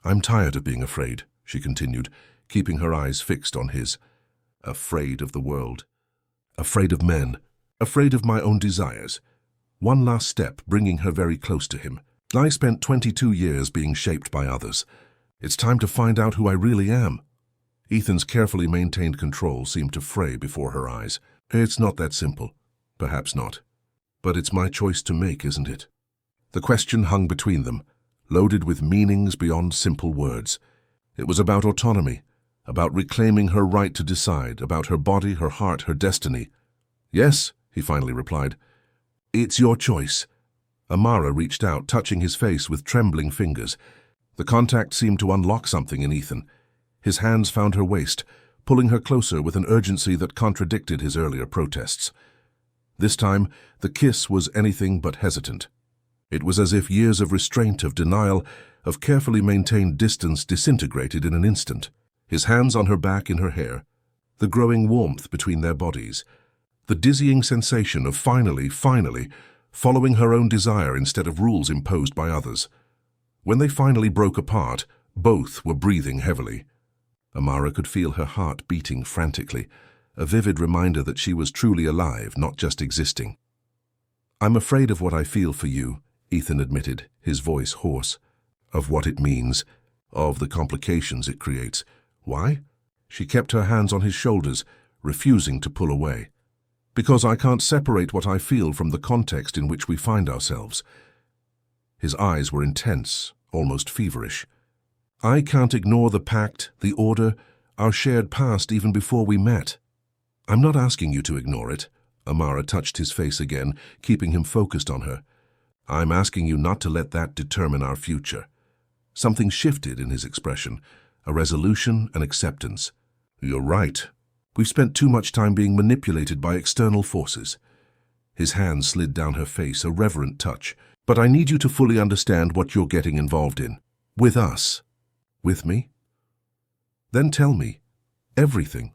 Speaker 1: "I'm tired of being afraid," she continued, keeping her eyes fixed on his. "Afraid of the world. Afraid of men. Afraid of my own desires." One last step, bringing her very close to him. "I spent 22 years being shaped by others. It's time to find out who I really am." Ethan's carefully maintained control seemed to fray before her eyes. "It's not that simple. Perhaps not. But it's my choice to make, isn't it?" The question hung between them, loaded with meanings beyond simple words. It was about autonomy, about reclaiming her right to decide, about her body, her heart, her destiny. "Yes," he finally replied. "It's your choice." Amara reached out, touching his face with trembling fingers. The contact seemed to unlock something in Ethan. His hands found her waist, pulling her closer with an urgency that contradicted his earlier protests. This time, the kiss was anything but hesitant. It was as if years of restraint, of denial, of carefully maintained distance disintegrated in an instant. His hands on her back, in her hair, the growing warmth between their bodies, the dizzying sensation of finally following her own desire instead of rules imposed by others. When they finally broke apart, both were breathing heavily. Amara could feel her heart beating frantically, a vivid reminder that she was truly alive, not just existing. "I'm afraid of what I feel for you," Ethan admitted, his voice hoarse. "Of what it means, of the complications it creates." "Why?" She kept her hands on his shoulders, refusing to pull away. "Because I can't separate what I feel from the context in which we find ourselves." His eyes were intense, almost feverish. "I can't ignore the pact, the order, our shared past even before we met." "I'm not asking you to ignore it." Amara touched his face again, keeping him focused on her. "I'm asking you not to let that determine our future." Something shifted in his expression, a resolution, an acceptance. "You're right. We've spent too much time being manipulated by external forces." His hand slid down her face, a reverent touch. "But I need you to fully understand what you're getting involved in. With us." "With me?" "Then tell me. Everything."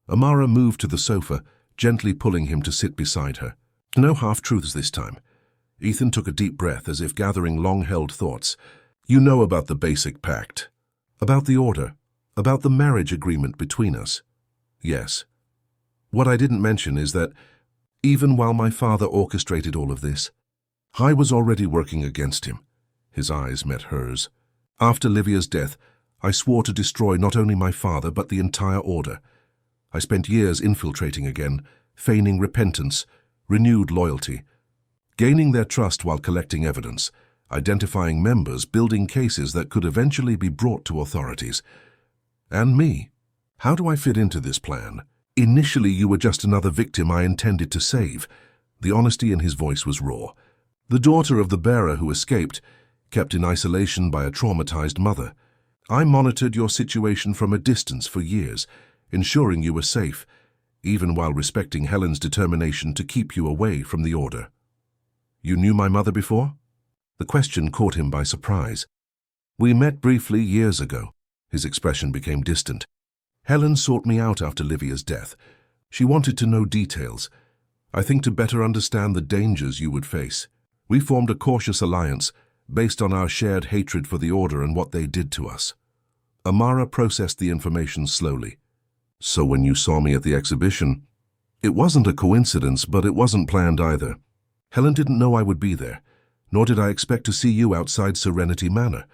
Speaker 1: Amara moved to the sofa, gently pulling him to sit beside her. No half-truths this time. Ethan took a deep breath, as if gathering long-held thoughts. "You know about the basic pact. About the order. About the marriage agreement between us." "Yes. What I didn't mention is that, even while my father orchestrated all of this, I was already working against him." His eyes met hers. "After Livia's death, I swore to destroy not only my father but the entire order. I spent years infiltrating again, feigning repentance, renewed loyalty, gaining their trust while collecting evidence, identifying members, building cases that could eventually be brought to authorities. And me. How do I fit into this plan? Initially, you were just another victim I intended to save." The honesty in his voice was raw. "The daughter of the bearer who escaped, kept in isolation by a traumatized mother. I monitored your situation from a distance for years, ensuring you were safe, even while respecting Helen's determination to keep you away from the order." "You knew my mother before?" The question caught him by surprise. "We met briefly years ago." His expression became distant. "Helen sought me out after Livia's death. She wanted to know details. I think to better understand the dangers you would face. We formed a cautious alliance, based on our shared hatred for the order and what they did to us." Amara processed the information slowly. "So when you saw me at the exhibition, it wasn't a coincidence, but it wasn't planned either. Helen didn't know I would be there, nor did I expect to see you outside Serenity Manor."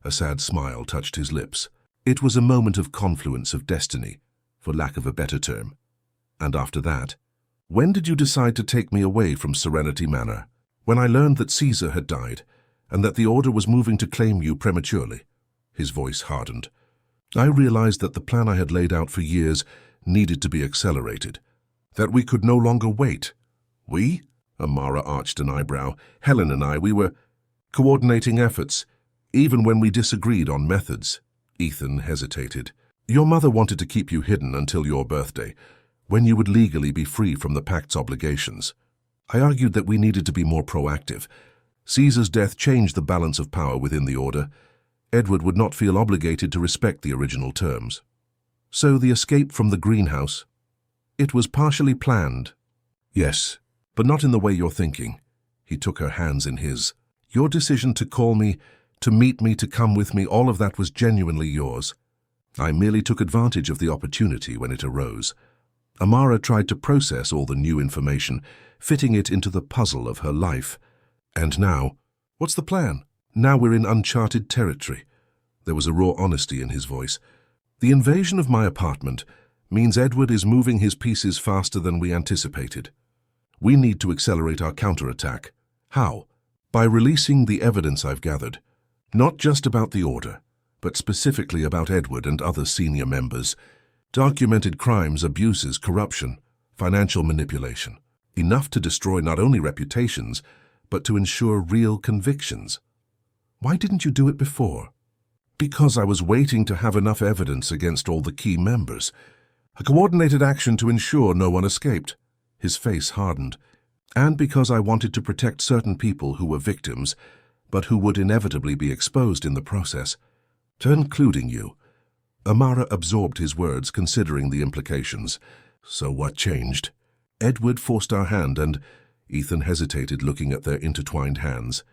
Speaker 1: A sad smile touched his lips. "It was a moment of confluence of destiny, for lack of a better term. And after that, when did you decide to take me away from Serenity Manor?" "When I learned that Caesar had died, and that the order was moving to claim you prematurely." His voice hardened. "I realized that the plan I had laid out for years needed to be accelerated, that we could no longer wait." "We?" Amara arched an eyebrow. "Helen and I, we were coordinating efforts, even when we disagreed on methods." Ethan hesitated. "Your mother wanted to keep you hidden until your birthday, when you would legally be free from the pact's obligations. I argued that we needed to be more proactive. Caesar's death changed the balance of power within the order. Edward would not feel obligated to respect the original terms. So the escape from the greenhouse, it was partially planned." "Yes, but not in the way you're thinking." He took her hands in his. "Your decision to call me, to meet me, to come with me, all of that was genuinely yours. I merely took advantage of the opportunity when it arose." Amara tried to process all the new information, fitting it into the puzzle of her life. "And now, what's the plan? Now we're in uncharted territory." There was a raw honesty in his voice. "The invasion of my apartment means Edward is moving his pieces faster than we anticipated. We need to accelerate our counterattack. How? By releasing the evidence I've gathered. Not just about the order, but specifically about Edward and other senior members. Documented crimes, abuses, corruption, financial manipulation. Enough to destroy not only reputations, but to ensure real convictions." "Why didn't you do it before?" "Because I was waiting to have enough evidence against all the key members. A coordinated action to ensure no one escaped." His face hardened. And because I wanted to protect certain people who were victims, but who would inevitably be exposed in the process, including you. Amara absorbed his words, considering the implications. So what changed? Edward forced our hand and Ethan hesitated, looking at their intertwined hands.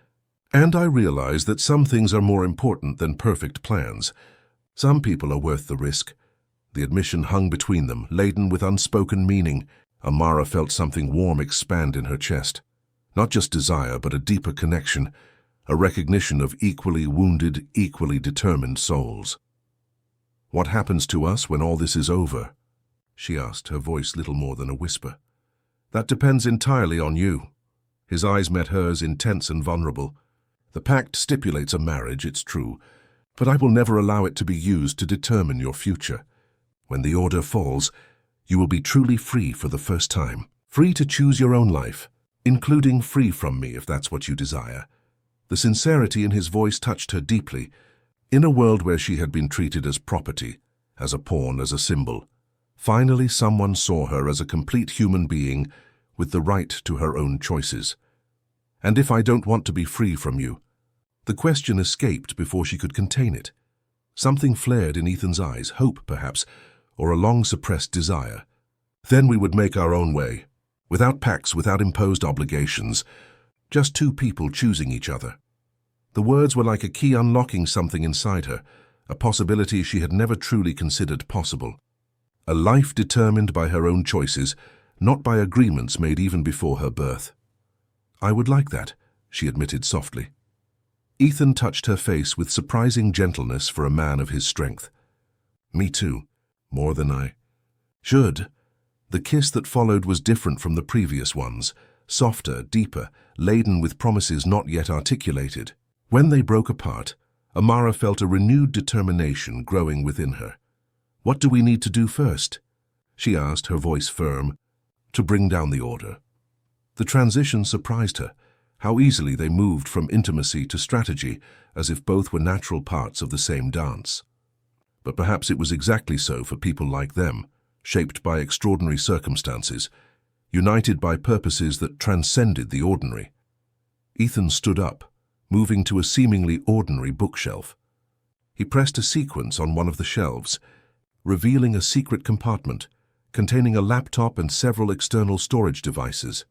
Speaker 1: And I realized that some things are more important than perfect plans. Some people are worth the risk. The admission hung between them, laden with unspoken meaning. Amara felt something warm expand in her chest. Not just desire, but a deeper connection, a recognition of equally wounded, equally determined souls. "What happens to us when all this is over?" she asked, her voice little more than a whisper. "That depends entirely on you." His eyes met hers, intense and vulnerable. "The pact stipulates a marriage, it's true, but I will never allow it to be used to determine your future. When the order falls, you will be truly free for the first time. Free to choose your own life, including free from me if that's what you desire." The sincerity in his voice touched her deeply. In a world where she had been treated as property, as a pawn, as a symbol, finally someone saw her as a complete human being with the right to her own choices. "And if I don't want to be free from you?" The question escaped before she could contain it. Something flared in Ethan's eyes, hope perhaps, or a long-suppressed desire. "Then we would make our own way, without pacts, without imposed obligations, just two people choosing each other." The words were like a key unlocking something inside her, a possibility she had never truly considered possible. A life determined by her own choices, not by agreements made even before her birth. "I would like that," she admitted softly. Ethan touched her face with surprising gentleness for a man of his strength. "Me too, more than I should." The kiss that followed was different from the previous ones, softer, deeper, laden with promises not yet articulated. When they broke apart, Amara felt a renewed determination growing within her. "What do we need to do first?" she asked, her voice firm. "To bring down the order." The transition surprised her, how easily they moved from intimacy to strategy, as if both were natural parts of the same dance. But perhaps it was exactly so for people like them, shaped by extraordinary circumstances, united by purposes that transcended the ordinary. Ethan stood up, moving to a seemingly ordinary bookshelf. He pressed a sequence on one of the shelves, revealing a secret compartment containing a laptop and several external storage devices.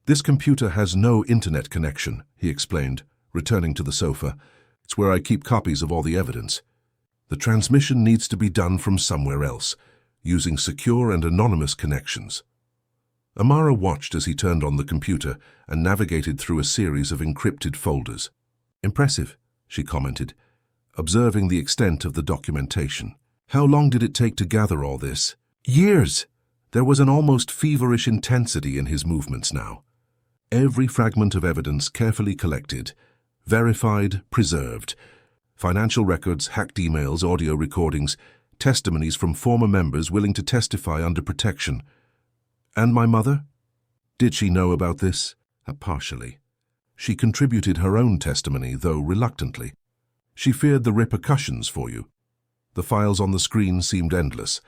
Speaker 1: "This computer has no internet connection," he explained, returning to the sofa. "It's where I keep copies of all the evidence. The transmission needs to be done from somewhere else, using secure and anonymous connections." Amara watched as he turned on the computer and navigated through a series of encrypted folders. "Impressive," she commented, observing the extent of the documentation. "How long did it take to gather all this?" "Years!" There was an almost feverish intensity in his movements now. Every fragment of evidence carefully collected, verified, preserved. Financial records, hacked emails, audio recordings, testimonies from former members willing to testify under protection. "And my mother? Did she know about this?" Partially. She contributed her own testimony, though reluctantly. "She feared the repercussions for you." The files on the screen seemed endless,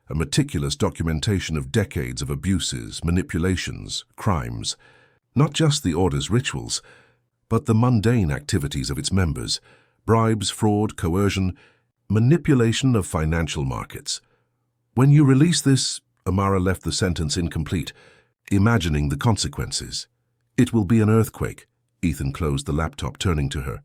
Speaker 1: a meticulous documentation of decades of abuses, manipulations, crimes. Not just the order's rituals, but the mundane activities of its members, bribes, fraud, coercion, manipulation of financial markets. "When you release this," Amara left the sentence incomplete, imagining the consequences. "It will be an earthquake." Ethan closed the laptop, turning to her.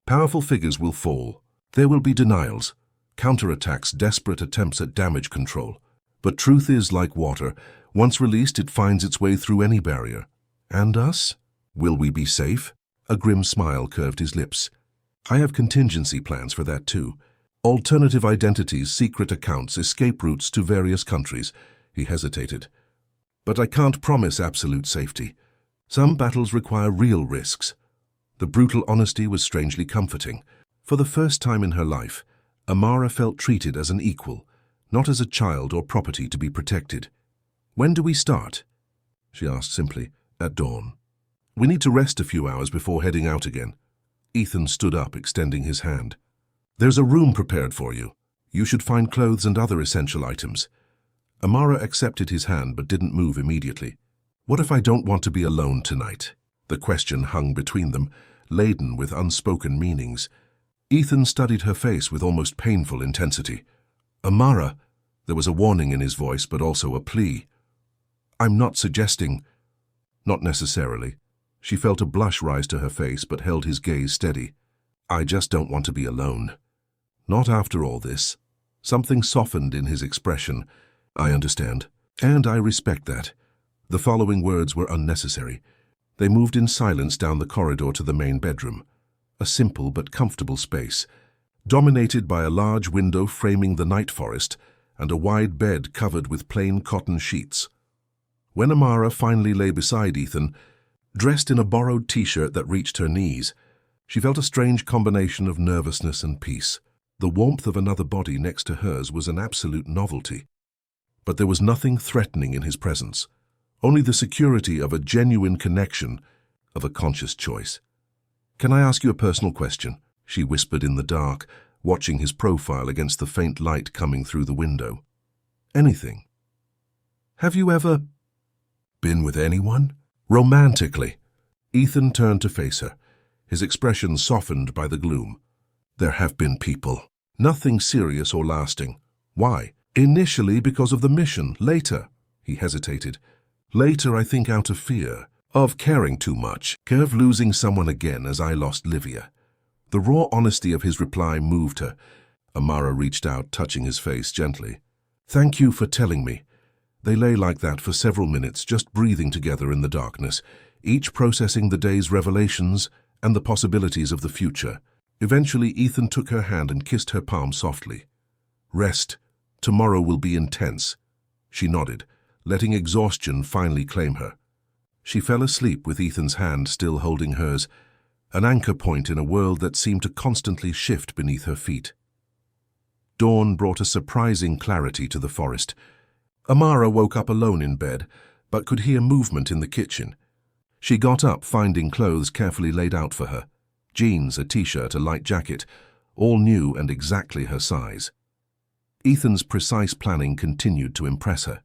Speaker 1: "Powerful figures will fall. There will be denials, counterattacks, desperate attempts at damage control. But truth is like water. Once released, it finds its way through any barrier. And us? Will we be safe?" A grim smile curved his lips. "I have contingency plans for that too. Alternative identities, secret accounts, escape routes to various countries." He hesitated. "But I can't promise absolute safety. Some battles require real risks." The brutal honesty was strangely comforting. For the first time in her life, Amara felt treated as an equal, not as a child or property to be protected. "When do we start?" she asked simply. "At dawn. We need to rest a few hours before heading out again." Ethan stood up, extending his hand. "There's a room prepared for you. You should find clothes and other essential items." Amara accepted his hand but didn't move immediately. What if I don't want to be alone tonight? The question hung between them, laden with unspoken meanings. Ethan studied her face with almost painful intensity. Amara, there was a warning in his voice, but also a plea. I'm not suggesting. Not necessarily. She felt a blush rise to her face, but held his gaze steady. I just don't want to be alone. Not after all this. Something softened in his expression. I understand. And I respect that. The following words were unnecessary. They moved in silence down the corridor to the main bedroom. A simple but comfortable space, dominated by a large window framing the night forest and a wide bed covered with plain cotton sheets. When Amara finally lay beside Ethan, dressed in a borrowed t-shirt that reached her knees, she felt a strange combination of nervousness and peace. The warmth of another body next to hers was an absolute novelty. But there was nothing threatening in his presence, only the security of a genuine connection, of a conscious choice. Can I ask you a personal question? She whispered in the dark, watching his profile against the faint light coming through the window. Anything. Have you ever been with anyone? Romantically. Ethan turned to face her, his expression softened by the gloom. There have been people. Nothing serious or lasting. Why? Initially because of the mission. Later, he hesitated. Later, I think out of fear, of caring too much, of losing someone again as I lost Livia. The raw honesty of his reply moved her. Amara reached out, touching his face gently. Thank you for telling me. They lay like that for several minutes, just breathing together in the darkness, each processing the day's revelations and the possibilities of the future. Eventually, Ethan took her hand and kissed her palm softly. Rest. Tomorrow will be intense. She nodded, letting exhaustion finally claim her. She fell asleep with Ethan's hand still holding hers, an anchor point in a world that seemed to constantly shift beneath her feet. Dawn brought a surprising clarity to the forest. Amara woke up alone in bed, but could hear movement in the kitchen. She got up, finding clothes carefully laid out for her. Jeans, a t-shirt, a light jacket, all new and exactly her size. Ethan's precise planning continued to impress her.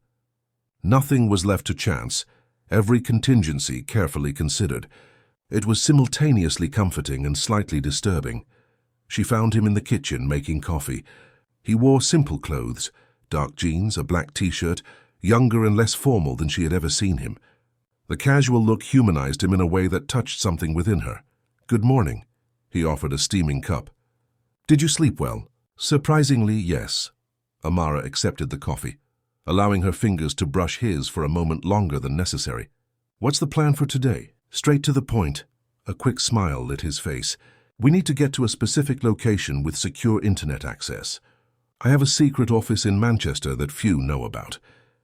Speaker 1: Nothing was left to chance, every contingency carefully considered. It was simultaneously comforting and slightly disturbing. She found him in the kitchen making coffee. He wore simple clothes, dark jeans, a black t-shirt, younger and less formal than she had ever seen him. The casual look humanized him in a way that touched something within her. Good morning. He offered a steaming cup. Did you sleep well? Surprisingly, yes. Amara accepted the coffee, allowing her fingers to brush his for a moment longer than necessary. What's the plan for today? Straight to the point. A quick smile lit his face. We need to get to a specific location with secure internet access. I have a secret office in Manchester that few know about.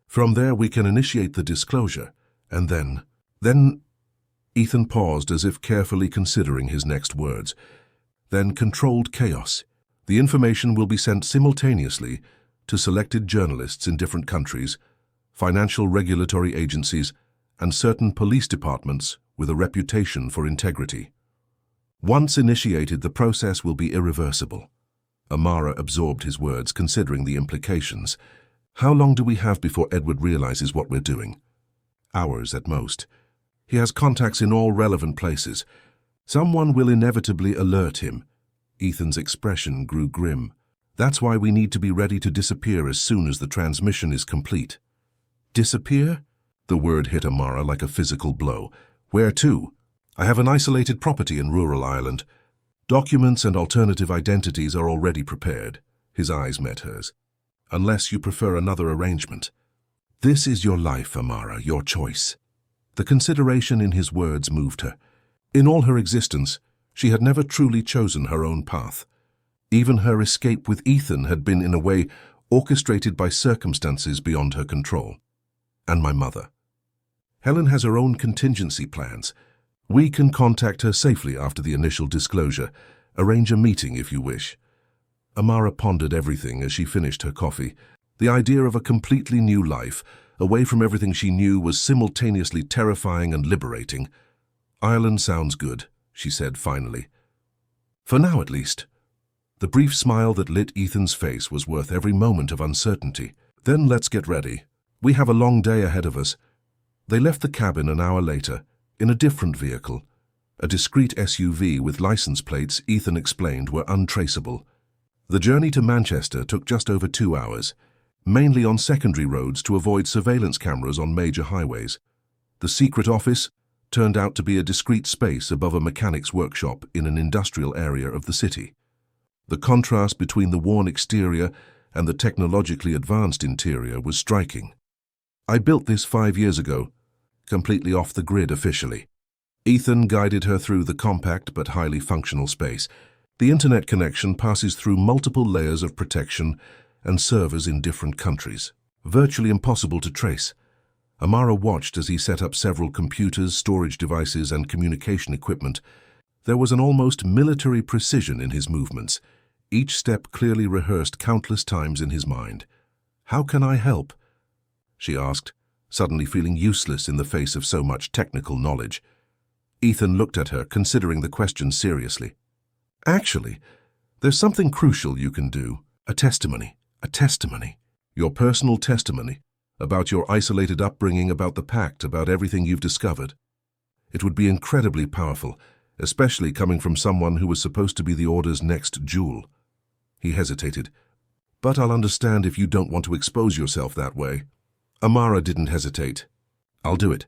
Speaker 1: From there we can initiate the disclosure. And then... Ethan paused as if carefully considering his next words. Then controlled chaos. The information will be sent simultaneously to selected journalists in different countries, financial regulatory agencies, and certain police departments with a reputation for integrity. Once initiated, the process will be irreversible. Amara absorbed his words, considering the implications. How long do we have before Edward realizes what we're doing? Hours at most. He has contacts in all relevant places. Someone will inevitably alert him. Ethan's expression grew grim. That's why we need to be ready to disappear as soon as the transmission is complete. Disappear? The word hit Amara like a physical blow. Where to? I have an isolated property in rural Ireland. Documents and alternative identities are already prepared. His eyes met hers. Unless you prefer another arrangement. This is your life, Amara, your choice. The consideration in his words moved her. In all her existence, she had never truly chosen her own path. Even her escape with Ethan had been, in a way, orchestrated by circumstances beyond her control. And my mother. Helen has her own contingency plans. We can contact her safely after the initial disclosure. Arrange a meeting if you wish. Amara pondered everything as she finished her coffee. The idea of a completely new life, away from everything she knew, was simultaneously terrifying and liberating. Ireland sounds good, she said finally. For now, at least. The brief smile that lit Ethan's face was worth every moment of uncertainty. Then let's get ready. We have a long day ahead of us. They left the cabin an hour later, in a different vehicle. A discreet SUV with license plates Ethan explained were untraceable. The journey to Manchester took just over 2 hours, mainly on secondary roads to avoid surveillance cameras on major highways. The secret office turned out to be a discreet space above a mechanic's workshop in an industrial area of the city. The contrast between the worn exterior and the technologically advanced interior was striking. "I built this 5 years ago, completely off the grid officially." Ethan guided her through the compact but highly functional space. The internet connection passes through multiple layers of protection and servers in different countries. Virtually impossible to trace. Amara watched as he set up several computers, storage devices, and communication equipment. There was an almost military precision in his movements, each step clearly rehearsed countless times in his mind. "How can I help?" she asked, suddenly feeling useless in the face of so much technical knowledge. Ethan looked at her, considering the question seriously. "Actually, there's something crucial you can do. A testimony. A testimony. Your personal testimony. About your isolated upbringing, about the pact, about everything you've discovered. It would be incredibly powerful, especially coming from someone who was supposed to be the Order's next jewel." He hesitated. "But I'll understand if you don't want to expose yourself that way." Amara didn't hesitate. "I'll do it."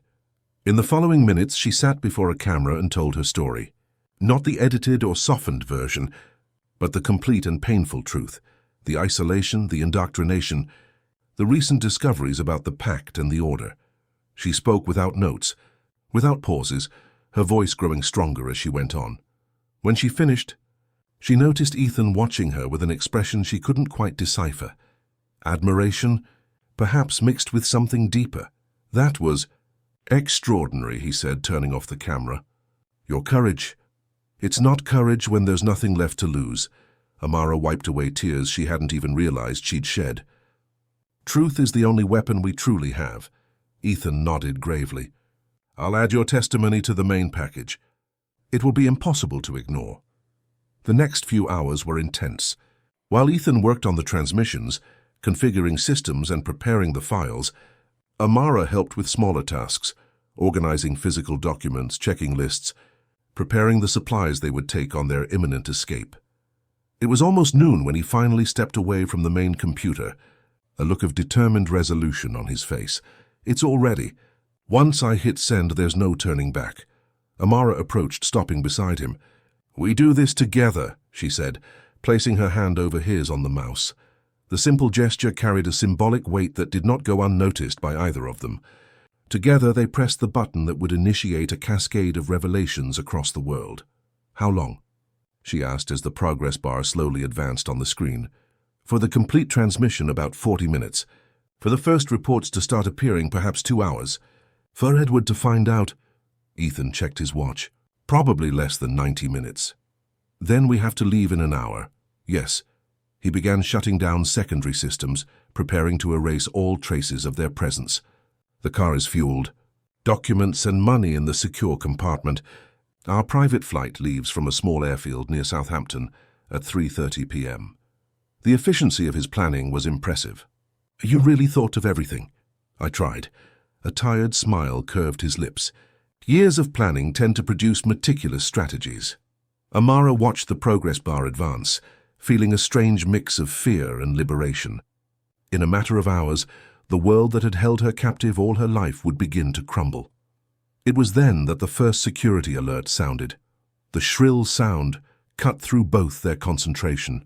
Speaker 1: In the following minutes, she sat before a camera and told her story. Not the edited or softened version, but the complete and painful truth. The isolation, the indoctrination, the recent discoveries about the pact and the Order. She spoke without notes, without pauses, her voice growing stronger as she went on. When she finished, she noticed Ethan watching her with an expression she couldn't quite decipher. Admiration, perhaps mixed with something deeper. "That was extraordinary," he said, turning off the camera. "Your courage. It's not courage when there's nothing left to lose." Amara wiped away tears she hadn't even realized she'd shed. "Truth is the only weapon we truly have." Ethan nodded gravely. "I'll add your testimony to the main package. It will be impossible to ignore." The next few hours were intense. While Ethan worked on the transmissions, configuring systems and preparing the files, Amara helped with smaller tasks, organizing physical documents, checking lists, preparing the supplies they would take on their imminent escape. It was almost noon when he finally stepped away from the main computer, a look of determined resolution on his face. "It's all ready. Once I hit send, there's no turning back." Amara approached, stopping beside him. "We do this together," she said, placing her hand over his on the mouse. The simple gesture carried a symbolic weight that did not go unnoticed by either of them. Together they pressed the button that would initiate a cascade of revelations across the world. "How long?" she asked as the progress bar slowly advanced on the screen. "For the complete transmission, about 40 minutes. For the first reports to start appearing, perhaps 2 hours. For Edward to find out..." Ethan checked his watch. "Probably less than 90 minutes. Then we have to leave in an hour." "Yes." He began shutting down secondary systems, preparing to erase all traces of their presence. "The car is fueled. Documents and money in the secure compartment. Our private flight leaves from a small airfield near Southampton at 3:30 p.m. The efficiency of his planning was impressive. "You really thought of everything." "I tried." A tired smile curved his lips. Years of planning tend to produce meticulous strategies. Amara watched the progress bar advance, feeling a strange mix of fear and liberation. In a matter of hours, the world that had held her captive all her life would begin to crumble. It was then that the first security alert sounded. The shrill sound cut through both their concentration.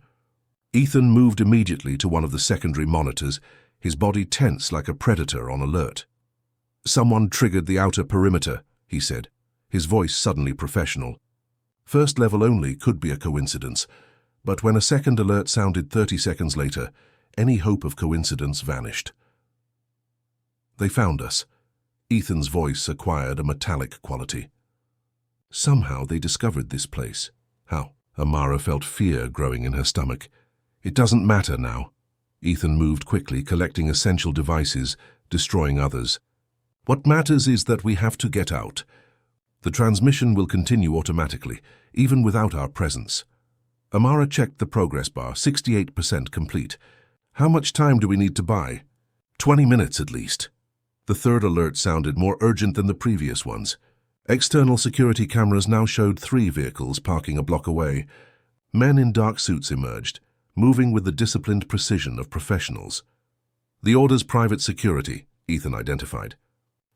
Speaker 1: Ethan moved immediately to one of the secondary monitors, his body tense like a predator on alert. "Someone triggered the outer perimeter," he said, his voice suddenly professional. First level only could be a coincidence, but when a second alert sounded 30 seconds later, any hope of coincidence vanished. "They found us." Ethan's voice acquired a metallic quality. "Somehow they discovered this place." "How?" Amara felt fear growing in her stomach. "It doesn't matter now." Ethan moved quickly, collecting essential devices, destroying others. "What matters is that we have to get out. The transmission will continue automatically, even without our presence." Amara checked the progress bar, 68% complete. "How much time do we need to buy?" 20 minutes at least." The third alert sounded more urgent than the previous ones. External security cameras now showed 3 vehicles parking a block away. Men in dark suits emerged, moving with the disciplined precision of professionals. The order's private security, Ethan identified.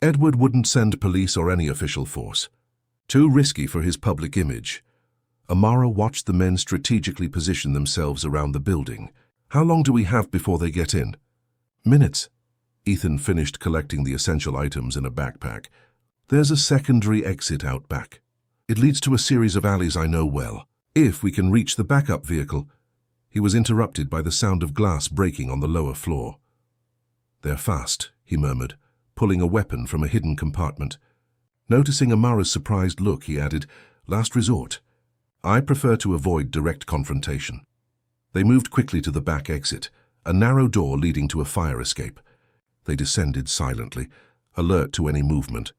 Speaker 1: Edward wouldn't send police or any official force. Too risky for his public image. Amara watched the men strategically position themselves around the building. How long do we have before they get in? Minutes. Ethan finished collecting the essential items in a backpack. There's a secondary exit out back. It leads to a series of alleys I know well. If we can reach the backup vehicle. He was interrupted by the sound of glass breaking on the lower floor. They're fast, he murmured, pulling a weapon from a hidden compartment. Noticing Amara's surprised look, he added, "Last resort. I prefer to avoid direct confrontation." They moved quickly to the back exit, a narrow door leading to a fire escape. They descended silently, alert to any movement.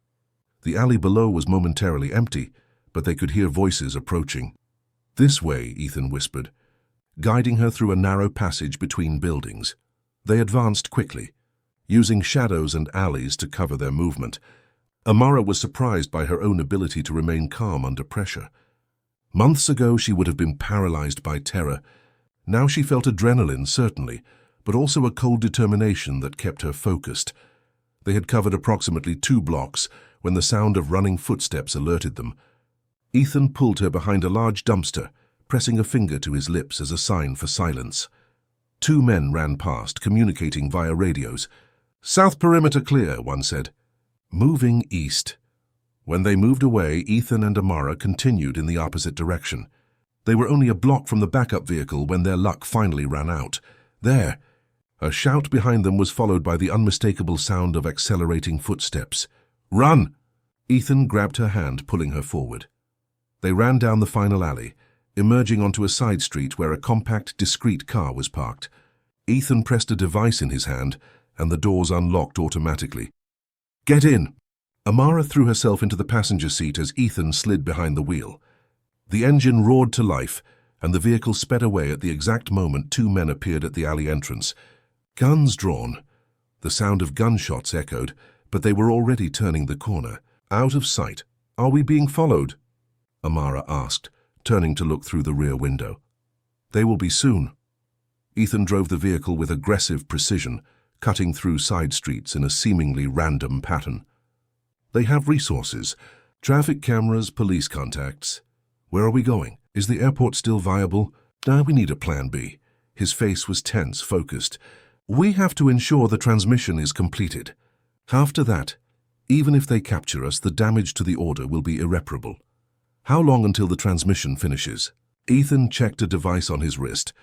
Speaker 1: The alley below was momentarily empty, but they could hear voices approaching. "This way," Ethan whispered, guiding her through a narrow passage between buildings. They advanced quickly, using shadows and alleys to cover their movement. Amara was surprised by her own ability to remain calm under pressure. Months ago, she would have been paralyzed by terror. Now she felt adrenaline, certainly, but also a cold determination that kept her focused. They had covered approximately 2 blocks when the sound of running footsteps alerted them. Ethan pulled her behind a large dumpster, pressing a finger to his lips as a sign for silence. 2 men ran past, communicating via radios. "South perimeter clear," one said. "Moving east." When they moved away, Ethan and Amara continued in the opposite direction. They were only a block from the backup vehicle when their luck finally ran out. There! A shout behind them was followed by the unmistakable sound of accelerating footsteps. "Run!" Ethan grabbed her hand, pulling her forward. They ran down the final alley, emerging onto a side street where a compact, discreet car was parked. Ethan pressed a device in his hand, and the doors unlocked automatically. "Get in!" Amara threw herself into the passenger seat as Ethan slid behind the wheel. The engine roared to life, and the vehicle sped away at the exact moment 2 men appeared at the alley entrance. Guns drawn. The sound of gunshots echoed, but they were already turning the corner. Out of sight. "Are we being followed?" Amara asked, turning to look through the rear window. "They will be soon." Ethan drove the vehicle with aggressive precision, cutting through side streets in a seemingly random pattern. "They have resources. Traffic cameras, police contacts. Where are we going? Is the airport still viable? We need a plan B." His face was tense, focused. "We have to ensure the transmission is completed. After that, even if they capture us, the damage to the order will be irreparable." "How long until the transmission finishes?" Ethan checked a device on his wrist.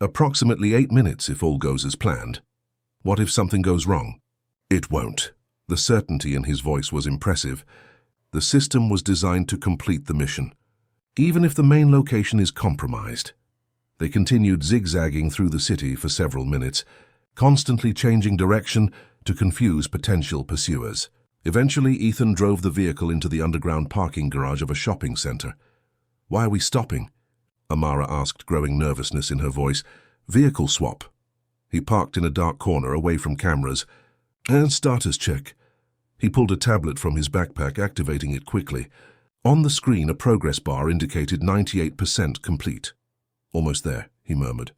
Speaker 1: "Approximately 8 minutes if all goes as planned." "What if something goes wrong?" "It won't." The certainty in his voice was impressive. The system was designed to complete the mission, even if the main location is compromised. They continued zigzagging through the city for several minutes, constantly changing direction to confuse potential pursuers. Eventually, Ethan drove the vehicle into the underground parking garage of a shopping center. "Why are we stopping?" Amara asked, growing nervousness in her voice. "Vehicle swap." He parked in a dark corner away from cameras. "And status check." He pulled a tablet from his backpack, activating it quickly. On the screen, a progress bar indicated 98% complete. "Almost there," he murmured.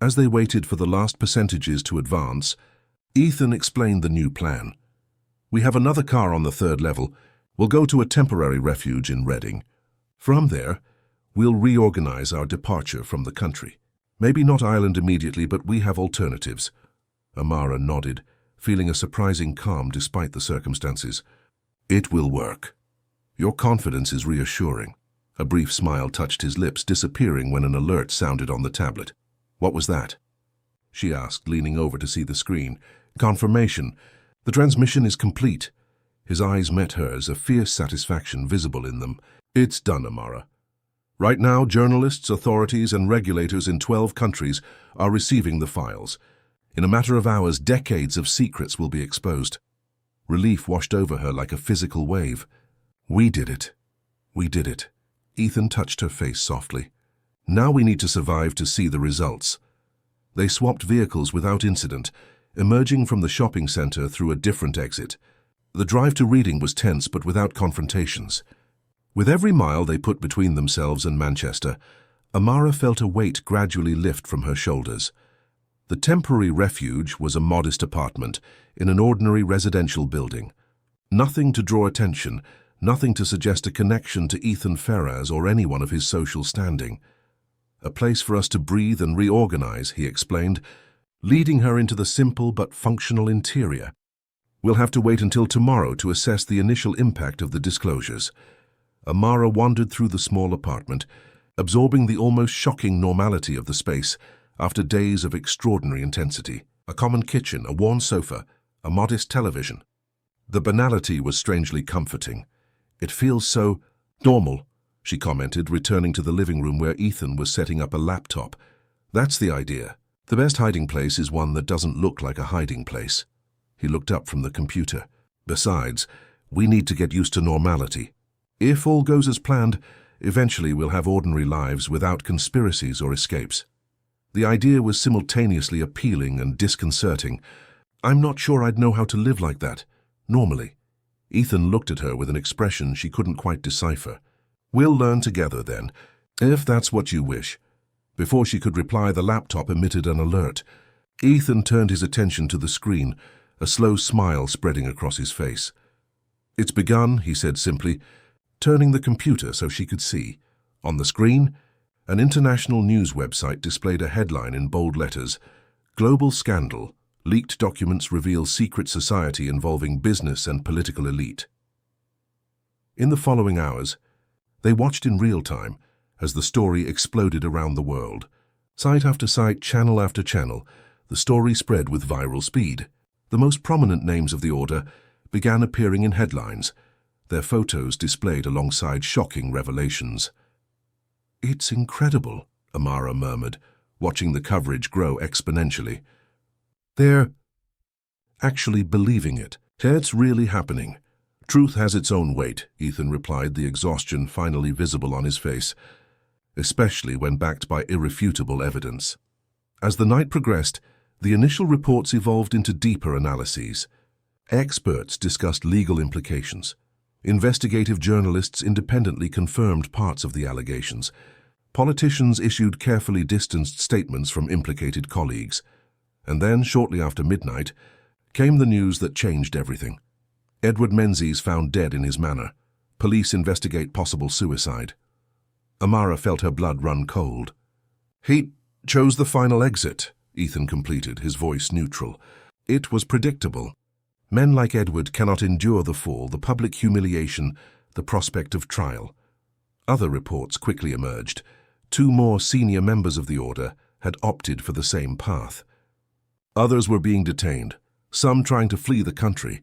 Speaker 1: As they waited for the last percentages to advance, Ethan explained the new plan. "We have another car on the 3rd level. We'll go to a temporary refuge in Reading. From there, we'll reorganize our departure from the country. Maybe not Ireland immediately, but we have alternatives." Amara nodded, feeling a surprising calm despite the circumstances. "It will work. Your confidence is reassuring." A brief smile touched his lips, disappearing when an alert sounded on the tablet. "What was that?" she asked, leaning over to see the screen. "Confirmation. The transmission is complete." His eyes met hers, a fierce satisfaction visible in them. "It's done, Amara. Right now, journalists, authorities, and regulators in 12 countries are receiving the files. In a matter of hours, decades of secrets will be exposed." Relief washed over her like a physical wave. "We did it. We did it." Ethan touched her face softly. "Now we need to survive to see the results." They swapped vehicles without incident, emerging from the shopping center through a different exit. The drive to Reading was tense but without confrontations. With every mile they put between themselves and Manchester, Amara felt a weight gradually lift from her shoulders. The temporary refuge was a modest apartment in an ordinary residential building. Nothing to draw attention, nothing to suggest a connection to Ethan Ferraz or anyone of his social standing. A place for us to breathe and reorganize, he explained, leading her into the simple but functional interior. We'll have to wait until tomorrow to assess the initial impact of the disclosures. Amara wandered through the small apartment, absorbing the almost shocking normality of the space after days of extraordinary intensity. A common kitchen, a worn sofa, a modest television. The banality was strangely comforting. It feels so normal, she commented, returning to the living room where Ethan was setting up a laptop. That's the idea. The best hiding place is one that doesn't look like a hiding place. He looked up from the computer. Besides, we need to get used to normality. If all goes as planned, eventually we'll have ordinary lives without conspiracies or escapes. The idea was simultaneously appealing and disconcerting. I'm not sure I'd know how to live like that, normally. Ethan looked at her with an expression she couldn't quite decipher. We'll learn together then, if that's what you wish. Before she could reply, the laptop emitted an alert. Ethan turned his attention to the screen, a slow smile spreading across his face. It's begun, he said simply, turning the computer so she could see. On the screen, an international news website displayed a headline in bold letters, Global Scandal. Leaked documents reveal secret society involving business and political elite. In the following hours, they watched in real time as the story exploded around the world. Site after site, channel after channel, the story spread with viral speed. The most prominent names of the order began appearing in headlines, their photos displayed alongside shocking revelations. It's incredible, Amara murmured, watching the coverage grow exponentially. They're actually believing it. It's really happening. Truth has its own weight, Ethan replied, the exhaustion finally visible on his face, especially when backed by irrefutable evidence. As the night progressed, the initial reports evolved into deeper analyses. Experts discussed legal implications. Investigative journalists independently confirmed parts of the allegations. Politicians issued carefully distanced statements from implicated colleagues. And then, shortly after midnight, came the news that changed everything. Edward Menzies found dead in his manor. Police investigate possible suicide. Amara felt her blood run cold. He chose the final exit, Ethan completed, his voice neutral. It was predictable. Men like Edward cannot endure the fall, the public humiliation, the prospect of trial. Other reports quickly emerged. 2 more senior members of the order had opted for the same path. Others were being detained, some trying to flee the country.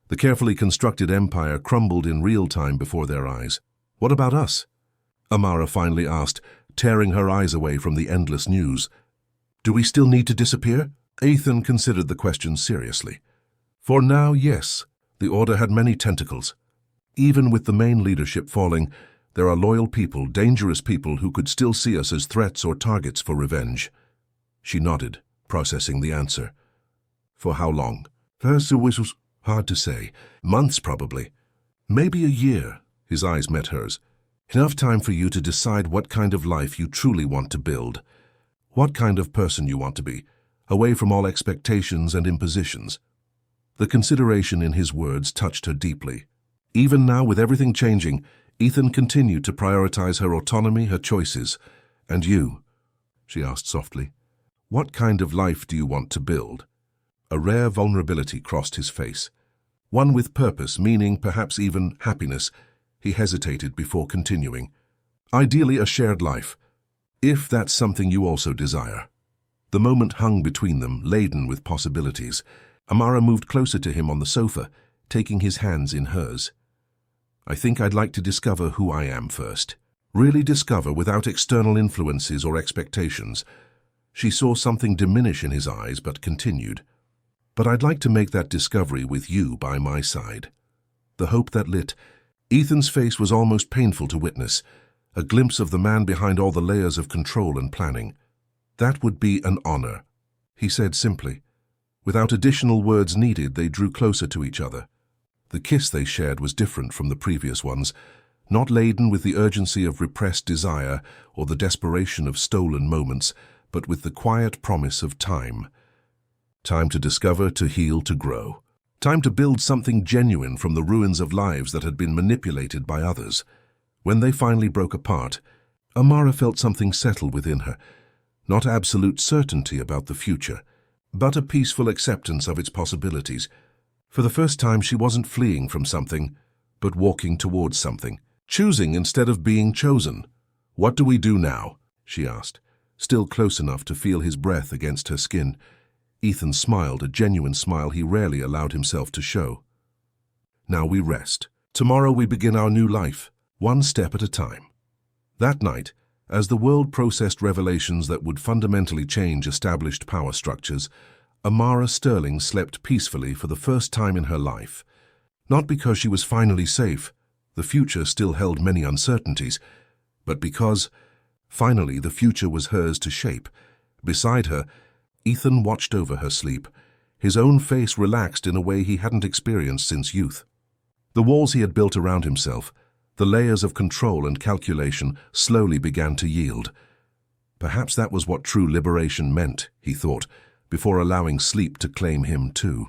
Speaker 1: The carefully constructed empire crumbled in real time before their eyes. What about us? Amara finally asked, tearing her eyes away from the endless news. Do we still need to disappear? Ethan considered the question seriously. For now, yes. The order had many tentacles. Even with the main leadership falling, there are loyal people, dangerous people who could still see us as threats or targets for revenge. She nodded, processing the answer. For how long? First, it was hard to say. Months, probably. Maybe a year. His eyes met hers. Enough time for you to decide what kind of life you truly want to build. What kind of person you want to be, away from all expectations and impositions. The consideration in his words touched her deeply. Even now, with everything changing, Ethan continued to prioritize her autonomy, her choices. And you? She asked softly. What kind of life do you want to build? A rare vulnerability crossed his face. One with purpose, meaning, perhaps even happiness. He hesitated before continuing. Ideally, a shared life, if that's something you also desire. The moment hung between them, laden with possibilities. Amara moved closer to him on the sofa, taking his hands in hers. I think I'd like to discover who I am first. Really discover without external influences or expectations. She saw something diminish in his eyes, but continued. But I'd like to make that discovery with you by my side. The hope that lit. Ethan's face was almost painful to witness, a glimpse of the man behind all the layers of control and planning. That would be an honor, he said simply. Without additional words needed, they drew closer to each other. The kiss they shared was different from the previous ones, not laden with the urgency of repressed desire or the desperation of stolen moments, but with the quiet promise of time. Time to discover, to heal, to grow. Time to build something genuine from the ruins of lives that had been manipulated by others. When they finally broke apart, Amara felt something settle within her. Not absolute certainty about the future, but a peaceful acceptance of its possibilities. For the first time, she wasn't fleeing from something, but walking towards something. Choosing instead of being chosen. "What do we do now?" she asked, still close enough to feel his breath against her skin. Ethan smiled, a genuine smile he rarely allowed himself to show. "Now we rest. Tomorrow we begin our new life, one step at a time." That night, as the world processed revelations that would fundamentally change established power structures, Amara Sterling slept peacefully for the first time in her life. Not because she was finally safe, the future still held many uncertainties, but because, finally, the future was hers to shape. Beside her, Ethan watched over her sleep, his own face relaxed in a way he hadn't experienced since youth. The walls he had built around himself, the layers of control and calculation, slowly began to yield. Perhaps that was what true liberation meant, he thought, before allowing sleep to claim him too.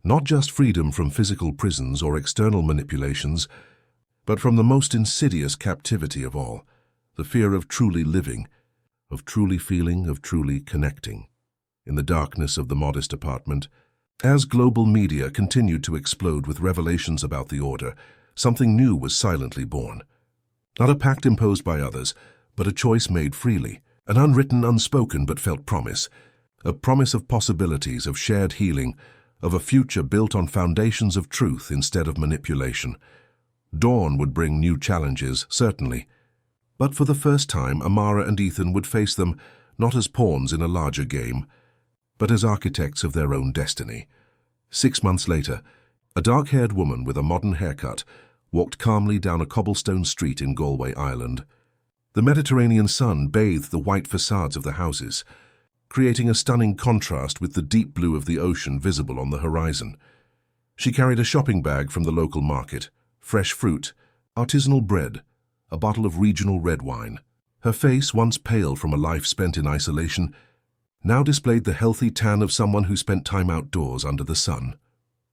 Speaker 1: Not just freedom from physical prisons or external manipulations, but from the most insidious captivity of all, the fear of truly living, of truly feeling, of truly connecting. In the darkness of the modest apartment, as global media continued to explode with revelations about the order, something new was silently born. Not a pact imposed by others, but a choice made freely, an unwritten, unspoken but felt promise, a promise of possibilities, of shared healing, of a future built on foundations of truth instead of manipulation. Dawn would bring new challenges, certainly, but for the first time, Amara and Ethan would face them not as pawns in a larger game, but as architects of their own destiny. 6 months later, a dark-haired woman with a modern haircut walked calmly down a cobblestone street in Galway, Ireland. The Mediterranean sun bathed the white facades of the houses, creating a stunning contrast with the deep blue of the ocean visible on the horizon. She carried a shopping bag from the local market, fresh fruit, artisanal bread, a bottle of regional red wine. Her face, once pale from a life spent in isolation, now displayed the healthy tan of someone who spent time outdoors under the sun.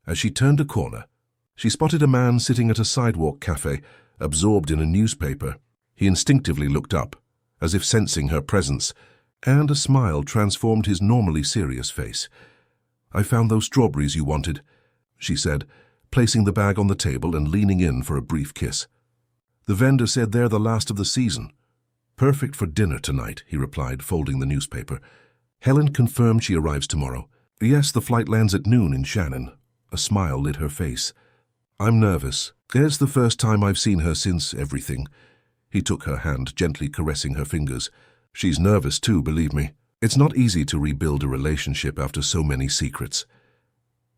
Speaker 1: As she turned a corner, she spotted a man sitting at a sidewalk cafe, absorbed in a newspaper. He instinctively looked up, as if sensing her presence, and a smile transformed his normally serious face. "I found those strawberries you wanted," she said, placing the bag on the table and leaning in for a brief kiss. "The vendor said they're the last of the season." "Perfect for dinner tonight," he replied, folding the newspaper. "Helen confirmed she arrives tomorrow." "Yes, the flight lands at noon in Shannon." A smile lit her face. "I'm nervous. It's the first time I've seen her since everything." He took her hand, gently caressing her fingers. "She's nervous too, believe me. It's not easy to rebuild a relationship after so many secrets."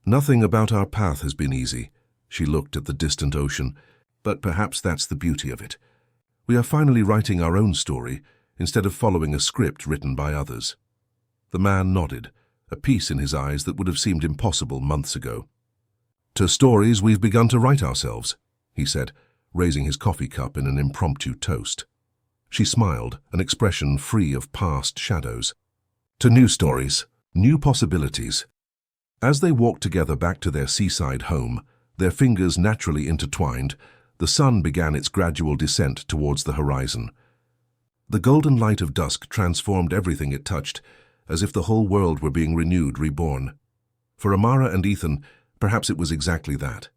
Speaker 1: "Nothing about our path has been easy." She looked at the distant ocean. "But perhaps that's the beauty of it. We are finally writing our own story, instead of following a script written by others." The man nodded, a peace in his eyes that would have seemed impossible months ago. "To stories we've begun to write ourselves," he said, raising his coffee cup in an impromptu toast. She smiled, an expression free of past shadows. "To new stories, new possibilities." As they walked together back to their seaside home, their fingers naturally intertwined, the sun began its gradual descent towards the horizon. The golden light of dusk transformed everything it touched, as if the whole world were being renewed, reborn. For Amara and Ethan, perhaps it was exactly that.